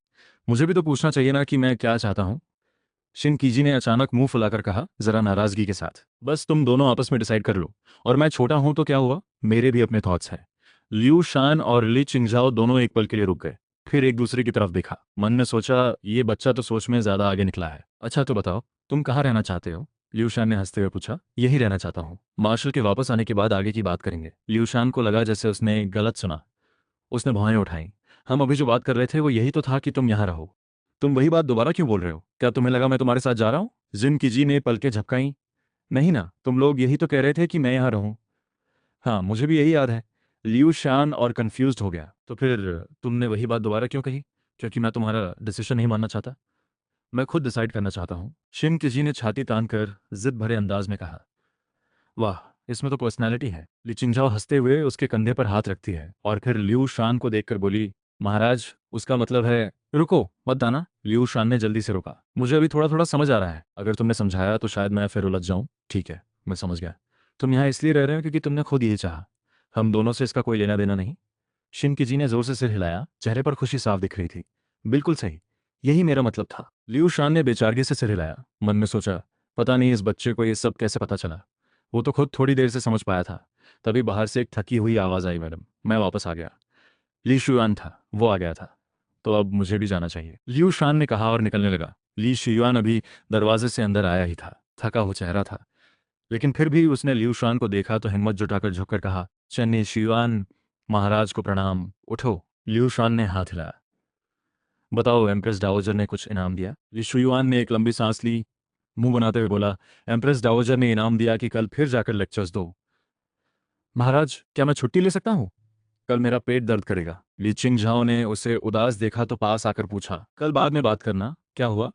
मुझे भी तो पूछना चाहिए ना कि मैं क्या चाहता हूँ। शिन कीजी ने अचानक मुंह फुलाकर कहा, जरा नाराजगी के साथ। बस तुम दोनों आपस में डिसाइड कर लो। और मैं छोटा हूं तो क्या हुआ, मेरे भी अपने थॉट्स हैं। लियू शान और ली चिंगजाओ दोनों एक पल के लिए रुक गए, फिर एक दूसरे की तरफ देखा। मन में सोचा, ये बच्चा तो सोच में ज्यादा आगे निकला है। अच्छा तो बताओ, तुम कहाँ रहना चाहते हो? लियू शान ने हंसते हुए पूछा। यही रहना चाहता हूँ। मार्शल के वापस आने के बाद आगे की बात करेंगे। लियू शान को लगा जैसे उसने गलत सुना। उसने भौहें उठाई। हम अभी जो बात कर रहे थे वो यही तो था कि तुम यहाँ रहो। तुम वही बात दोबारा क्यों बोल रहे हो? क्या तुम्हें लगा मैं तुम्हारे साथ जा रहा हूँ? जिन किजी ने पलकें झपकाई। नहीं ना, तुम लोग यही तो कह रहे थे कि मैं यहाँ रहूँ। हाँ, मुझे भी यही याद है। लियू शान और कंफ्यूज्ड हो गया। तो फिर तुमने वही बात दोबारा क्यों कही? क्योंकि मैं तुम्हारा डिसीजन नहीं मानना चाहता। मैं खुद डिसाइड करना चाहता हूँ। शिन किजी ने छाती तान कर जिद भरे अंदाज में कहा। वाह, इसमें तो पर्सनैलिटी है। ली चिंगजाओ हंसते हुए उसके कंधे पर हाथ रखती है, और फिर लियू शान को देखकर बोली, महाराज, उसका मतलब है। रुको मत दाना। लियू शान ने जल्दी से रोका। मुझे अभी थोड़ा थोड़ा समझ आ रहा है। अगर तुमने समझाया तो शायद मैं फिर उलझ जाऊं। ठीक है, मैं समझ गया। तुम यहाँ इसलिए रह रहे हो क्योंकि तुमने खुद यही चाहा। हम दोनों से इसका कोई लेना देना नहीं। शिनकिजी ने जोर से सिर हिलाया, चेहरे पर खुशी साफ दिख रही थी। बिल्कुल सही, यही मेरा मतलब था। लियू शान ने बेचारगी से सिर हिलाया। मन में सोचा, पता नहीं इस बच्चे को ये सब कैसे पता चला। वो तो खुद थोड़ी देर से समझ पाया था। तभी बाहर से एक थकी हुई आवाज़ आई, मैडम। मैं वापस आ गया। ली शुआन था, वो आ गया था। तो अब मुझे भी जाना चाहिए, लियू शान ने कहा और निकलने लगा। ली शुआन अभी दरवाजे से अंदर आया ही था। थका हो चेहरा था, लेकिन फिर भी उसने लियू शान को देखा तो हिम्मत जुटाकर झुककर कहा, चन्नी शुआन, महाराज को प्रणाम। उठो। लियू शान ने हाथ हिलाया। बताओ, एम्प्रेस डाओजर ने कुछ इनाम दिया? ली शुआन ने एक लंबी सांस ली। मुंह बनाते हुए बोला, एम्प्रेस डाओजर ने इनाम दिया कि कल फिर जाकर लेक्चर्स दो। महाराज, क्या मैं छुट्टी ले सकता हूँ? कल मेरा पेट दर्द करेगा। ली चिंगझाओ ने उसे उदास देखा तो पास आकर पूछा, कल बाद में बात करना, क्या हुआ?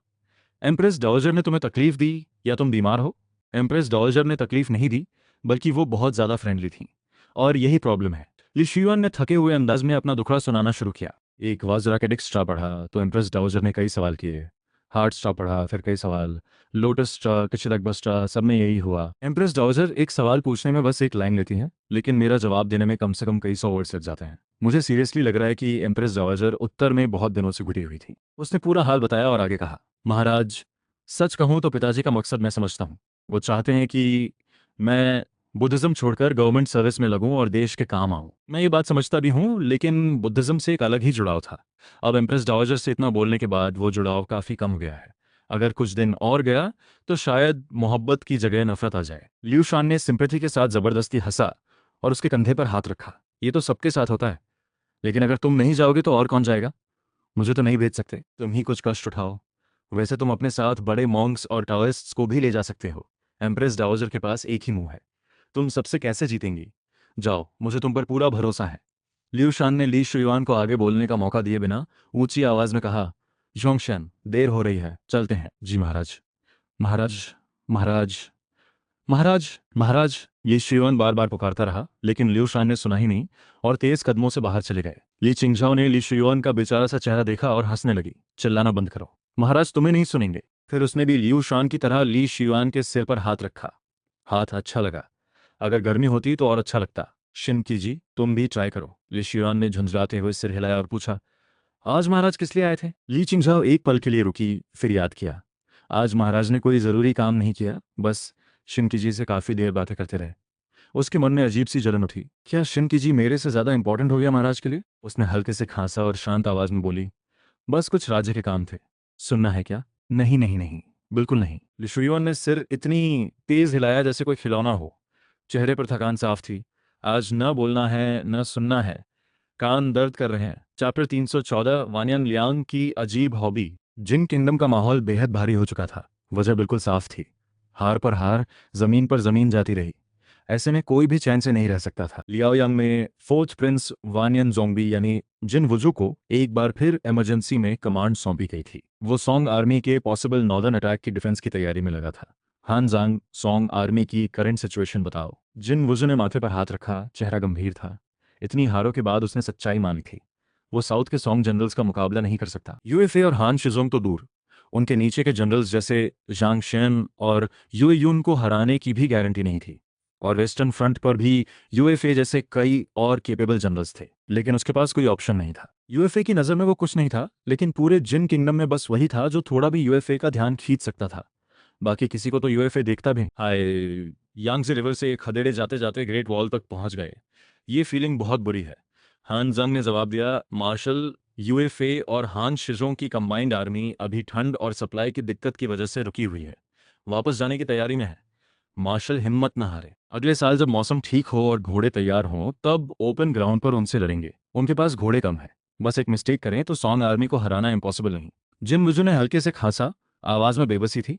एम्प्रेस डाओजर ने तुम्हें तकलीफ दी या तुम बीमार हो? एम्प्रेस डाओजर ने तकलीफ नहीं दी, बल्कि वो बहुत ज्यादा फ्रेंडली थी, और यही प्रॉब्लम है। ली शियुआन ने थके हुए अंदाज में अपना दुखड़ा सुनाना शुरू किया। एक वाजरा के डिक्स स्ट्रा पढ़ा तो एम्प्रेस डाओजर ने कई सवाल किए। हार्ट स्ट्रा पढ़ा, फिर कई सवाल। लोटस स्ट्रा, किचिलक स्ट्रा, सब में यही हुआ। एम्प्रेस डाओजर, एक सवाल पूछने में बस एक लाइन लेती हैं, लेकिन मेरा जवाब देने में कम से कम कई 100 वर्ड्स लग जाते हैं। मुझे सीरियसली लग रहा है कि एम्प्रेस डाओजर उत्तर में बहुत दिनों से घुटी हुई थी। उसने पूरा हाल बताया और आगे कहा, महाराज, सच कहूं तो पिताजी का मकसद मैं समझता हूं। वो चाहते हैं कि मैं बुद्धिज्म छोड़कर गवर्नमेंट सर्विस में लगूं और देश के काम आऊं। मैं ये बात समझता भी हूं, लेकिन बुद्धिज्म से एक अलग ही जुड़ाव था। अब एम्प्रेस डाओजर से इतना बोलने के बाद वो जुड़ाव काफी कम हो गया है। अगर कुछ दिन और गया तो शायद मोहब्बत की जगह नफरत आ जाए। लियू शान ने सिंपैथी के साथ जबरदस्ती हंसा और उसके कंधे पर हाथ रखा। ये तो सबके साथ होता है, लेकिन अगर तुम नहीं जाओगे तो और कौन जाएगा? मुझे तो नहीं भेज सकते, तुम ही कुछ कष्ट उठाओ। वैसे तुम अपने साथ बड़े मॉन्क्स और टाओइस्ट्स को भी ले जा सकते हो। एम्प्रेस डाओजर के पास एक ही मुंह है, तुम सबसे कैसे जीतेंगी? जाओ, मुझे तुम पर पूरा भरोसा है। लियू शान ने ली शुयुआन को आगे बोलने का मौका दिए बिना ऊंची आवाज में कहा, जोंगशन, देर हो रही है, चलते हैं। जी महाराज। महाराज, महाराज, महाराज, महाराज, ये शियुआन बार बार पुकारता रहा, लेकिन लियू शान ने सुना ही नहीं और तेज कदमों से बाहर चले गए। ली चिंगझाओ ने ली शियुआन का बेचारा सा चेहरा देखा और हंसने लगी। चिल्लाना बंद करो, महाराज तुम्हें नहीं सुनेंगे। फिर उसने भी लियू शान की तरह ली शियुआन के सिर पर हाथ रखा। हाथ अच्छा लगा, अगर गर्मी होती तो और अच्छा लगता। शिनकी जी, तुम भी ट्राई करो। ली शियुआन ने झुंझलाते हुए सिर हिलाया और पूछा, आज महाराज किस लिए आए थे? ली चिंगझाओ एक पल के लिए रुकी, फिर याद किया। आज महाराज ने कोई जरूरी काम नहीं किया, बस शिनकी जी से काफी देर बातें करते रहे। उसके मन में अजीब सी जलन उठी। क्या शिनकी जी मेरे से ज्यादा इंपॉर्टेंट हो गया महाराज के लिए? उसने हल्के से खांसा और शांत आवाज में बोली, बस कुछ राज्य के काम थे। सुनना है क्या? नहीं नहीं नहीं, बिल्कुल नहीं। लिशुयुआन ने सिर इतनी तेज हिलाया जैसे कोई खिलौना हो। चेहरे पर थकान साफ थी। आज न बोलना है न सुनना है, कान दर्द कर रहे हैं। चैप्टर 314, वानियन लियांग की अजीब हॉबी। जिन किंगडम का माहौल बेहद भारी हो चुका था। वजह बिल्कुल साफ थी, हार पर हार, जमीन पर जमीन जाती रही। ऐसे में कोई भी चैन से नहीं रह सकता था। लियाओ यांग में फोर्थ प्रिंस वानियन जोंगबी यानी जिन वुजू को एक बार फिर इमरजेंसी में कमांड सौंपी गई थी। वो सोंग आर्मी के पॉसिबल नॉर्दर्न अटैक की डिफेंस की तैयारी में लगा था। हान जांग, सोंग आर्मी की करंट सिचुएशन बताओ। जिन वुजू ने माथे पर हाथ रखा, चेहरा गंभीर था। इतनी हारों के बाद उसने सच्चाई मानी थी। वो साउथ के सोंग जनरल्स का मुकाबला नहीं कर सकता। यूएफए और हान शिजोंग तो दूर, उनके नीचे के जनरल्स जैसे जांग शेन और यूए यून को हराने की भी गारंटी नहीं थी। और वेस्टर्न फ्रंट पर भी यूएफए जैसे कई और केपेबल जनरल्स थे, लेकिन उसके पास कोई ऑप्शन नहीं था। यूएफए की नज़र में वो कुछ नहीं था, लेकिन पूरे जिन किंगडम में बस वही था जो थोड़ा भी यूएफए का ध्यान खींच सकता था। बाकी किसी को तो यूएफए देखता भी। हाय, यांगजे रिवर से खदेड़े जाते जाते ग्रेट वॉल तक पहुंच गए। ये फीलिंग बहुत बुरी है। हान जंग ने जवाब दिया, मार्शल, यूएफए और हान शिजों की कंबाइंड आर्मी अभी ठंड और सप्लाई की दिक्कत की वजह से रुकी हुई है, वापस जाने की तैयारी में है। मार्शल हिम्मत न हारे, अगले साल जब मौसम ठीक हो और घोड़े तैयार हों तब ओपन ग्राउंड पर उनसे लड़ेंगे। उनके पास घोड़े कम है, बस एक मिस्टेक करें तो सॉन्ग आर्मी को हराना इम्पॉसिबल नहीं। जिम मुजू ने हल्के से खांसा, आवाज में बेबसी थी।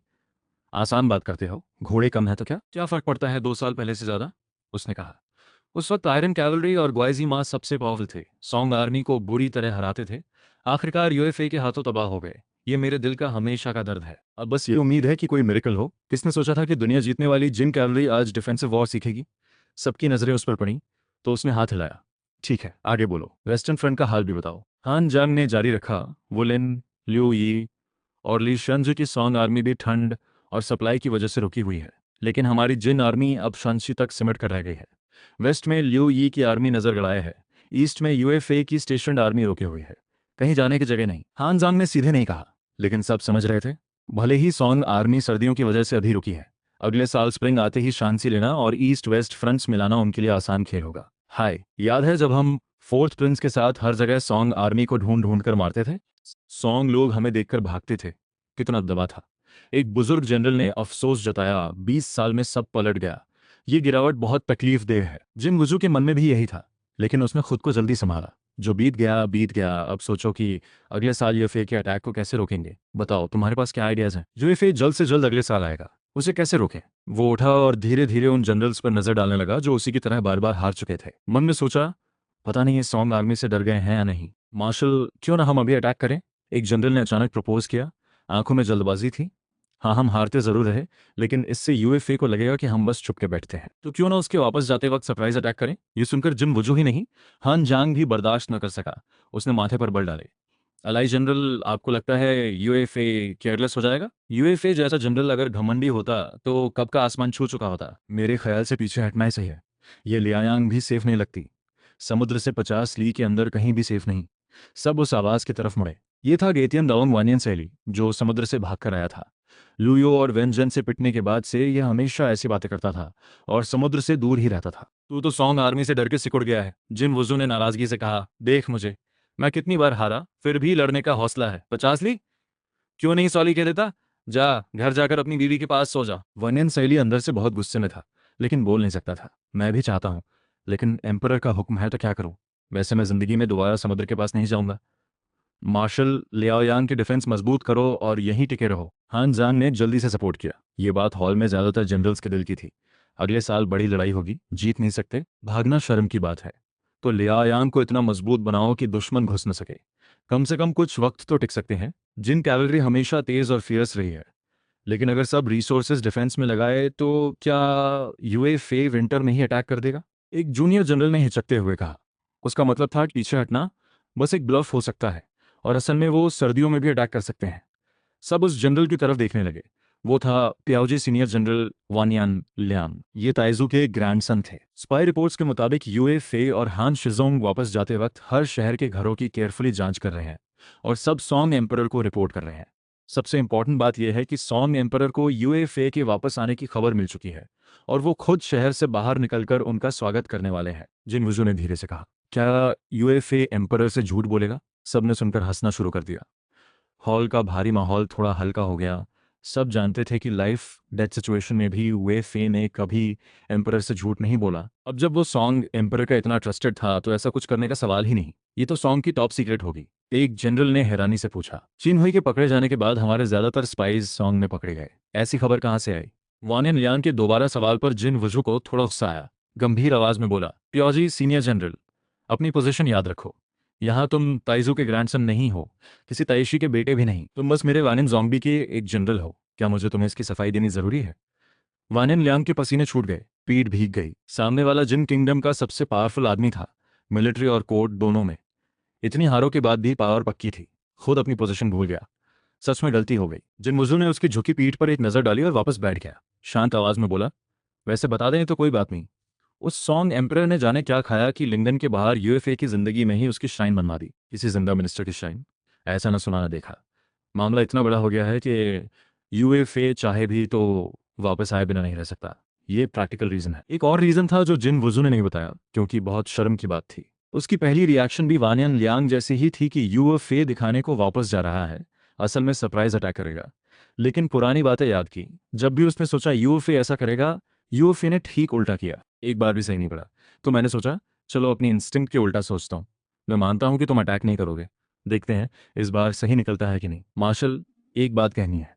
आसान बात करते हो, घोड़े कम है तो क्या क्या फर्क पड़ता है 2 साल पहले से ज्यादा? उसने कहा। उस वक्त आयरन कैवलरी और ग्वाइजी मास सबसे पावरफुल थे, सॉन्ग आर्मी को बुरी तरह हराते थे। आखिरकार यूएफए के हाथों तबाह हो गए। ये मेरे दिल का हमेशा का दर्द है। अब बस ये उम्मीद है कि कोई मिरेकल हो। किसने सोचा था कि दुनिया जीतने वाली जिन कैवलरी आज डिफेंसिव वॉर सीखेगी? सबकी नजरें उस पर पड़ी तो उसने हाथ हिलाया। ठीक है, आगे बोलो, वेस्टर्न फ्रंट का हाल भी बताओ। हान जांग ने जारी रखा, वुलिन, लिu यी और ली शंजू की सॉन्ग आर्मी भी ठंड और सप्लाई की वजह से रुकी हुई है, लेकिन हमारी जिन आर्मी अब शांसी तक सिमट कर रह गई है। वेस्ट में लिu यी की आर्मी नजर गड़ाए है, ईस्ट में यूएफए की स्टेशनड आर्मी रोके हुई है। कहीं जाने की जगह नहीं। हान जांग ने सीधे नहीं कहा, लेकिन सब समझ रहे थे। भले ही सॉन्ग आर्मी सर्दियों की वजह से अभी रुकी है, अगले साल स्प्रिंग आते ही शांति लेना और ईस्ट वेस्ट फ्रंट्स मिलाना उनके लिए आसान खेल होगा। हाय, याद है जब हम फोर्थ प्रिंस के साथ हर जगह सॉन्ग आर्मी को ढूंढ ढूंढ कर मारते थे? सॉन्ग लोग हमें देखकर भागते थे। कितना दबा था। एक बुजुर्ग जनरल ने अफसोस जताया, 20 साल में सब पलट गया। ये गिरावट बहुत तकलीफ देह है। जिन वुजू के मन में भी यही था, लेकिन उसने खुद को जल्दी संभाला। जो बीत गया, अब सोचो कि अगले साल यूएफए के अटैक को कैसे रोकेंगे। बताओ तुम्हारे पास क्या आइडियाज़ हैं। यूएफए जल्द से जल्द अगले साल आएगा, उसे कैसे रोकें। वो उठा और धीरे धीरे उन जनरल्स पर नजर डालने लगा जो उसी की तरह बार बार हार चुके थे। मन में सोचा, पता नहीं ये सॉन्ग आर्मी से डर गए हैं या नहीं। मार्शल, क्यों ना हम अभी अटैक करें, एक जनरल ने अचानक प्रपोज किया। आंखों में जल्दबाजी थी। हाँ, हम हारते जरूर रहे, लेकिन इससे यूएफए को लगेगा कि हम बस छुप के बैठते हैं, तो क्यों ना उसके वापस जाते वक्त सरप्राइज अटैक करें। ये सुनकर जिन वजू ही नहीं, हान जांग भी बर्दाश्त न कर सका। उसने माथे पर बल डाले। अलाई जनरल, आपको लगता है यूएफए केयरलेस हो जाएगा? यूएफए जैसा जनरल अगर घमंडी होता तो कब का आसमान छू चुका होता। मेरे ख्याल से पीछे हटना ही सही है। ये लियांग भी सेफ नहीं लगती। समुद्र से 50 ली के अंदर कहीं भी सेफ नहीं। सब उस आवाज की तरफ मुड़े। ये था गेतियन दाओंग वानियन सैली, जो समुद्र से भाग कर आया था। लुयो और वेंजन से पिटने के बाद से यह हमेशा ऐसी बातें करता था और समुद्र से दूर ही रहता था। तू तो सॉन्ग आर्मी से डर के सिकुड़ गया है, जिन वुजू ने नाराजगी से कहा। देख मुझे, मैं कितनी बार हारा, फिर भी लड़ने का हौसला है। 50 ली क्यों नहीं सॉली कह देता। जा, घर जाकर अपनी बीवी के पास सो जा। वनियन सैली अंदर से बहुत गुस्से में था, लेकिन बोल नहीं सकता था। मैं भी चाहता हूँ, लेकिन एम्परर का हुक्म है तो क्या करूँ। वैसे मैं जिंदगी में दोबारा समुद्र के पास नहीं जाऊंगा। मार्शल, लियाओयांग की डिफेंस मजबूत करो और यहीं टिके रहो। हान जांग ने जल्दी से सपोर्ट किया। ये बात हॉल में ज्यादातर जनरल्स के दिल की थी। अगले साल बड़ी लड़ाई होगी, जीत नहीं सकते, भागना शर्म की बात है। तो लियाओयांग को इतना मजबूत बनाओ कि दुश्मन घुस न सके। कम से कम कुछ वक्त तो टिक सकते हैं। जिन कैवलरी हमेशा तेज और फियर्स रही है, लेकिन अगर सब रिसोर्सेज डिफेंस में लगाए तो क्या यूएफए विंटर में ही अटैक कर देगा। एक जूनियर जनरल ने हिचकते हुए कहा। उसका मतलब था कि पीछे हटना बस एक ब्लफ हो सकता है, और असल में वो सर्दियों में भी अटैक कर सकते हैं। सब उस जनरल की तरफ देखने लगे। वो था प्याओजी सीनियर जनरल वानियान लियांग। ये ताइजू के ग्रैंडसन थे। स्पाई रिपोर्ट्स के मुताबिक यूएफए और हान शिजोंग वापस जाते वक्त हर शहर के घरों की केयरफुली जांच कर रहे हैं और सब सॉन्ग एम्परर को रिपोर्ट कर रहे हैं। सबसे इंपॉर्टेंट बात यह है कि सॉन्ग एम्परर को यूएफए के वापस आने की खबर मिल चुकी है और वो खुद शहर से बाहर निकलकर उनका स्वागत करने वाले हैं। जिन वुजू ने धीरे से कहा, क्या यूएफए एम्परर से झूठ बोलेगा? सबने सुनकर हंसना शुरू कर दिया। हॉल का भारी माहौल थोड़ा हल्का हो गया। सब जानते थे कि लाइफ डेथ सिचुएशन में भी यूएफए ने कभी एम्परर से झूठ नहीं बोला। अब जब वो सॉन्ग एम्परर का इतना ट्रस्टेड था तो ऐसा कुछ करने का सवाल ही नहीं। ये तो सॉन्ग की टॉप सीक्रेट होगी। एक जनरल ने हैरानी से पूछा। चीन हुई के पकड़े जाने के बाद हमारे ज्यादातर स्पाइज सॉन्ग में पकड़े गए, ऐसी खबर कहाँ से आई? वानियन लियान के दोबारा सवाल पर जिन वुजू को थोड़ा गुस्सा आया। गंभीर आवाज में बोला, प्योजी सीनियर जनरल, अपनी पोजीशन याद रखो। यहाँ तुम ताइजू के ग्रैंडसन नहीं हो, किसी ताइशी के बेटे भी नहीं, तुम बस मेरे वानिन जोंबी के एक जनरल हो। क्या मुझे तुम्हें इसकी सफाई देनी जरूरी है? वानिन लियांग के पसीने छूट गए, पीठ भीग गई। सामने वाला जिन किंगडम का सबसे पावरफुल आदमी था, मिलिट्री और कोर्ट दोनों में। इतनी हारों के बाद भी पावर पक्की थी। खुद अपनी पोजीशन भूल गया। सच में गलती हो गई। जिन मुजू ने उसकी झुकी पीठ पर एक नजर डाली और वापस बैठ गया। शांत आवाज में बोला, वैसे बता दें तो कोई बात नहीं। उस सॉन्ग एम्परर ने जाने क्या खाया कि लिंगडन के बाहर यूएफए की जिंदगी में ही उसकी शाइन बनवा दी, किसी जिंदा मिनिस्टर की शाइन। ऐसा न सुना न देखा। मामला इतना बड़ा हो गया है कि यूएफए चाहे भी तो वापस आए बिना नहीं रह सकता। ये प्रैक्टिकल रीजन है। एक और रीजन था जो जिन वुजू ने नहीं बताया, क्योंकि बहुत शर्म की बात थी। उसकी पहली रिएक्शन भी वानियन लियांग जैसी ही थी कि यूएफए दिखाने को वापस जा रहा है, असल में सरप्राइज अटैक करेगा। लेकिन पुरानी बातें याद की। जब भी उसने सोचा यूएफए ऐसा करेगा, यूएफए ने ठीक उल्टा किया। एक बार भी सही नहीं पड़ा। तो मैंने सोचा, चलो अपनी इंस्टिंक्ट के उल्टा सोचता हूँ। मैं मानता हूँ कि तुम अटैक नहीं करोगे। देखते हैं इस बार सही निकलता है कि नहीं। मार्शल, एक बात कहनी है।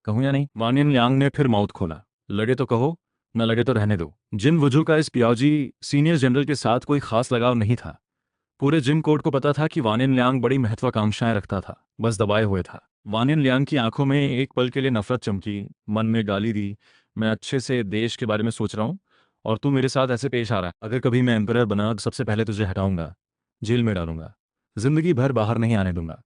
कहूँ या नहीं? वानियन लियांग ने फिर माउथ खोला। लगे तो कहो, न लगे तो रहने दो। जिन वुजू का इस पियाजी सीनियर जनरल के साथ कोई खास लगाव नहीं था। पूरे जिन कोर्ट को पता था कि वानियन लियांग बड़ी महत्वाकांक्षाएं रखता था, बस दबाए हुए था। वानियन लियांग की आंखों में एक पल के लिए नफरत चमकी, मन में गाली दी। मैं अच्छे से देश के बारे में सोच रहा हूँ और तू मेरे साथ ऐसे पेश आ रहा है। अगर कभी मैं एम्परर बना तो सबसे पहले तुझे हटाऊंगा, जेल में डालूंगा, जिंदगी भर बाहर नहीं आने दूंगा।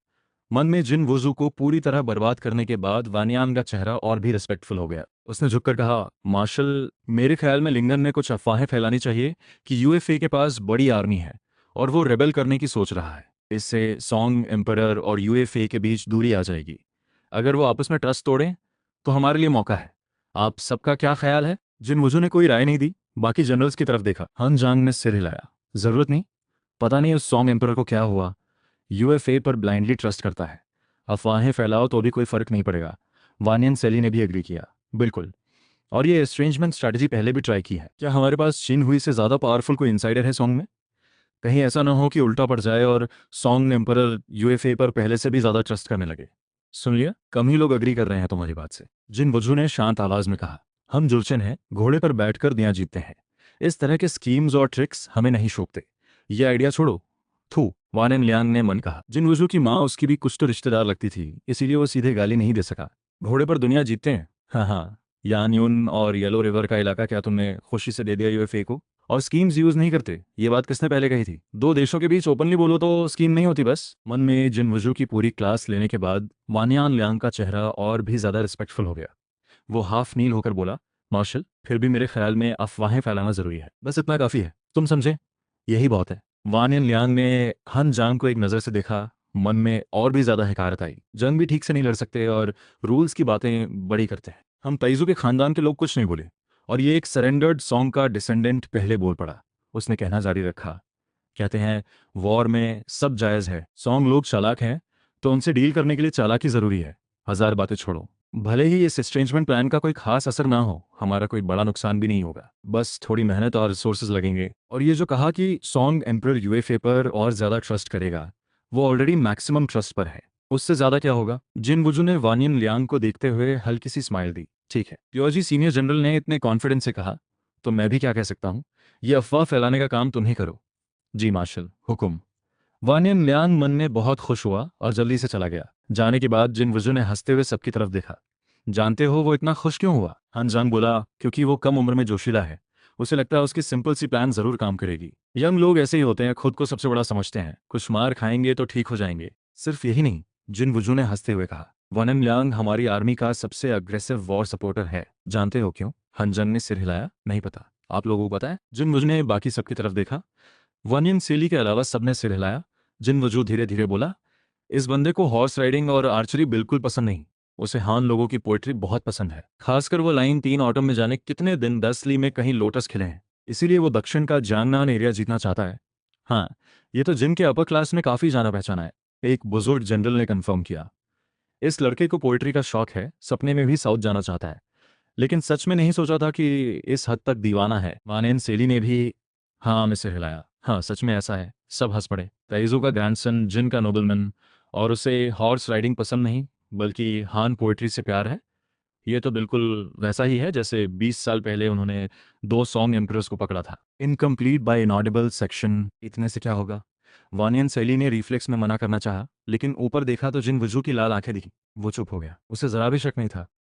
मन में जिन वुजू को पूरी तरह बर्बाद करने के बाद वानियान का चेहरा और भी रिस्पेक्टफुल हो गया। उसने झुककर कहा, मार्शल, मेरे ख्याल में लिंगन ने कुछ अफवाहें फैलानी चाहिए कि यूएफए के पास बड़ी आर्मी है और वो रेबेल करने की सोच रहा है। इससे सॉन्ग एम्परर और यूएफए के बीच दूरी आ जाएगी। अगर वो आपस में ट्रस्ट तोड़ें तो हमारे लिए मौका है। आप सबका क्या ख्याल है? जिन वुजू ने कोई राय नहीं दी, बाकी जनरल्स की तरफ देखा। हन जांग ने सिर हिलाया। जरूरत नहीं। पता नहीं उस सॉन्ग एम्परर को क्या हुआ, यूएफए पर ब्लाइंडली ट्रस्ट करता है। अफवाहें फैलाओ तो भी कोई फर्क नहीं पड़ेगा। वानियन सेली ने भी एग्री किया। बिल्कुल, और ये एस्ट्रेंजमेंट स्ट्रैटेजी पहले भी ट्राई की है। क्या हमारे पास चीन हुई से ज़्यादा पावरफुल कोई इनसाइडर है सॉन्ग में? कहीं ऐसा ना हो कि उल्टा पड़ जाए और सॉन्ग एम्परर यूएफए पर पहले से भी ज्यादा ट्रस्ट करने लगे। सुन लिया, कम ही लोग अग्री कर रहे हैं तुम्हारी बात से, जिन वजू ने शांत आवाज में कहा। हम जुर्चन हैं, घोड़े पर बैठकर दिया जीतते हैं। इस तरह के स्कीम्स और ट्रिक्स हमें नहीं शोभते। ये आइडिया छोड़ो। थू, वान एन लियांग ने मन कहा। जिन वजू की माँ उसकी भी कुछ तो रिश्तेदार लगती थी, इसीलिए वो सीधे गाली नहीं दे सका। घोड़े पर दुनिया जीतते हैं, हाँ हाँ। यान यून और येलो रिवर का इलाका क्या तुमने खुशी से दे दिया यूएफए को? और स्कीम्स यूज नहीं करते, ये बात किसने पहले कही थी? दो देशों के बीच ओपनली बोलो तो स्कीम नहीं होती बस। मन में जिन वजू की पूरी क्लास लेने के बाद वानियान लियांग का चेहरा और भी ज्यादा रिस्पेक्टफुल हो गया। वो हाफ नील होकर बोला, मार्शल, फिर भी मेरे ख्याल में अफवाहें फैलाना जरूरी है, बस इतना काफी है, तुम समझे? यही बहुत है। वानियन लियांग ने हन जांग को एक नज़र से देखा। मन में और भी ज्यादा हकारत आई। जंग भी ठीक से नहीं लड़ सकते और रूल्स की बातें बड़ी करते हैं। हम तैजू के खानदान के लोग कुछ नहीं बोले, और ये एक सरेंडर्ड सॉन्ग का डिसेंडेंट पहले बोल पड़ा। उसने कहना जारी रखा, कहते हैं वॉर में सब जायज़ है। सॉन्ग लोग चालाक हैं, तो उनसे डील करने के लिए चालाकी ज़रूरी है। हजार बातें छोड़ो। भले ही इस एस्ट्रेंजमेंट प्लान का कोई खास असर ना हो, हमारा कोई बड़ा नुकसान भी नहीं होगा, बस थोड़ी मेहनत और रिसोर्सेज लगेंगे। और ये जो कहा कि सॉन्ग एम्परर यूएफए पर और ज़्यादा ट्रस्ट करेगा, वो ऑलरेडी मैक्सिमम ट्रस्ट पर है। उससे ज़्यादा क्या होगा? जिन वुजू ने वानियन लियांग को देखते हुए हल्की सी स्माइल दी। ठीक है, प्योजी सीनियर जनरल ने इतने कॉन्फिडेंस से कहा, तो मैं भी क्या कह सकता हूँ। ये अफवाह फैलाने का काम तुम ही करो। जी मार्शल, हुक्म। वानियन लियांग मन में बहुत खुश हुआ और जल्दी से चला गया। जाने के बाद जिन वुजू ने हंसते हुए सबकी तरफ देखा। जानते हो वो इतना खुश क्यों हुआ? हानजांग बोला, क्योंकि वो कम उम्र में जोशीला है। उसे लगता है उसकी सिंपल सी प्लान जरूर काम करेगी। यंग लोग ऐसे ही होते हैं, खुद को सबसे बड़ा समझते हैं, कुछ मार खाएंगे तो ठीक हो जाएंगे। सिर्फ यही नहीं, जिन वुजू ने हंसते हुए कहा, वनन लियांग हमारी आर्मी का सबसे अग्रेसिव वॉर सपोर्टर है। जानते हो क्यों? हनजन ने सिर हिलाया, नहीं पता। आप लोगों को पता है? जिन वुजू ने बाकी सबकी तरफ देखा। वनियन सेली के अलावा सबने सिर हिलाया। जिन वजू धीरे धीरे बोला, इस बंदे को हॉर्स राइडिंग और आर्चरी बिल्कुल पसंद नहीं। उसे हान लोगों की पोएट्री बहुत पसंद है, खासकर वो लाइन 3 ऑटम में जाने कितने दिन 10 ली में कहीं लोटस खिले हैं। इसीलिए वो दक्षिण का जाननान एरिया जीतना चाहता है। हाँ, ये तो जिन के अपर क्लास में काफी जाना पहचाना है, एक बुजुर्ग जनरल ने कंफर्म किया। इस लड़के को पोएट्री का शौक है, सपने में भी साउथ जाना चाहता है, लेकिन सच में नहीं सोचा था कि इस हद तक दीवाना है। मानेन सेली ने भी हाँ में सिर हिलाया। हाँ, सच में ऐसा है। सब हंस पड़े। तेइजो का ग्रैंडसन, जिन का नोबलमैन, और उसे हॉर्स राइडिंग पसंद नहीं, बल्कि हान पोएट्री से प्यार है। ये तो बिल्कुल वैसा ही है जैसे 20 साल पहले उन्होंने दो सॉन्ग एम्प्रेस को पकड़ा था। इनकम्प्लीट बाय इनऑडिबल सेक्शन, इतने से क्या होगा? वानियन सैली ने रिफ्लेक्स में मना करना चाहा, लेकिन ऊपर देखा तो जिन वजू की लाल आंखें दिखी। वो चुप हो गया। उसे जरा भी शक नहीं था